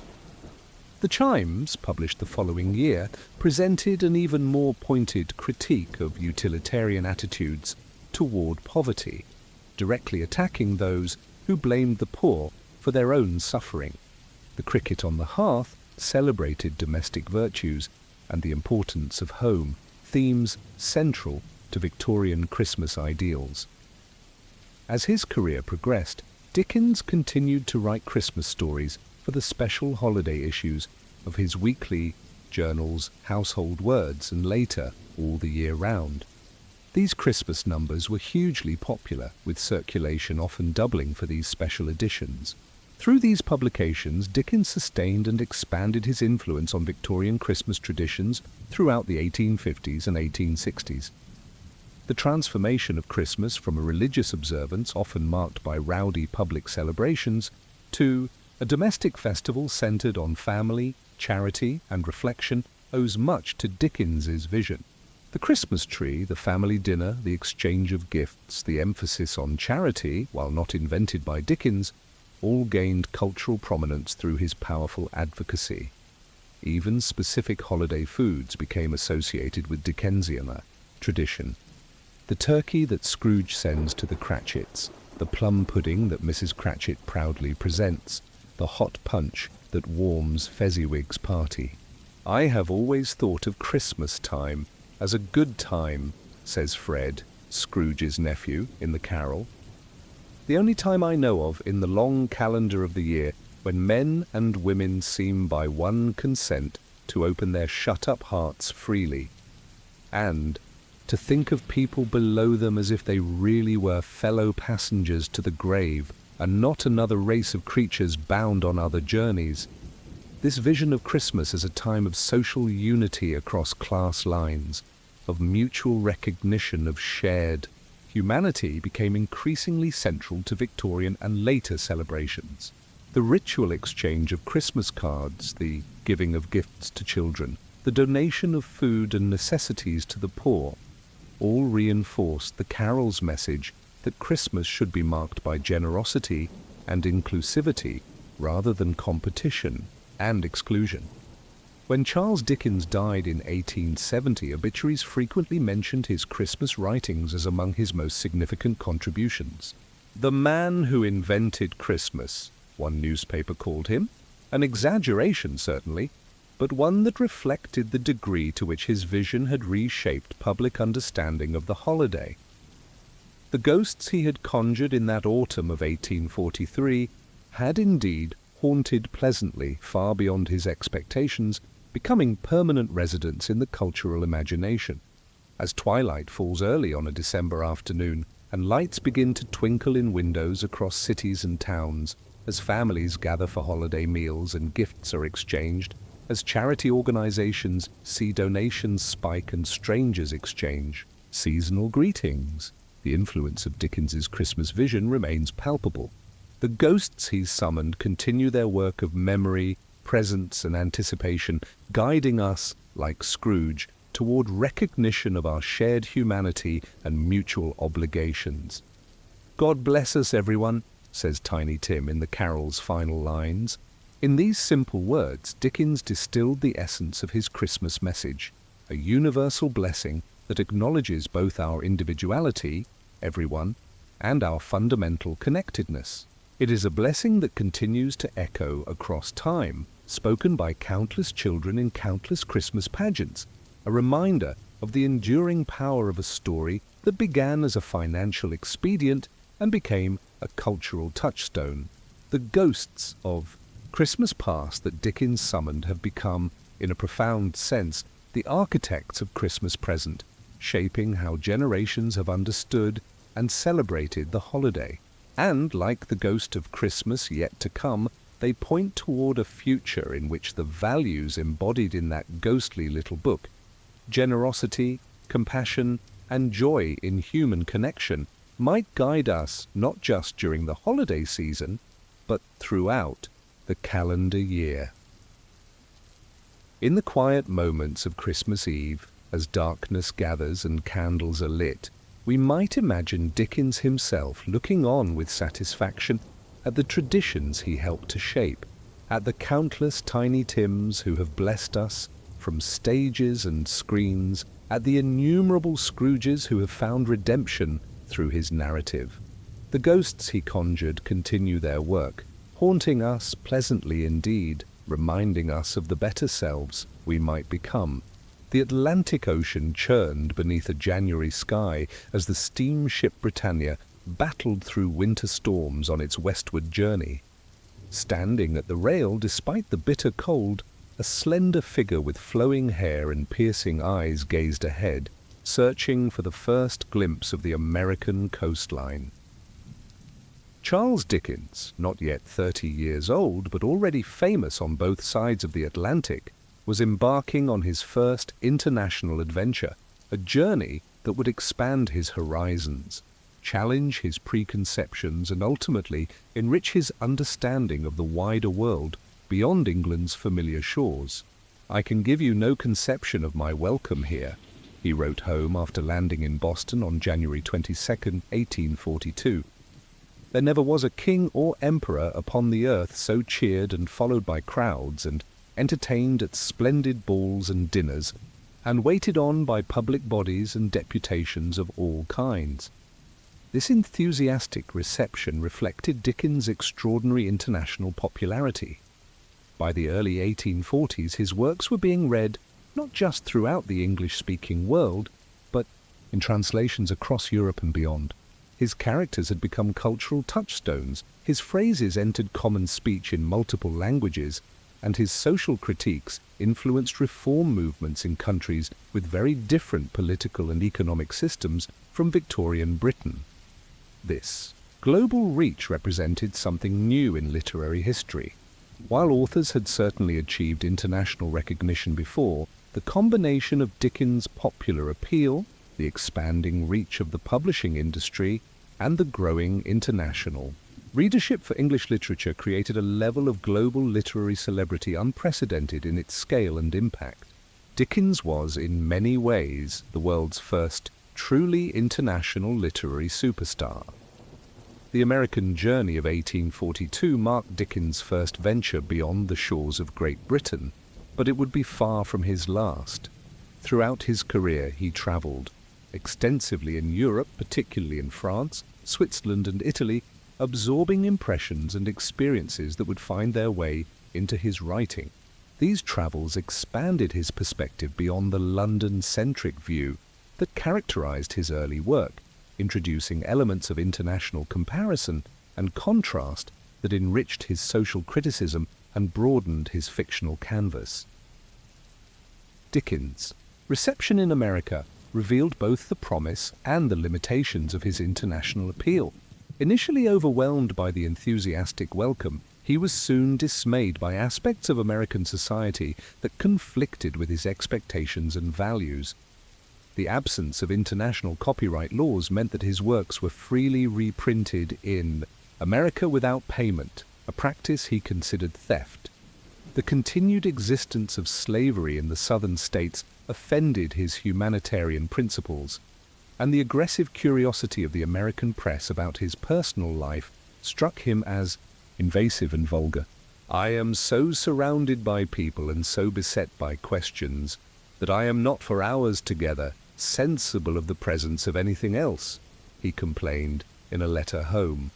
A: The Chimes, published the following year, presented an even more pointed critique of utilitarian attitudes toward poverty, directly attacking those who blamed the poor for their own suffering. The Cricket on the Hearth celebrated domestic virtues and the importance of home, themes central to Victorian Christmas ideals. As his career progressed, Dickens continued to write Christmas stories for the special holiday issues of his weekly journals Household Words and later All the Year Round. These Christmas numbers were hugely popular, with circulation often doubling for these special editions. Through these publications, Dickens sustained and expanded his influence on Victorian Christmas traditions throughout the 1850s and 1860s. The transformation of Christmas from a religious observance often marked by rowdy public celebrations to a domestic festival centered on family, charity, and reflection owes much to Dickens's vision. The Christmas tree, the family dinner, the exchange of gifts, the emphasis on charity, while not invented by Dickens, all gained cultural prominence through his powerful advocacy. Even specific holiday foods became associated with Dickensian tradition. The turkey that Scrooge sends to the Cratchits, the plum pudding that Mrs. Cratchit proudly presents, the hot punch that warms Fezziwig's party. "I have always thought of Christmas time as a good time," says Fred, Scrooge's nephew, in the carol. "The only time I know of in the long calendar of the year when men and women seem by one consent to open their shut-up hearts freely, and to think of people below them as if they really were fellow passengers to the grave and not another race of creatures bound on other journeys. This vision of Christmas as a time of social unity across class lines, of mutual recognition of shared humanity became increasingly central to Victorian and later celebrations. The ritual exchange of Christmas cards, the giving of gifts to children, the donation of food and necessities to the poor, all reinforced the carol's message that Christmas should be marked by generosity and inclusivity rather than competition and exclusion. When Charles Dickens died in 1870, obituaries frequently mentioned his Christmas writings as among his most significant contributions. "The man who invented Christmas," one newspaper called him, an exaggeration certainly, but one that reflected the degree to which his vision had reshaped public understanding of the holiday. The ghosts he had conjured in that autumn of 1843 had indeed haunted pleasantly far beyond his expectations, becoming permanent residents in the cultural imagination. As twilight falls early on a December afternoon, and lights begin to twinkle in windows across cities and towns, as families gather for holiday meals and gifts are exchanged, as charity organizations see donations spike and strangers exchange seasonal greetings, the influence of Dickens's Christmas vision remains palpable. The ghosts he's summoned continue their work of memory, presence, and anticipation, guiding us, like Scrooge, toward recognition of our shared humanity and mutual obligations. "God bless us, everyone," says Tiny Tim in the carol's final lines. In these simple words, Dickens distilled the essence of his Christmas message, a universal blessing that acknowledges both our individuality, everyone, and our fundamental connectedness. It is a blessing that continues to echo across time, spoken by countless children in countless Christmas pageants, a reminder of the enduring power of a story that began as a financial expedient and became a cultural touchstone. The ghosts of Christmas past that Dickens summoned have become, in a profound sense, the architects of Christmas present, shaping how generations have understood and celebrated the holiday. And, like the ghost of Christmas yet to come, they point toward a future in which the values embodied in that ghostly little book, generosity, compassion, and joy in human connection, might guide us not just during the holiday season, but throughout the calendar year. In the quiet moments of Christmas Eve, as darkness gathers and candles are lit, we might imagine Dickens himself looking on with satisfaction at the traditions he helped to shape, at the countless Tiny Tims who have blessed us from stages and screens, at the innumerable Scrooges who have found redemption through his narrative. The ghosts he conjured continue their work, haunting us pleasantly indeed, reminding us of the better selves we might become. The Atlantic Ocean churned beneath a January sky as the steamship Britannia battled through winter storms on its westward journey. Standing at the rail despite the bitter cold, a slender figure with flowing hair and piercing eyes gazed ahead, searching for the first glimpse of the American coastline. Charles Dickens, not yet 30 years old but already famous on both sides of the Atlantic, was embarking on his first international adventure, a journey that would expand his horizons, challenge his preconceptions, and ultimately enrich his understanding of the wider world beyond England's familiar shores. "I can give you no conception of my welcome here," he wrote home after landing in Boston on January 22, 1842. "There never was a king or emperor upon the earth so cheered and followed by crowds, and entertained at splendid balls and dinners, and waited on by public bodies and deputations of all kinds." This enthusiastic reception reflected Dickens' extraordinary international popularity. By the early 1840s, his works were being read not just throughout the English-speaking world, but in translations across Europe and beyond. His characters had become cultural touchstones, his phrases entered common speech in multiple languages, and his social critiques influenced reform movements in countries with very different political and economic systems from Victorian Britain. This global reach represented something new in literary history. While authors had certainly achieved international recognition before, the combination of Dickens' popular appeal, the expanding reach of the publishing industry, and the growing international readership for English literature created a level of global literary celebrity unprecedented in its scale and impact. Dickens was, in many ways, the world's first truly international literary superstar. The American journey of 1842 marked Dickens' first venture beyond the shores of Great Britain, but it would be far from his last. Throughout his career he travelled extensively in Europe, particularly in France, Switzerland and Italy, absorbing impressions and experiences that would find their way into his writing. These travels expanded his perspective beyond the London-centric view that characterized his early work, introducing elements of international comparison and contrast that enriched his social criticism and broadened his fictional canvas. Dickens' reception in America revealed both the promise and the limitations of his international appeal. Initially overwhelmed by the enthusiastic welcome, he was soon dismayed by aspects of American society that conflicted with his expectations and values. The absence of international copyright laws meant that his works were freely reprinted in America without payment, a practice he considered theft. The continued existence of slavery in the southern states offended his humanitarian principles, and the aggressive curiosity of the American press about his personal life struck him as invasive and vulgar. "I am so surrounded by people and so beset by questions that I am not for hours together sensible of the presence of anything else," he complained in a letter home.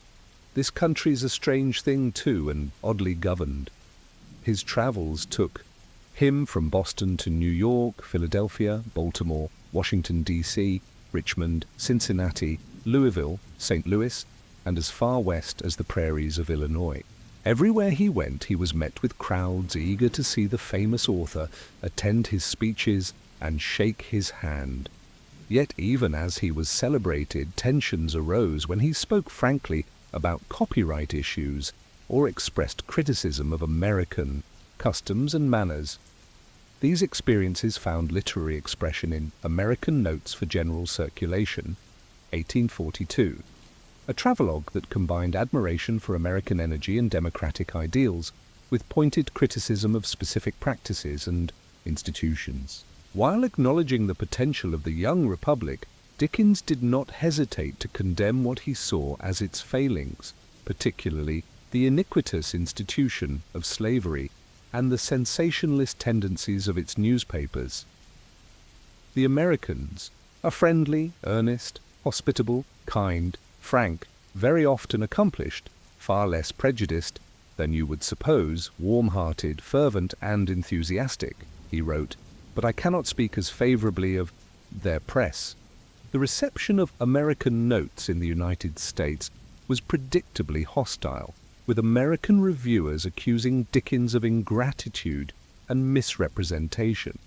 A: "This country's a strange thing too, and oddly governed." His travels took him from Boston to New York, Philadelphia, Baltimore, Washington, D.C., Richmond, Cincinnati, Louisville, St. Louis, and as far west as the prairies of Illinois. Everywhere he went, he was met with crowds eager to see the famous author, attend his speeches, and shake his hand. Yet even as he was celebrated, tensions arose when he spoke frankly about copyright issues or expressed criticism of American customs and manners. These experiences found literary expression in American Notes for General Circulation, 1842, a travelogue that combined admiration for American energy and democratic ideals with pointed criticism of specific practices and institutions. While acknowledging the potential of the young republic, Dickens did not hesitate to condemn what he saw as its failings, particularly the iniquitous institution of slavery and the sensationalist tendencies of its newspapers. The Americans are friendly, earnest, hospitable, kind, frank, very often accomplished, far less prejudiced than you would suppose, warm-hearted, fervent, and enthusiastic, he wrote, but I cannot speak as favorably of their press. The reception of American Notes in the United States was predictably hostile, with American reviewers accusing Dickens of ingratitude and misrepresentation.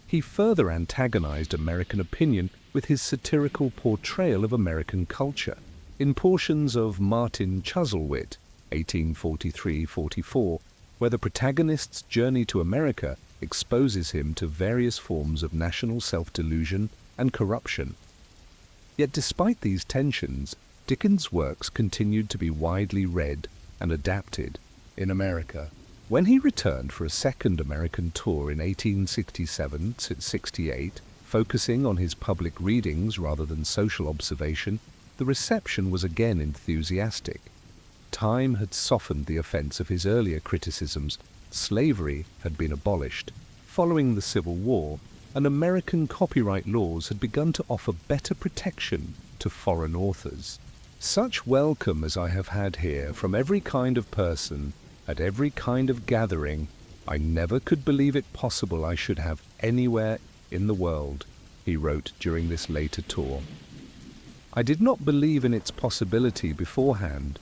A: He further antagonized American opinion with his satirical portrayal of American culture. In portions of Martin Chuzzlewit, 1843-44, where the protagonist's journey to America exposes him to various forms of national self-delusion and corruption. Yet despite these tensions, Dickens' works continued to be widely read and adapted in America. When he returned for a second American tour in 1867-68, focusing on his public readings rather than social observation, the reception was again enthusiastic. Time had softened the offense of his earlier criticisms. Slavery had been abolished. Following the Civil War, and American copyright laws had begun to offer better protection to foreign authors. Such welcome as I have had here from every kind of person, at every kind of gathering, I never could believe it possible I should have anywhere in the world, he wrote during this later tour. I did not believe in its possibility beforehand,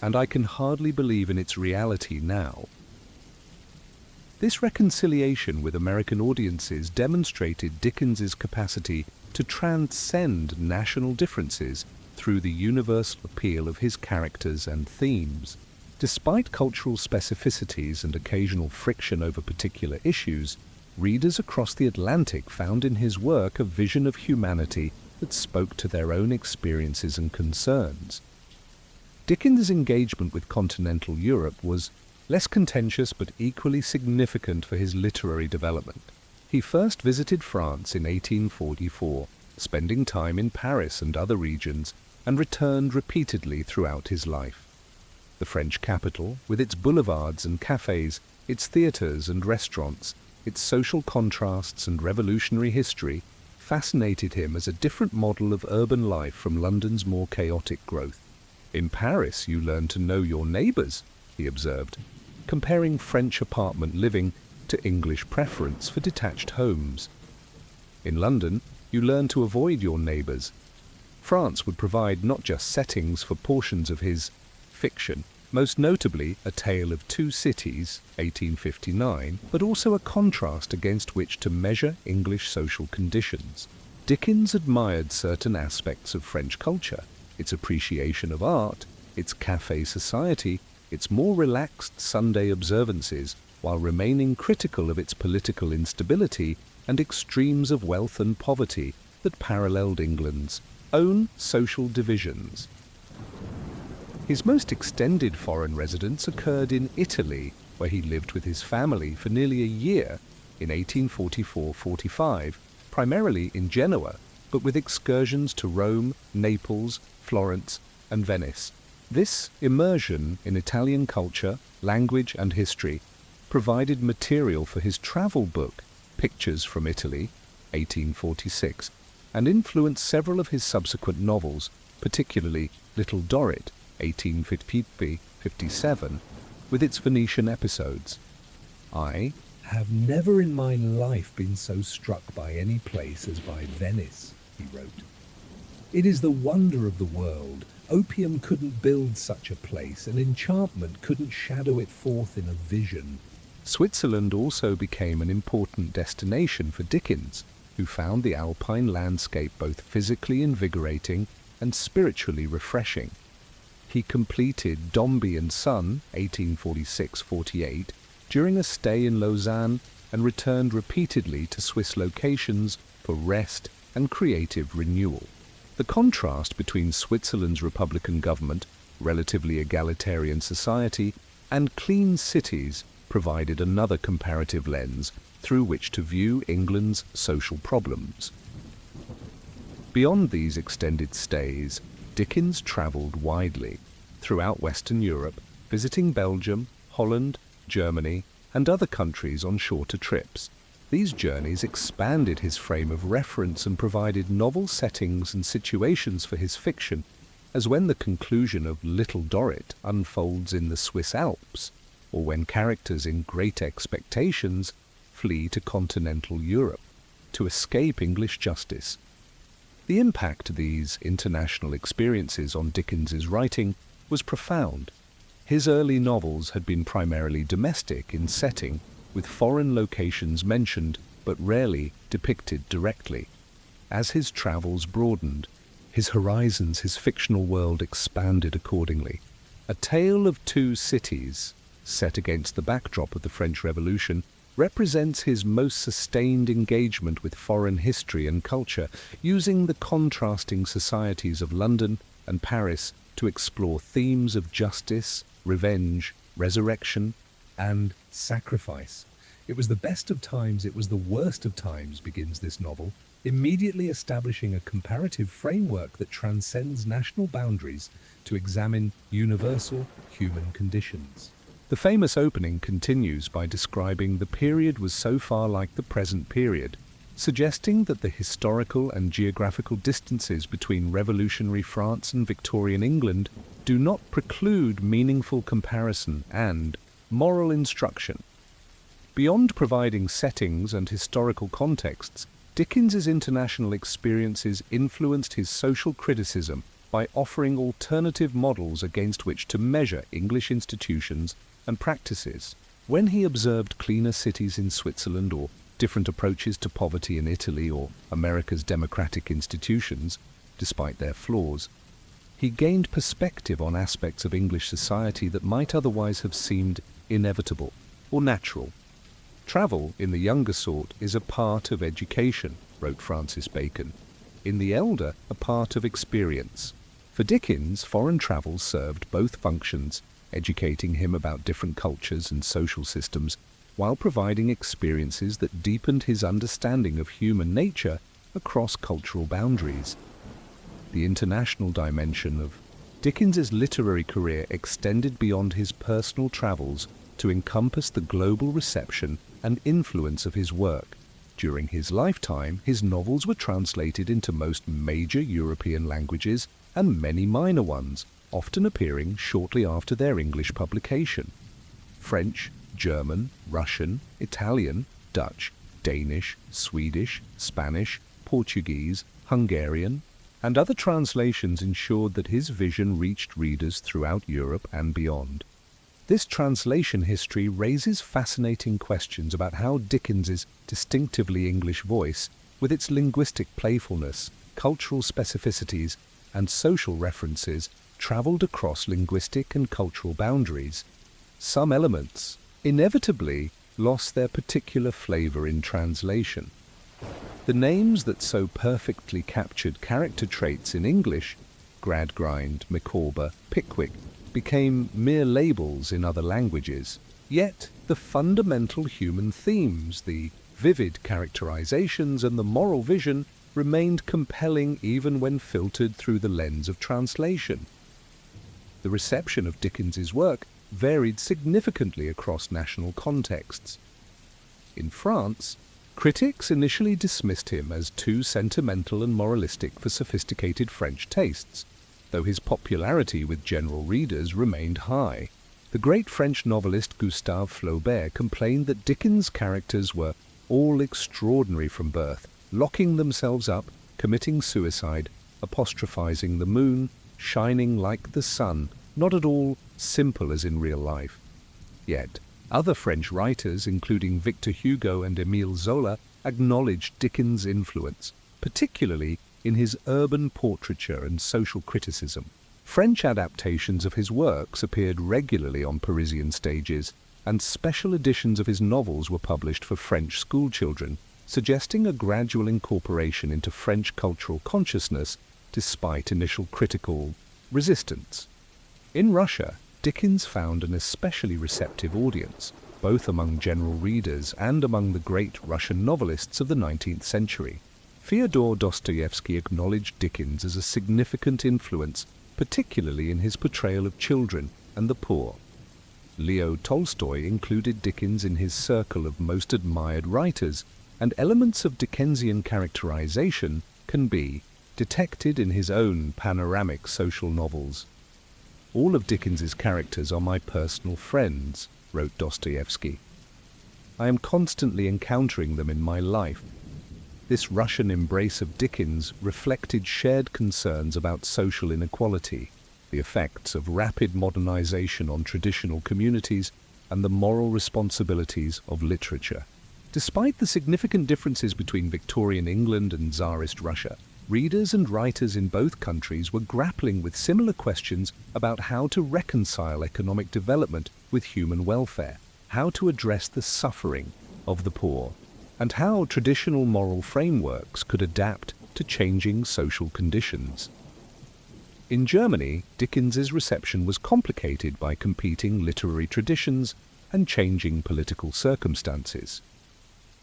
A: and I can hardly believe in its reality now. This reconciliation with American audiences demonstrated Dickens's capacity to transcend national differences through the universal appeal of his characters and themes. Despite cultural specificities and occasional friction over particular issues, readers across the Atlantic found in his work a vision of humanity that spoke to their own experiences and concerns. Dickens' engagement with continental Europe was less contentious but equally significant for his literary development. He first visited France in 1844, spending time in Paris and other regions, and returned repeatedly throughout his life. The French capital, with its boulevards and cafes, its theatres and restaurants, its social contrasts and revolutionary history, fascinated him as a different model of urban life from London's more chaotic growth. In Paris you learn to know your neighbours, he observed, comparing French apartment living to English preference for detached homes. In London, you learn to avoid your neighbours. France would provide not just settings for portions of his fiction, most notably A Tale of Two Cities, 1859, but also a contrast against which to measure English social conditions. Dickens admired certain aspects of French culture, its appreciation of art, its café society, its more relaxed Sunday observances, while remaining critical of its political instability and extremes of wealth and poverty that paralleled England's own social divisions. His most extended foreign residence occurred in Italy, where he lived with his family for nearly a year in 1844-45, primarily in Genoa, but with excursions to Rome, Naples, Florence, and Venice. This immersion in Italian culture, language, and history provided material for his travel book, Pictures from Italy, 1846, and influenced several of his subsequent novels, particularly Little Dorrit, 1857, with its Venetian episodes. I have never in my life been so struck by any place as by Venice, he wrote. It is the wonder of the world. Opium couldn't build such a place, and enchantment couldn't shadow it forth in a vision. Switzerland also became an important destination for Dickens, who found the alpine landscape both physically invigorating and spiritually refreshing. He completed Dombey and Son, 1846-48, during a stay in Lausanne and returned repeatedly to Swiss locations for rest and creative renewal. The contrast between Switzerland's republican government, relatively egalitarian society, and clean cities provided another comparative lens through which to view England's social problems. Beyond these extended stays, Dickens travelled widely throughout Western Europe, visiting Belgium, Holland, Germany, and other countries on shorter trips. These journeys expanded his frame of reference and provided novel settings and situations for his fiction, as when the conclusion of Little Dorrit unfolds in the Swiss Alps, or when characters in Great Expectations flee to continental Europe to escape English justice. The impact of these international experiences on Dickens's writing was profound. His early novels had been primarily domestic in setting, with foreign locations mentioned but rarely depicted directly. As his travels broadened, his horizons, his fictional world expanded accordingly. A Tale of Two Cities, set against the backdrop of the French Revolution, represents his most sustained engagement with foreign history and culture, using the contrasting societies of London and Paris to explore themes of justice, revenge, resurrection, and sacrifice. It was the best of times, it was the worst of times, begins this novel, immediately establishing a comparative framework that transcends national boundaries to examine universal human conditions. The famous opening continues by describing the period was so far like the present period, suggesting that the historical and geographical distances between revolutionary France and Victorian England do not preclude meaningful comparison and moral instruction. Beyond providing settings and historical contexts, Dickens's international experiences influenced his social criticism by offering alternative models against which to measure English institutions and practices. When he observed cleaner cities in Switzerland or different approaches to poverty in Italy or America's democratic institutions, despite their flaws, he gained perspective on aspects of English society that might otherwise have seemed inevitable or natural. Travel, in the younger sort, is a part of education, wrote Francis Bacon. In the elder, a part of experience. For Dickens, foreign travel served both functions, educating him about different cultures and social systems, while providing experiences that deepened his understanding of human nature across cultural boundaries. The international dimension of Dickens's literary career extended beyond his personal travels to encompass the global reception and influence of his work. During his lifetime, his novels were translated into most major European languages and many minor ones, often appearing shortly after their English publication. French, German, Russian, Italian, Dutch, Danish, Swedish, Spanish, Portuguese, Hungarian, and other translations ensured that his vision reached readers throughout Europe and beyond. This translation history raises fascinating questions about how Dickens's distinctively English voice, with its linguistic playfulness, cultural specificities, and social references, travelled across linguistic and cultural boundaries. Some elements inevitably lost their particular flavour in translation. The names that so perfectly captured character traits in English, Gradgrind, Micawber, Pickwick, became mere labels in other languages. Yet the fundamental human themes, the vivid characterizations and the moral vision remained compelling even when filtered through the lens of translation. The reception of Dickens's work varied significantly across national contexts. In France, critics initially dismissed him as too sentimental and moralistic for sophisticated French tastes, though his popularity with general readers remained high. The great French novelist Gustave Flaubert complained that Dickens' characters were all extraordinary from birth, locking themselves up, committing suicide, apostrophizing the moon, shining like the sun, not at all simple as in real life. Yet, other French writers, including Victor Hugo and Émile Zola, acknowledged Dickens' influence, particularly in his urban portraiture and social criticism. French adaptations of his works appeared regularly on Parisian stages, and special editions of his novels were published for French schoolchildren, suggesting a gradual incorporation into French cultural consciousness despite initial critical resistance. In Russia, Dickens found an especially receptive audience, both among general readers and among the great Russian novelists of the 19th century. Fyodor Dostoevsky acknowledged Dickens as a significant influence, particularly in his portrayal of children and the poor. Leo Tolstoy included Dickens in his circle of most admired writers, and elements of Dickensian characterization can be detected in his own panoramic social novels. "All of Dickens's characters are my personal friends," wrote Dostoevsky. "I am constantly encountering them in my life." This Russian embrace of Dickens reflected shared concerns about social inequality, the effects of rapid modernization on traditional communities, and the moral responsibilities of literature. Despite the significant differences between Victorian England and Tsarist Russia, readers and writers in both countries were grappling with similar questions about how to reconcile economic development with human welfare, how to address the suffering of the poor, and how traditional moral frameworks could adapt to changing social conditions. In Germany, Dickens's reception was complicated by competing literary traditions and changing political circumstances.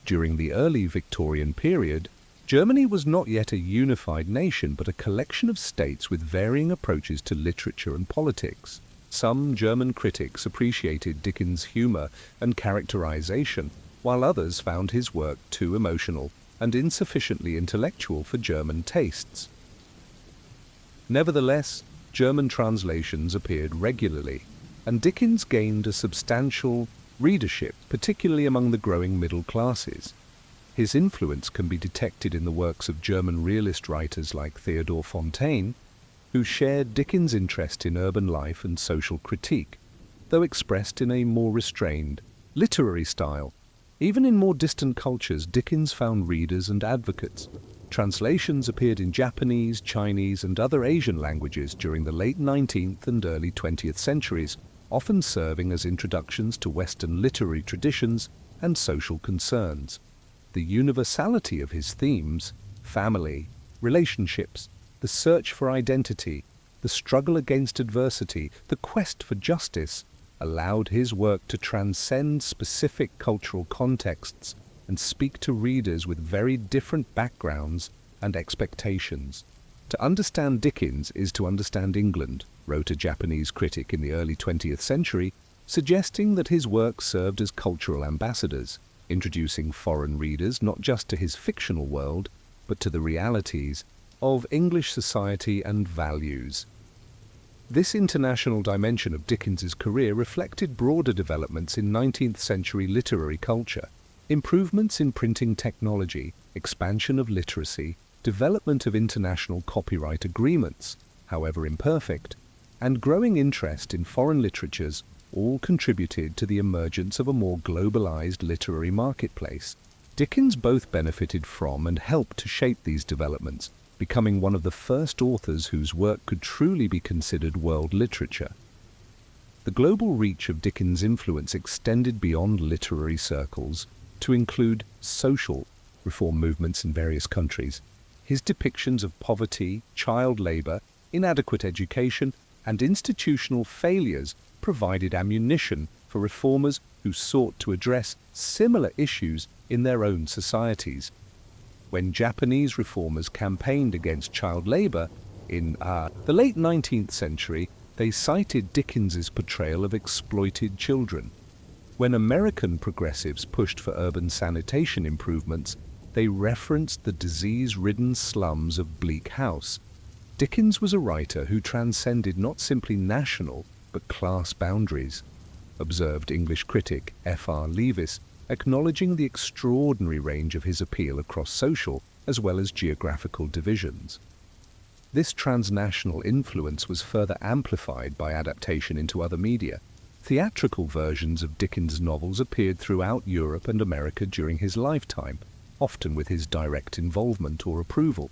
A: During the early Victorian period, Germany was not yet a unified nation but a collection of states with varying approaches to literature and politics. Some German critics appreciated Dickens' humor and characterization, while others found his work too emotional and insufficiently intellectual for German tastes. Nevertheless, German translations appeared regularly, and Dickens gained a substantial readership, particularly among the growing middle classes. His influence can be detected in the works of German realist writers like Theodor Fontane, who shared Dickens' interest in urban life and social critique, though expressed in a more restrained, literary style. Even in more distant cultures, Dickens found readers and advocates. Translations appeared in Japanese, Chinese, and other Asian languages during the late 19th and early 20th centuries, often serving as introductions to Western literary traditions and social concerns. The universality of his themes, family, relationships, the search for identity, the struggle against adversity, the quest for justice, allowed his work to transcend specific cultural contexts and speak to readers with very different backgrounds and expectations. "To understand Dickens is to understand England," wrote a Japanese critic in the early 20th century, suggesting that his work served as cultural ambassadors, introducing foreign readers not just to his fictional world, but to the realities of English society and values. This international dimension of Dickens's career reflected broader developments in 19th century literary culture, improvements in printing technology, expansion of literacy, development of international copyright agreements, however imperfect, and growing interest in foreign literatures all contributed to the emergence of a more globalized literary marketplace. Dickens both benefited from and helped to shape these developments, becoming one of the first authors whose work could truly be considered world literature. The global reach of Dickens' influence extended beyond literary circles to include social reform movements in various countries. His depictions of poverty, child labor, inadequate education, and institutional failures provided ammunition for reformers who sought to address similar issues in their own societies. When Japanese reformers campaigned against child labor in the late 19th century, they cited Dickens's portrayal of exploited children. When American progressives pushed for urban sanitation improvements, they referenced the disease-ridden slums of Bleak House. Dickens was a writer who transcended not simply national but class boundaries, observed English critic F.R. Leavis, acknowledging the extraordinary range of his appeal across social as well as geographical divisions. This transnational influence was further amplified by adaptation into other media. Theatrical versions of Dickens' novels appeared throughout Europe and America during his lifetime, often with his direct involvement or approval.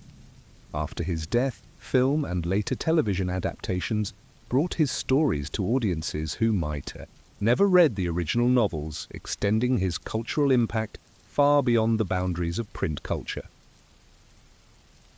A: After his death, film and later television adaptations brought his stories to audiences who might never read the original novels, extending his cultural impact far beyond the boundaries of print culture.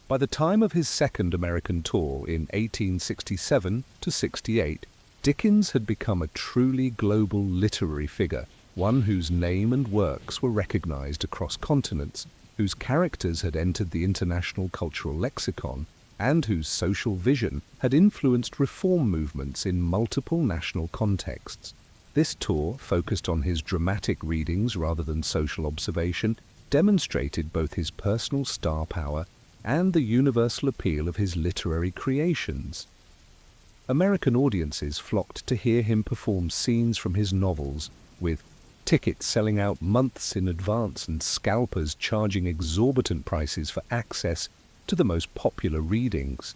A: By the time of his second American tour in 1867 to 68, Dickens had become a truly global literary figure, one whose name and works were recognized across continents, whose characters had entered the international cultural lexicon, and whose social vision had influenced reform movements in multiple national contexts. This tour, focused on his dramatic readings rather than social observation, demonstrated both his personal star power and the universal appeal of his literary creations. American audiences flocked to hear him perform scenes from his novels, with tickets selling out months in advance and scalpers charging exorbitant prices for access to the most popular readings.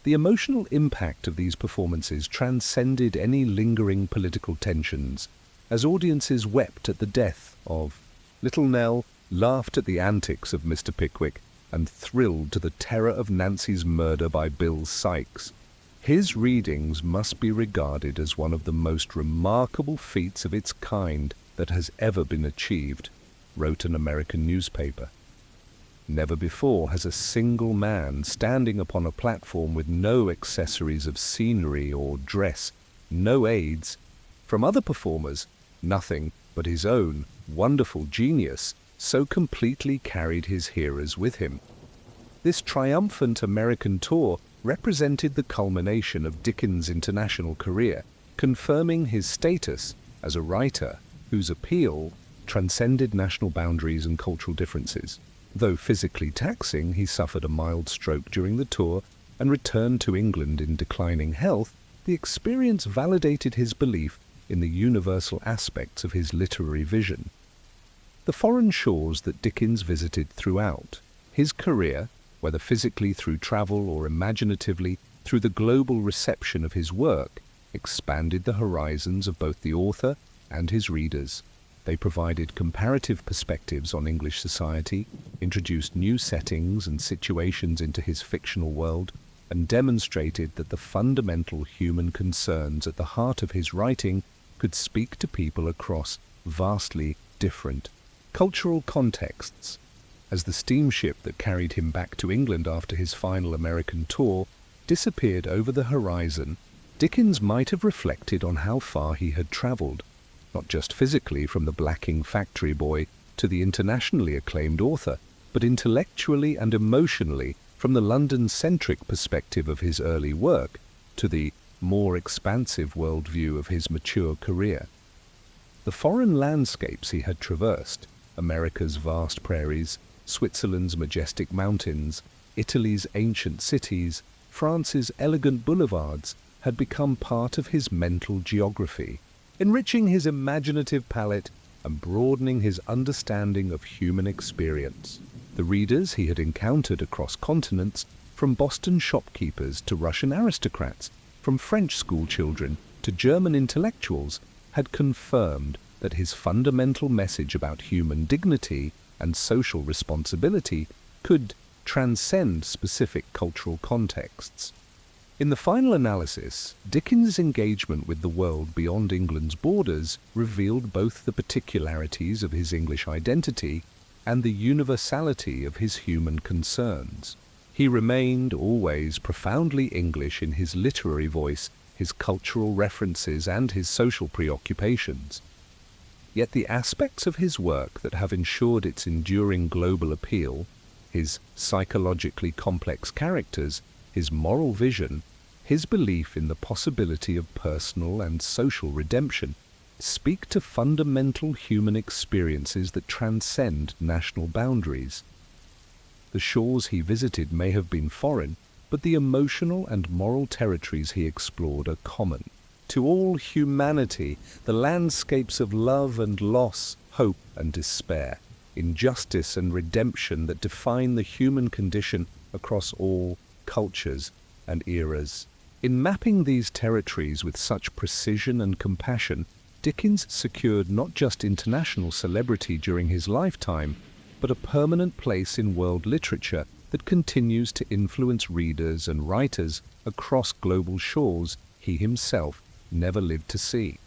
A: The emotional impact of these performances transcended any lingering political tensions, as audiences wept at the death of Little Nell, laughed at the antics of Mr. Pickwick, and thrilled to the terror of Nancy's murder by Bill Sikes. His readings must be regarded as one of the most remarkable feats of its kind that has ever been achieved, wrote an American newspaper. Never before has a single man standing upon a platform with no accessories of scenery or dress, no aids, from other performers, nothing but his own wonderful genius, so completely carried his hearers with him. This triumphant American tour represented the culmination of Dickens' international career, confirming his status as a writer whose appeal transcended national boundaries and cultural differences. Though physically taxing, he suffered a mild stroke during the tour and returned to England in declining health. The experience validated his belief in the universal aspects of his literary vision. The foreign shores that Dickens visited throughout his career, whether physically through travel or imaginatively through the global reception of his work, expanded the horizons of both the author and his readers. They provided comparative perspectives on English society, introduced new settings and situations into his fictional world, and demonstrated that the fundamental human concerns at the heart of his writing could speak to people across vastly different cultural contexts. As the steamship that carried him back to England after his final American tour disappeared over the horizon, Dickens might have reflected on how far he had travelled, not just physically from the blacking factory boy to the internationally acclaimed author, but intellectually and emotionally from the London-centric perspective of his early work to the more expansive worldview of his mature career. The foreign landscapes he had traversed, America's vast prairies, Switzerland's majestic mountains, Italy's ancient cities, France's elegant boulevards, had become part of his mental geography, enriching his imaginative palette and broadening his understanding of human experience. The readers he had encountered across continents, from Boston shopkeepers to Russian aristocrats, from French schoolchildren to German intellectuals, had confirmed that his fundamental message about human dignity and social responsibility could transcend specific cultural contexts. In the final analysis, Dickens' engagement with the world beyond England's borders revealed both the particularities of his English identity and the universality of his human concerns. He remained always profoundly English in his literary voice, his cultural references, and his social preoccupations. Yet the aspects of his work that have ensured its enduring global appeal, his psychologically complex characters, his moral vision, his belief in the possibility of personal and social redemption, speak to fundamental human experiences that transcend national boundaries. The shores he visited may have been foreign, but the emotional and moral territories he explored are common. To all humanity, the landscapes of love and loss, hope and despair, injustice and redemption that define the human condition across all cultures and eras. In mapping these territories with such precision and compassion, Dickens secured not just international celebrity during his lifetime, but a permanent place in world literature that continues to influence readers and writers across global shores he himself never lived to see.